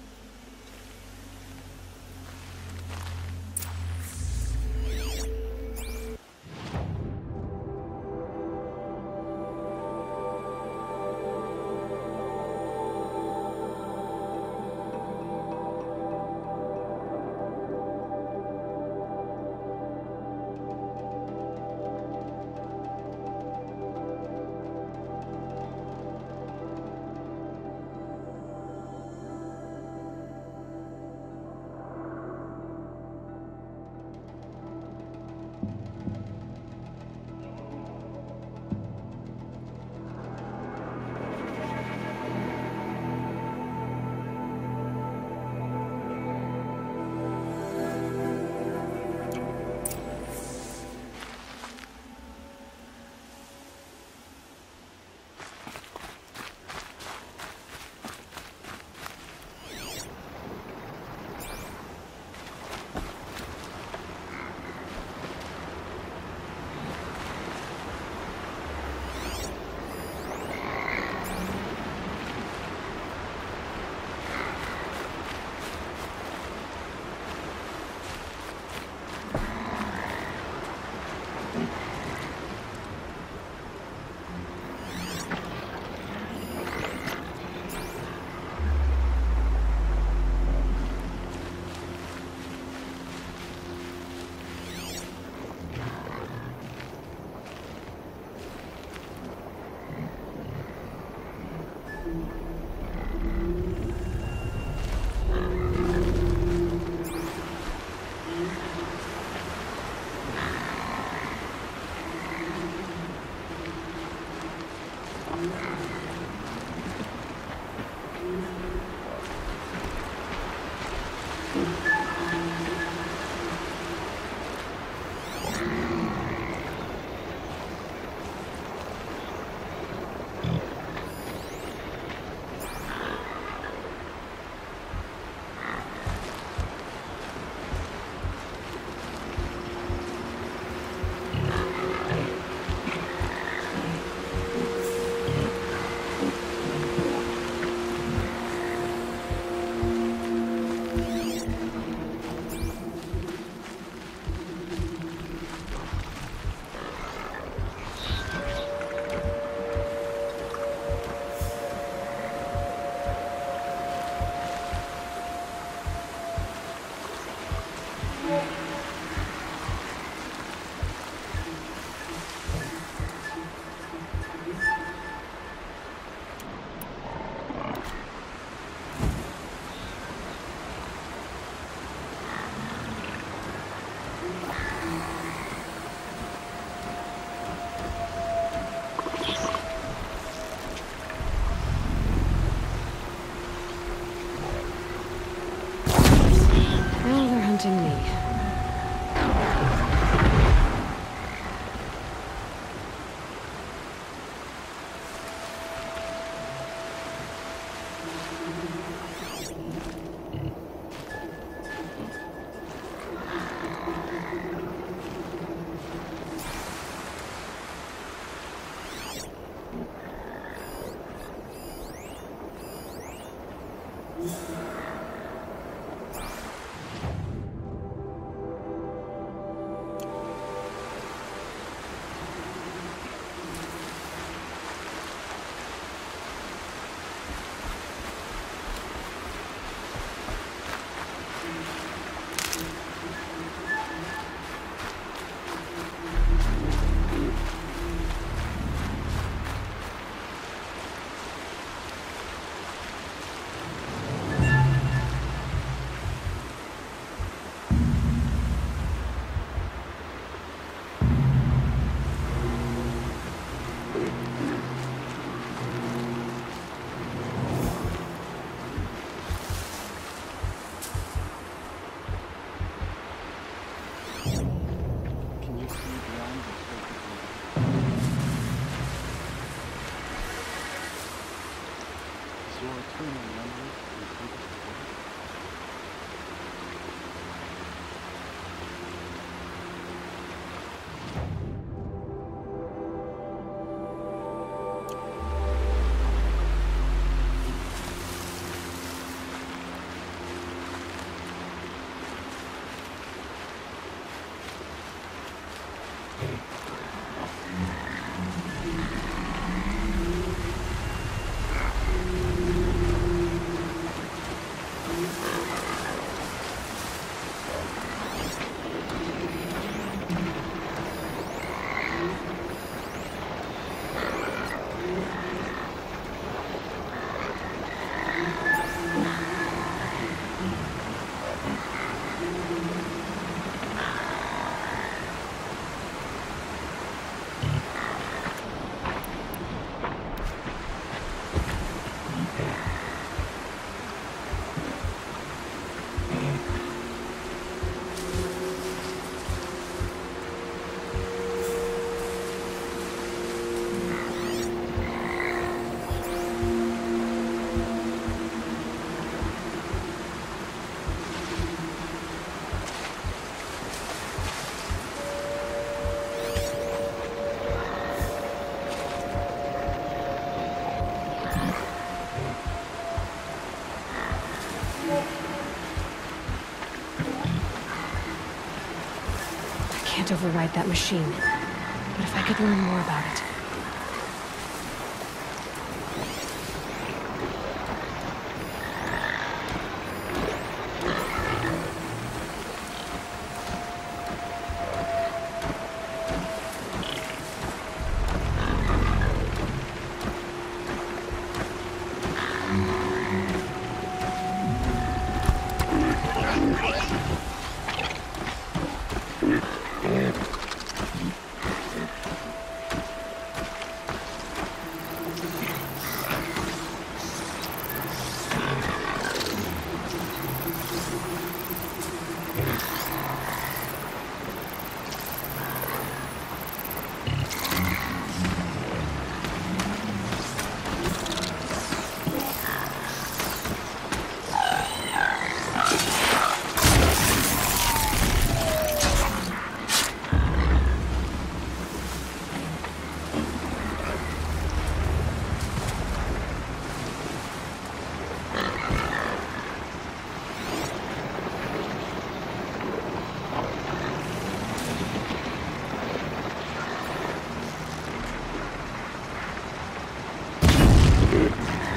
I can't override that machine, but if I could learn more about it.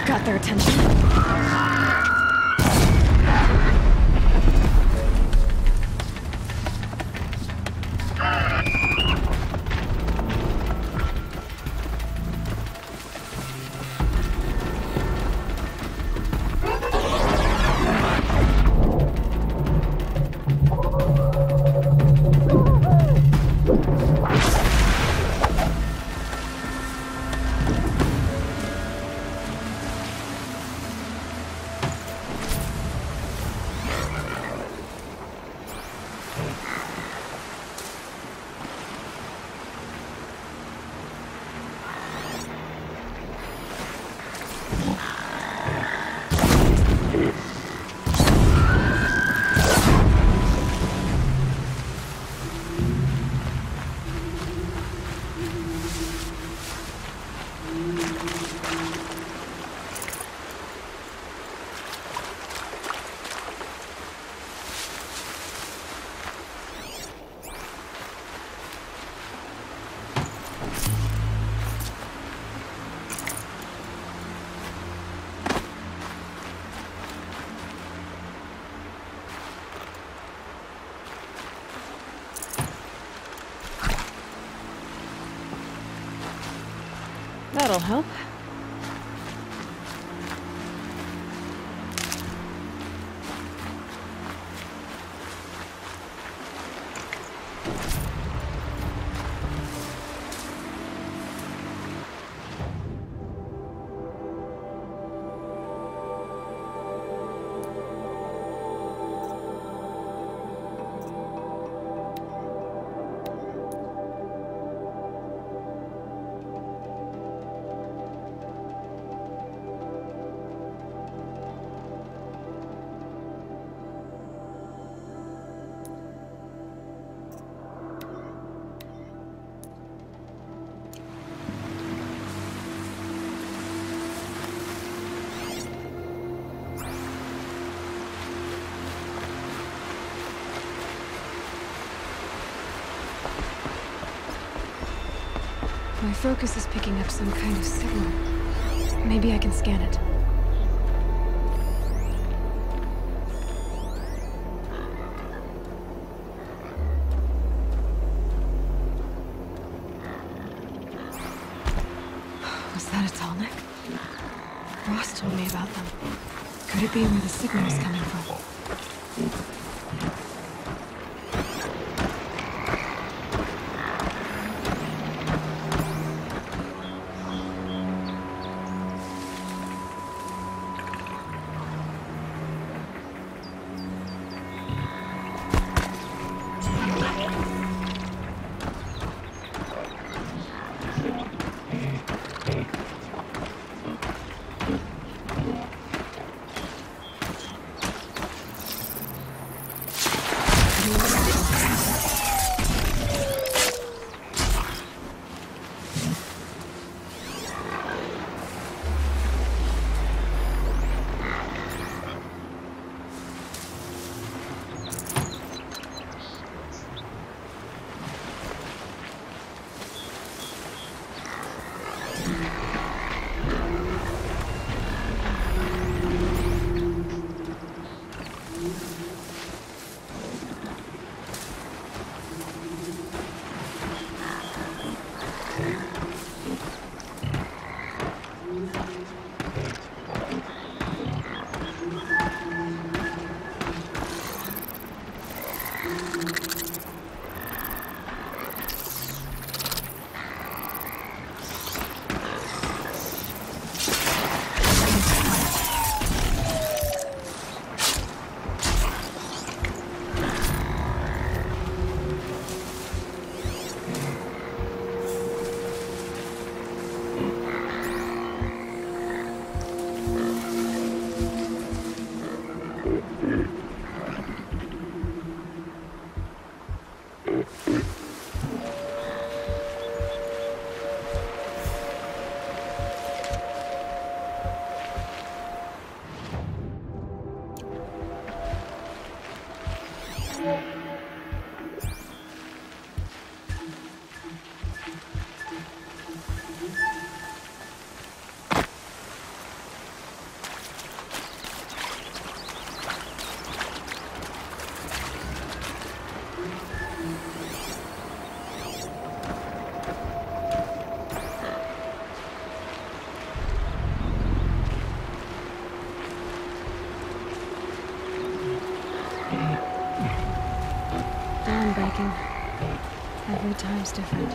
Got their attention. That'll help. My focus is picking up some kind of signal. Maybe I can scan it. Was that a Tallneck? Ross told me about them. Could it be where the signal is coming from? Breaking. Every time's different.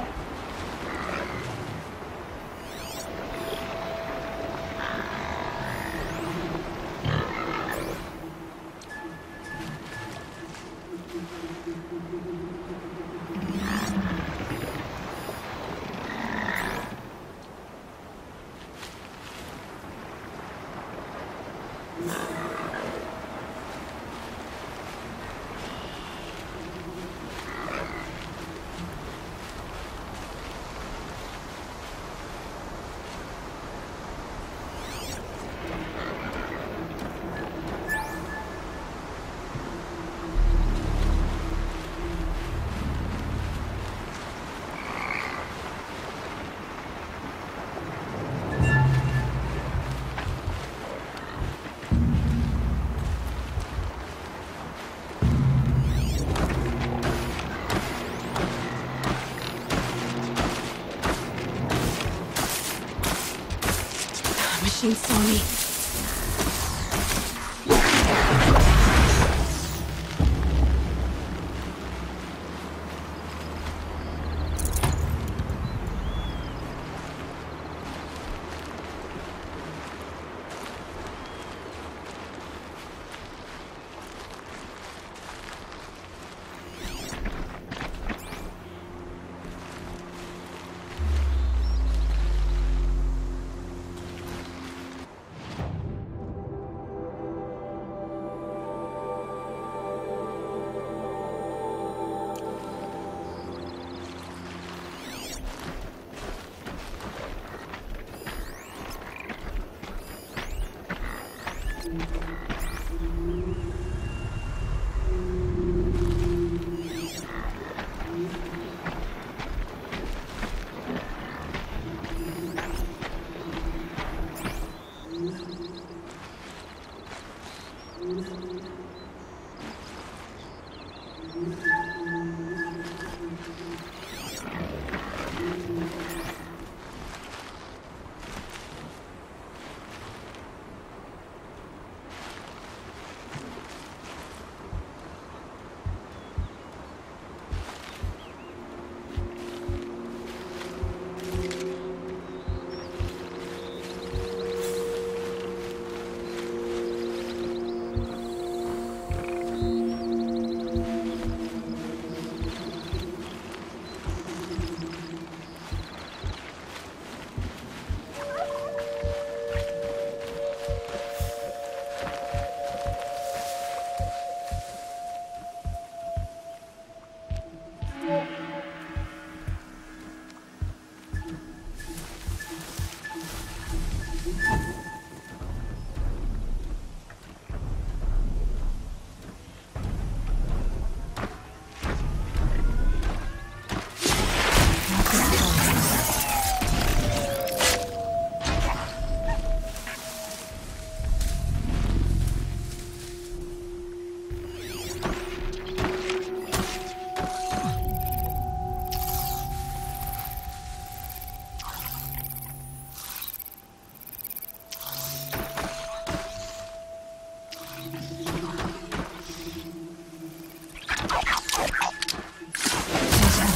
machine saw me.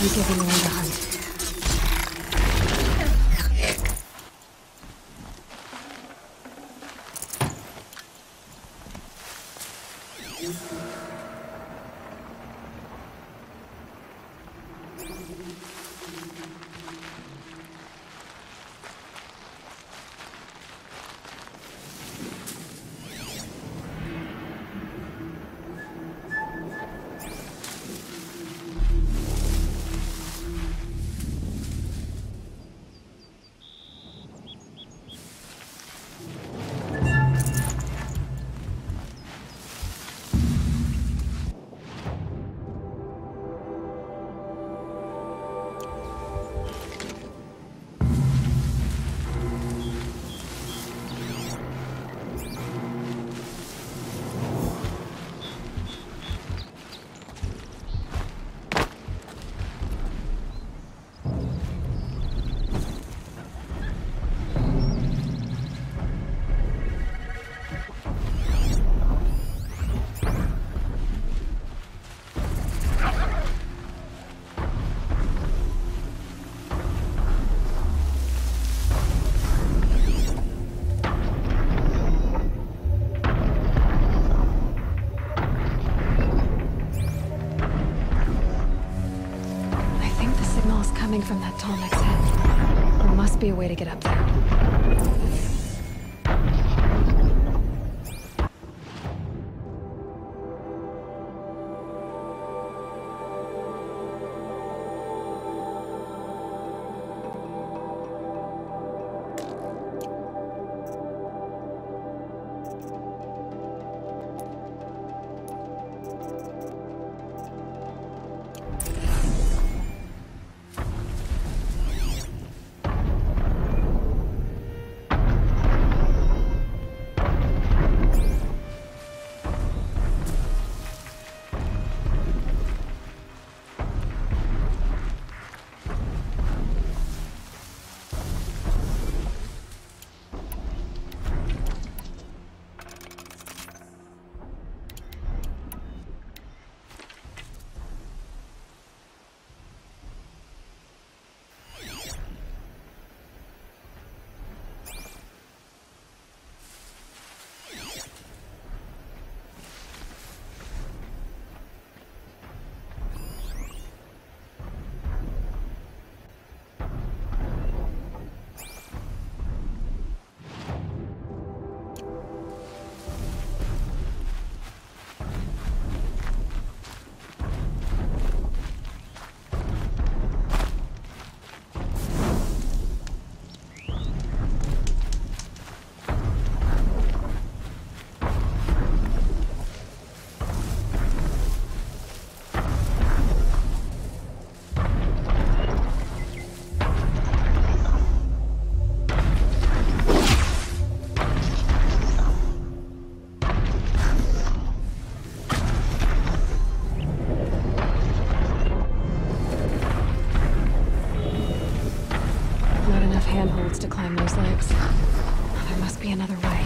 You're giving away the hunt. From that tall next head. There must be a way to get up there. be another way.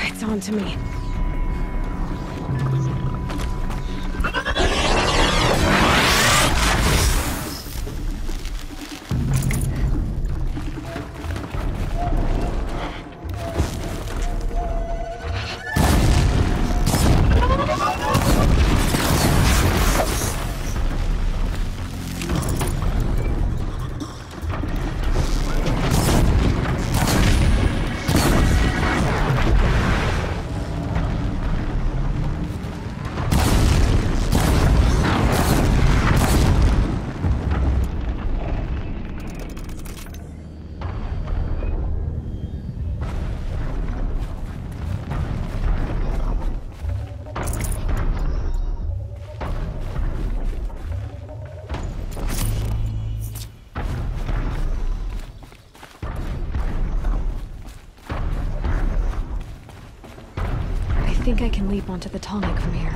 It's on to me. I think I can leap onto the tonic from here.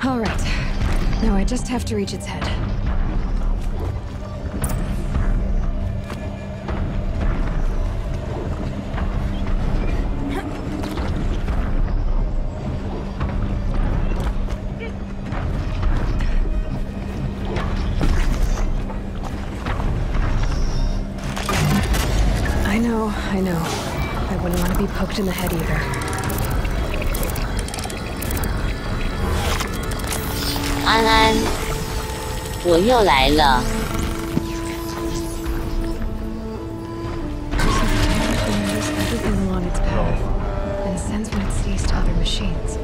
All right. Now I just have to reach its head. I know. I wouldn't want to be poked in the head either. 安安，我又来了。 Everything along its path, and sends what it sees to other machines.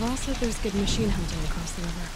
Paul said there's good machine hunting across the river.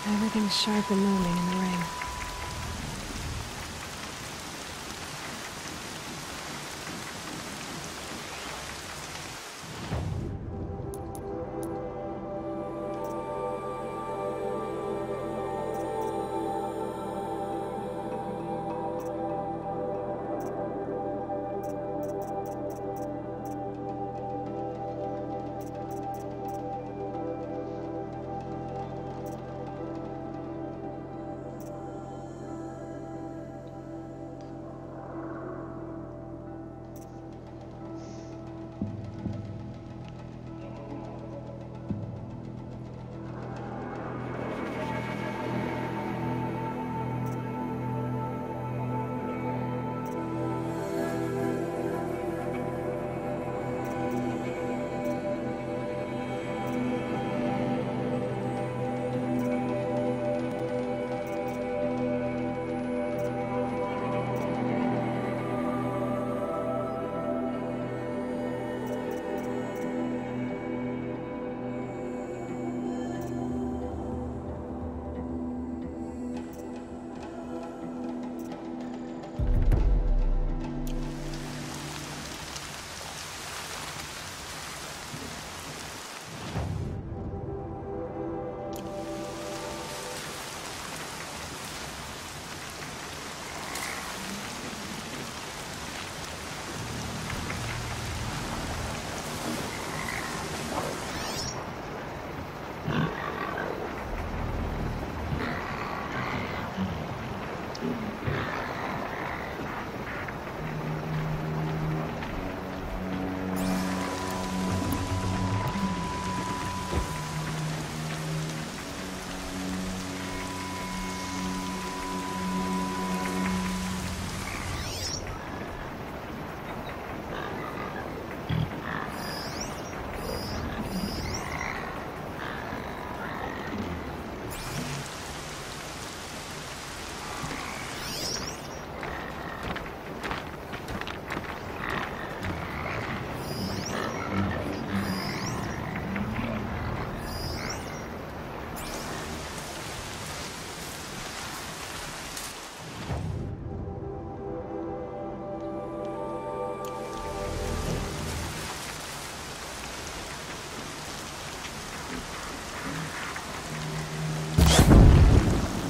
Everything's sharp and moving in the ring.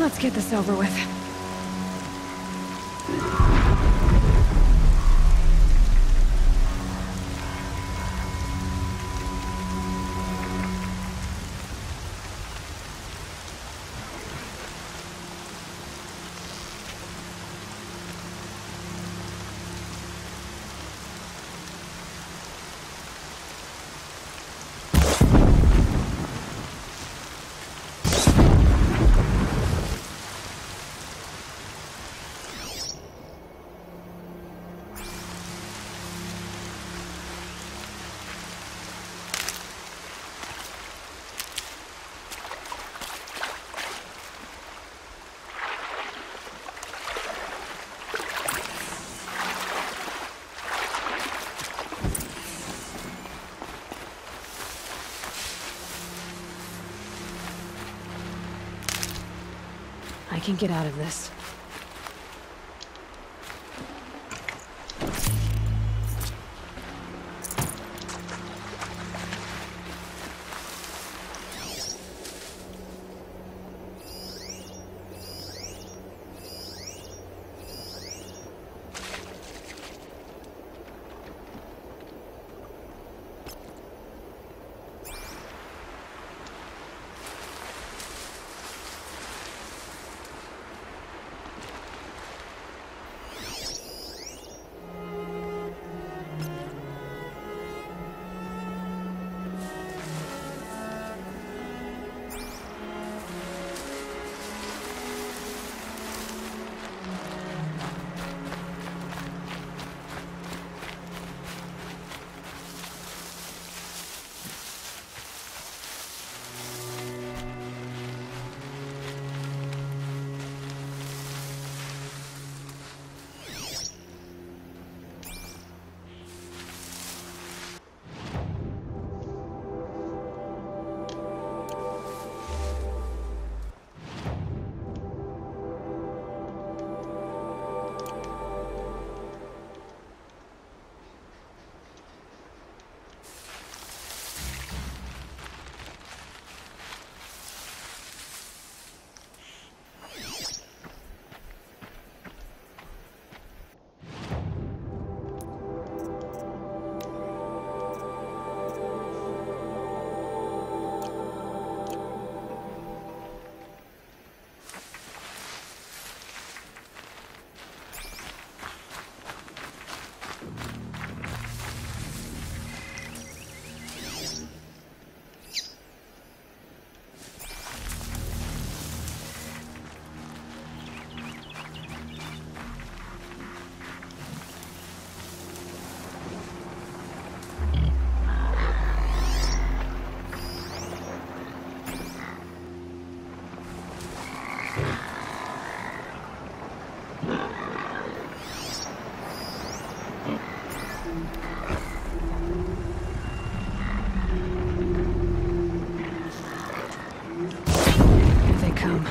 Let's get this over with. I can get out of this. Here they come.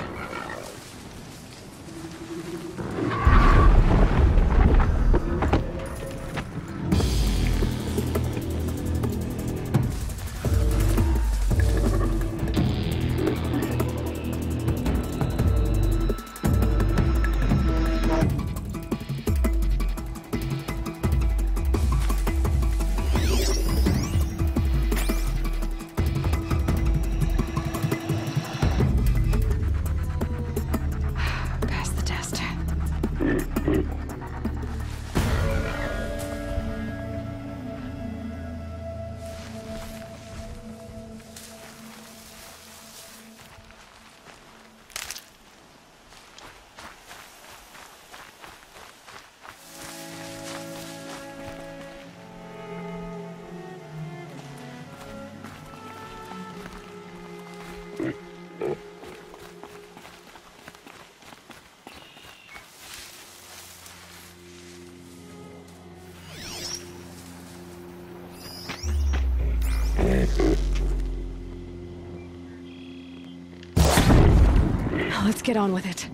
Let's get on with it.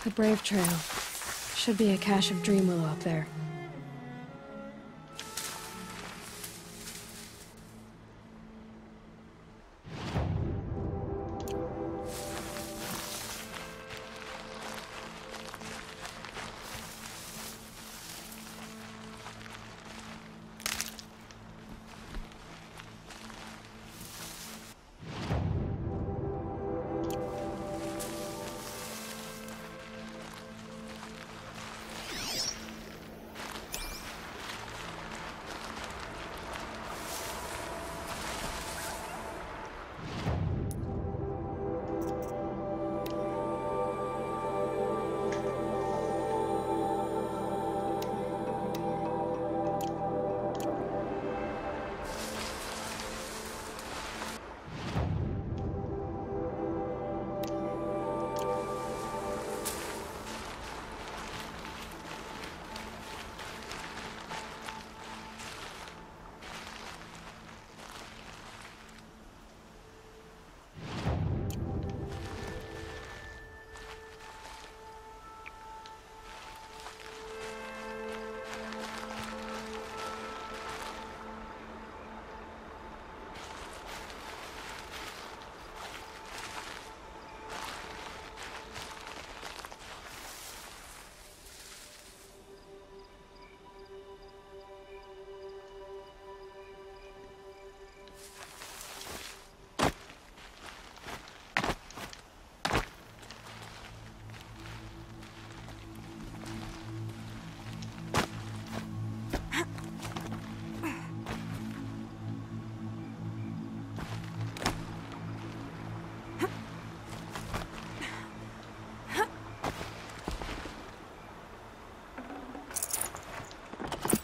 The Brave Trail. Should be a cache of Dream Willow up there.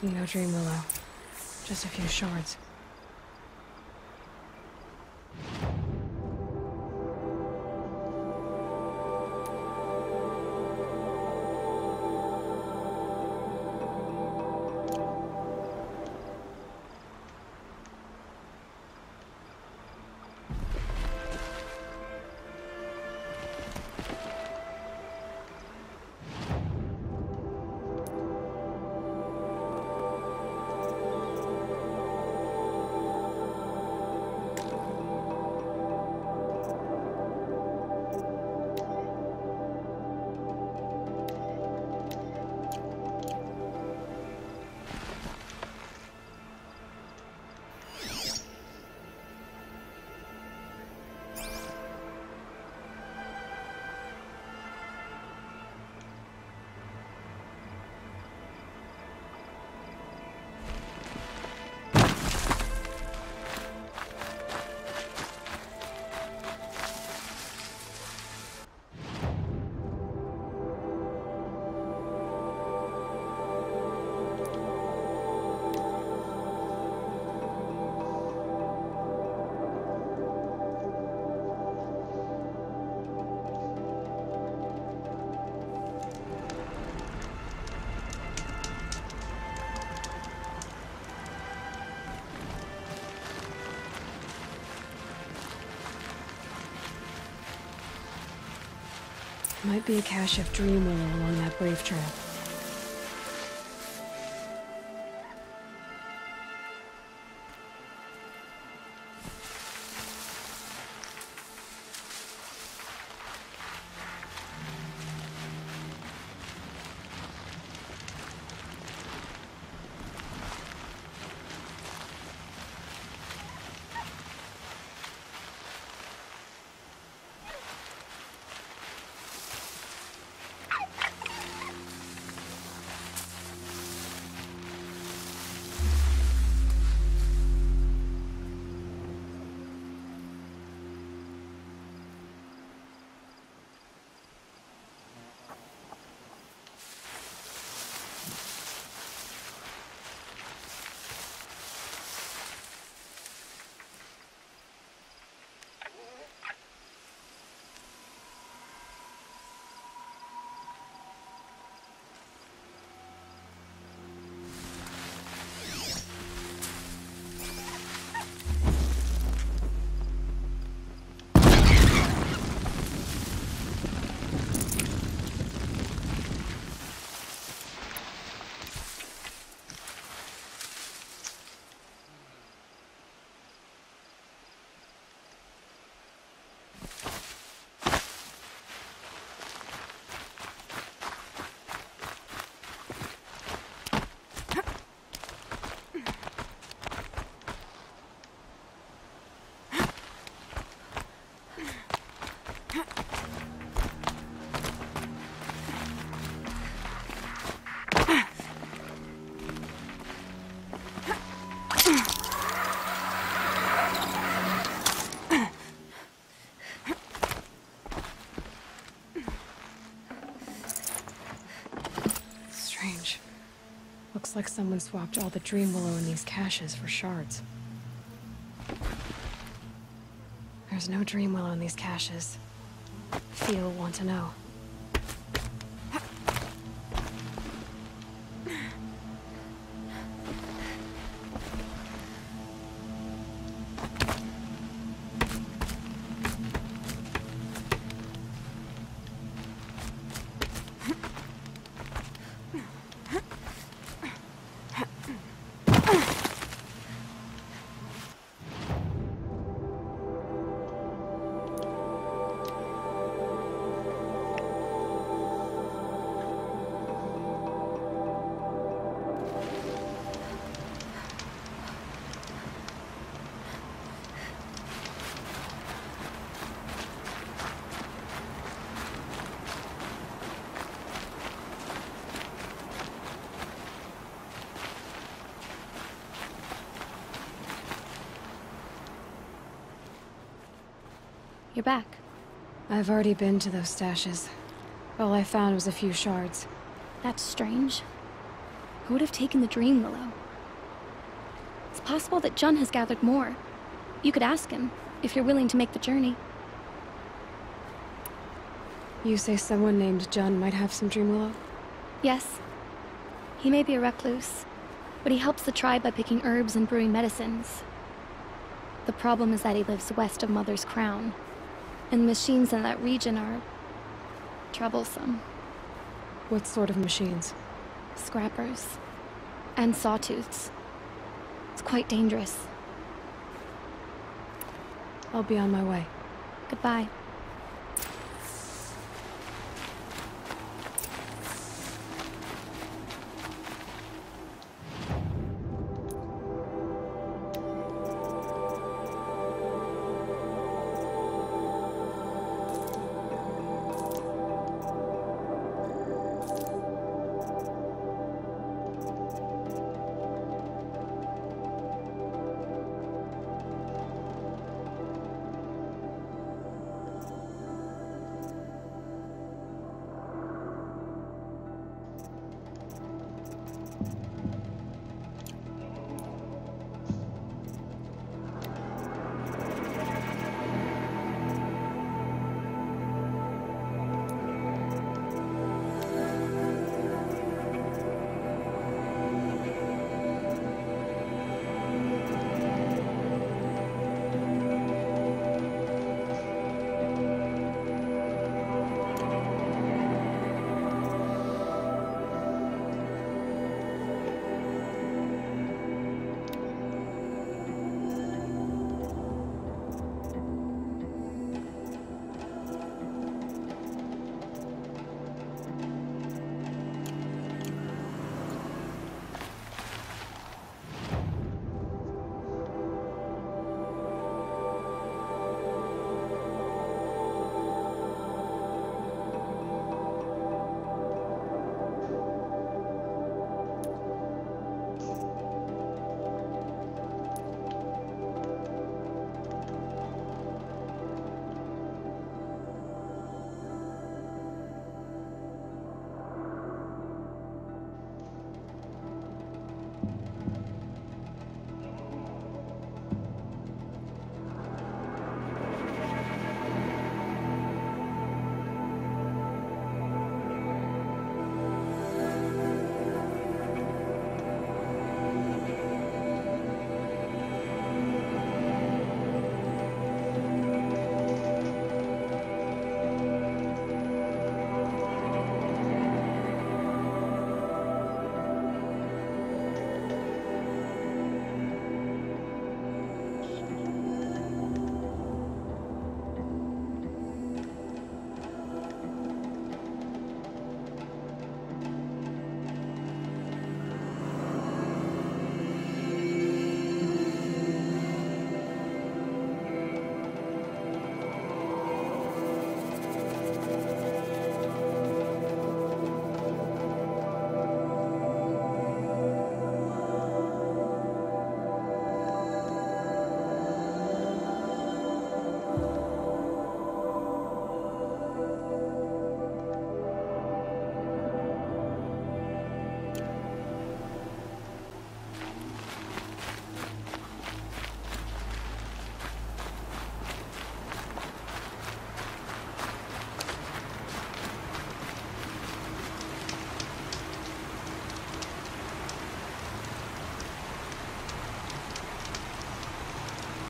No Dream Willow. Just a few shards. Might be a cache of dream willow along that brave trail. Looks like someone swapped all the dream willow in these caches for shards. There's no dream willow in these caches. Theo will want to know. You're back. I've already been to those stashes. All I found was a few shards. That's strange. Who would have taken the dream willow? It's possible that Jun has gathered more. You could ask him, if you're willing to make the journey. You say someone named Jun might have some dream willow? Yes. He may be a recluse, but he helps the tribe by picking herbs and brewing medicines. The problem is that he lives west of Mother's Crown, and machines in that region are troublesome. What sort of machines? Scrappers. And sawtooths. It's quite dangerous. I'll be on my way. Goodbye.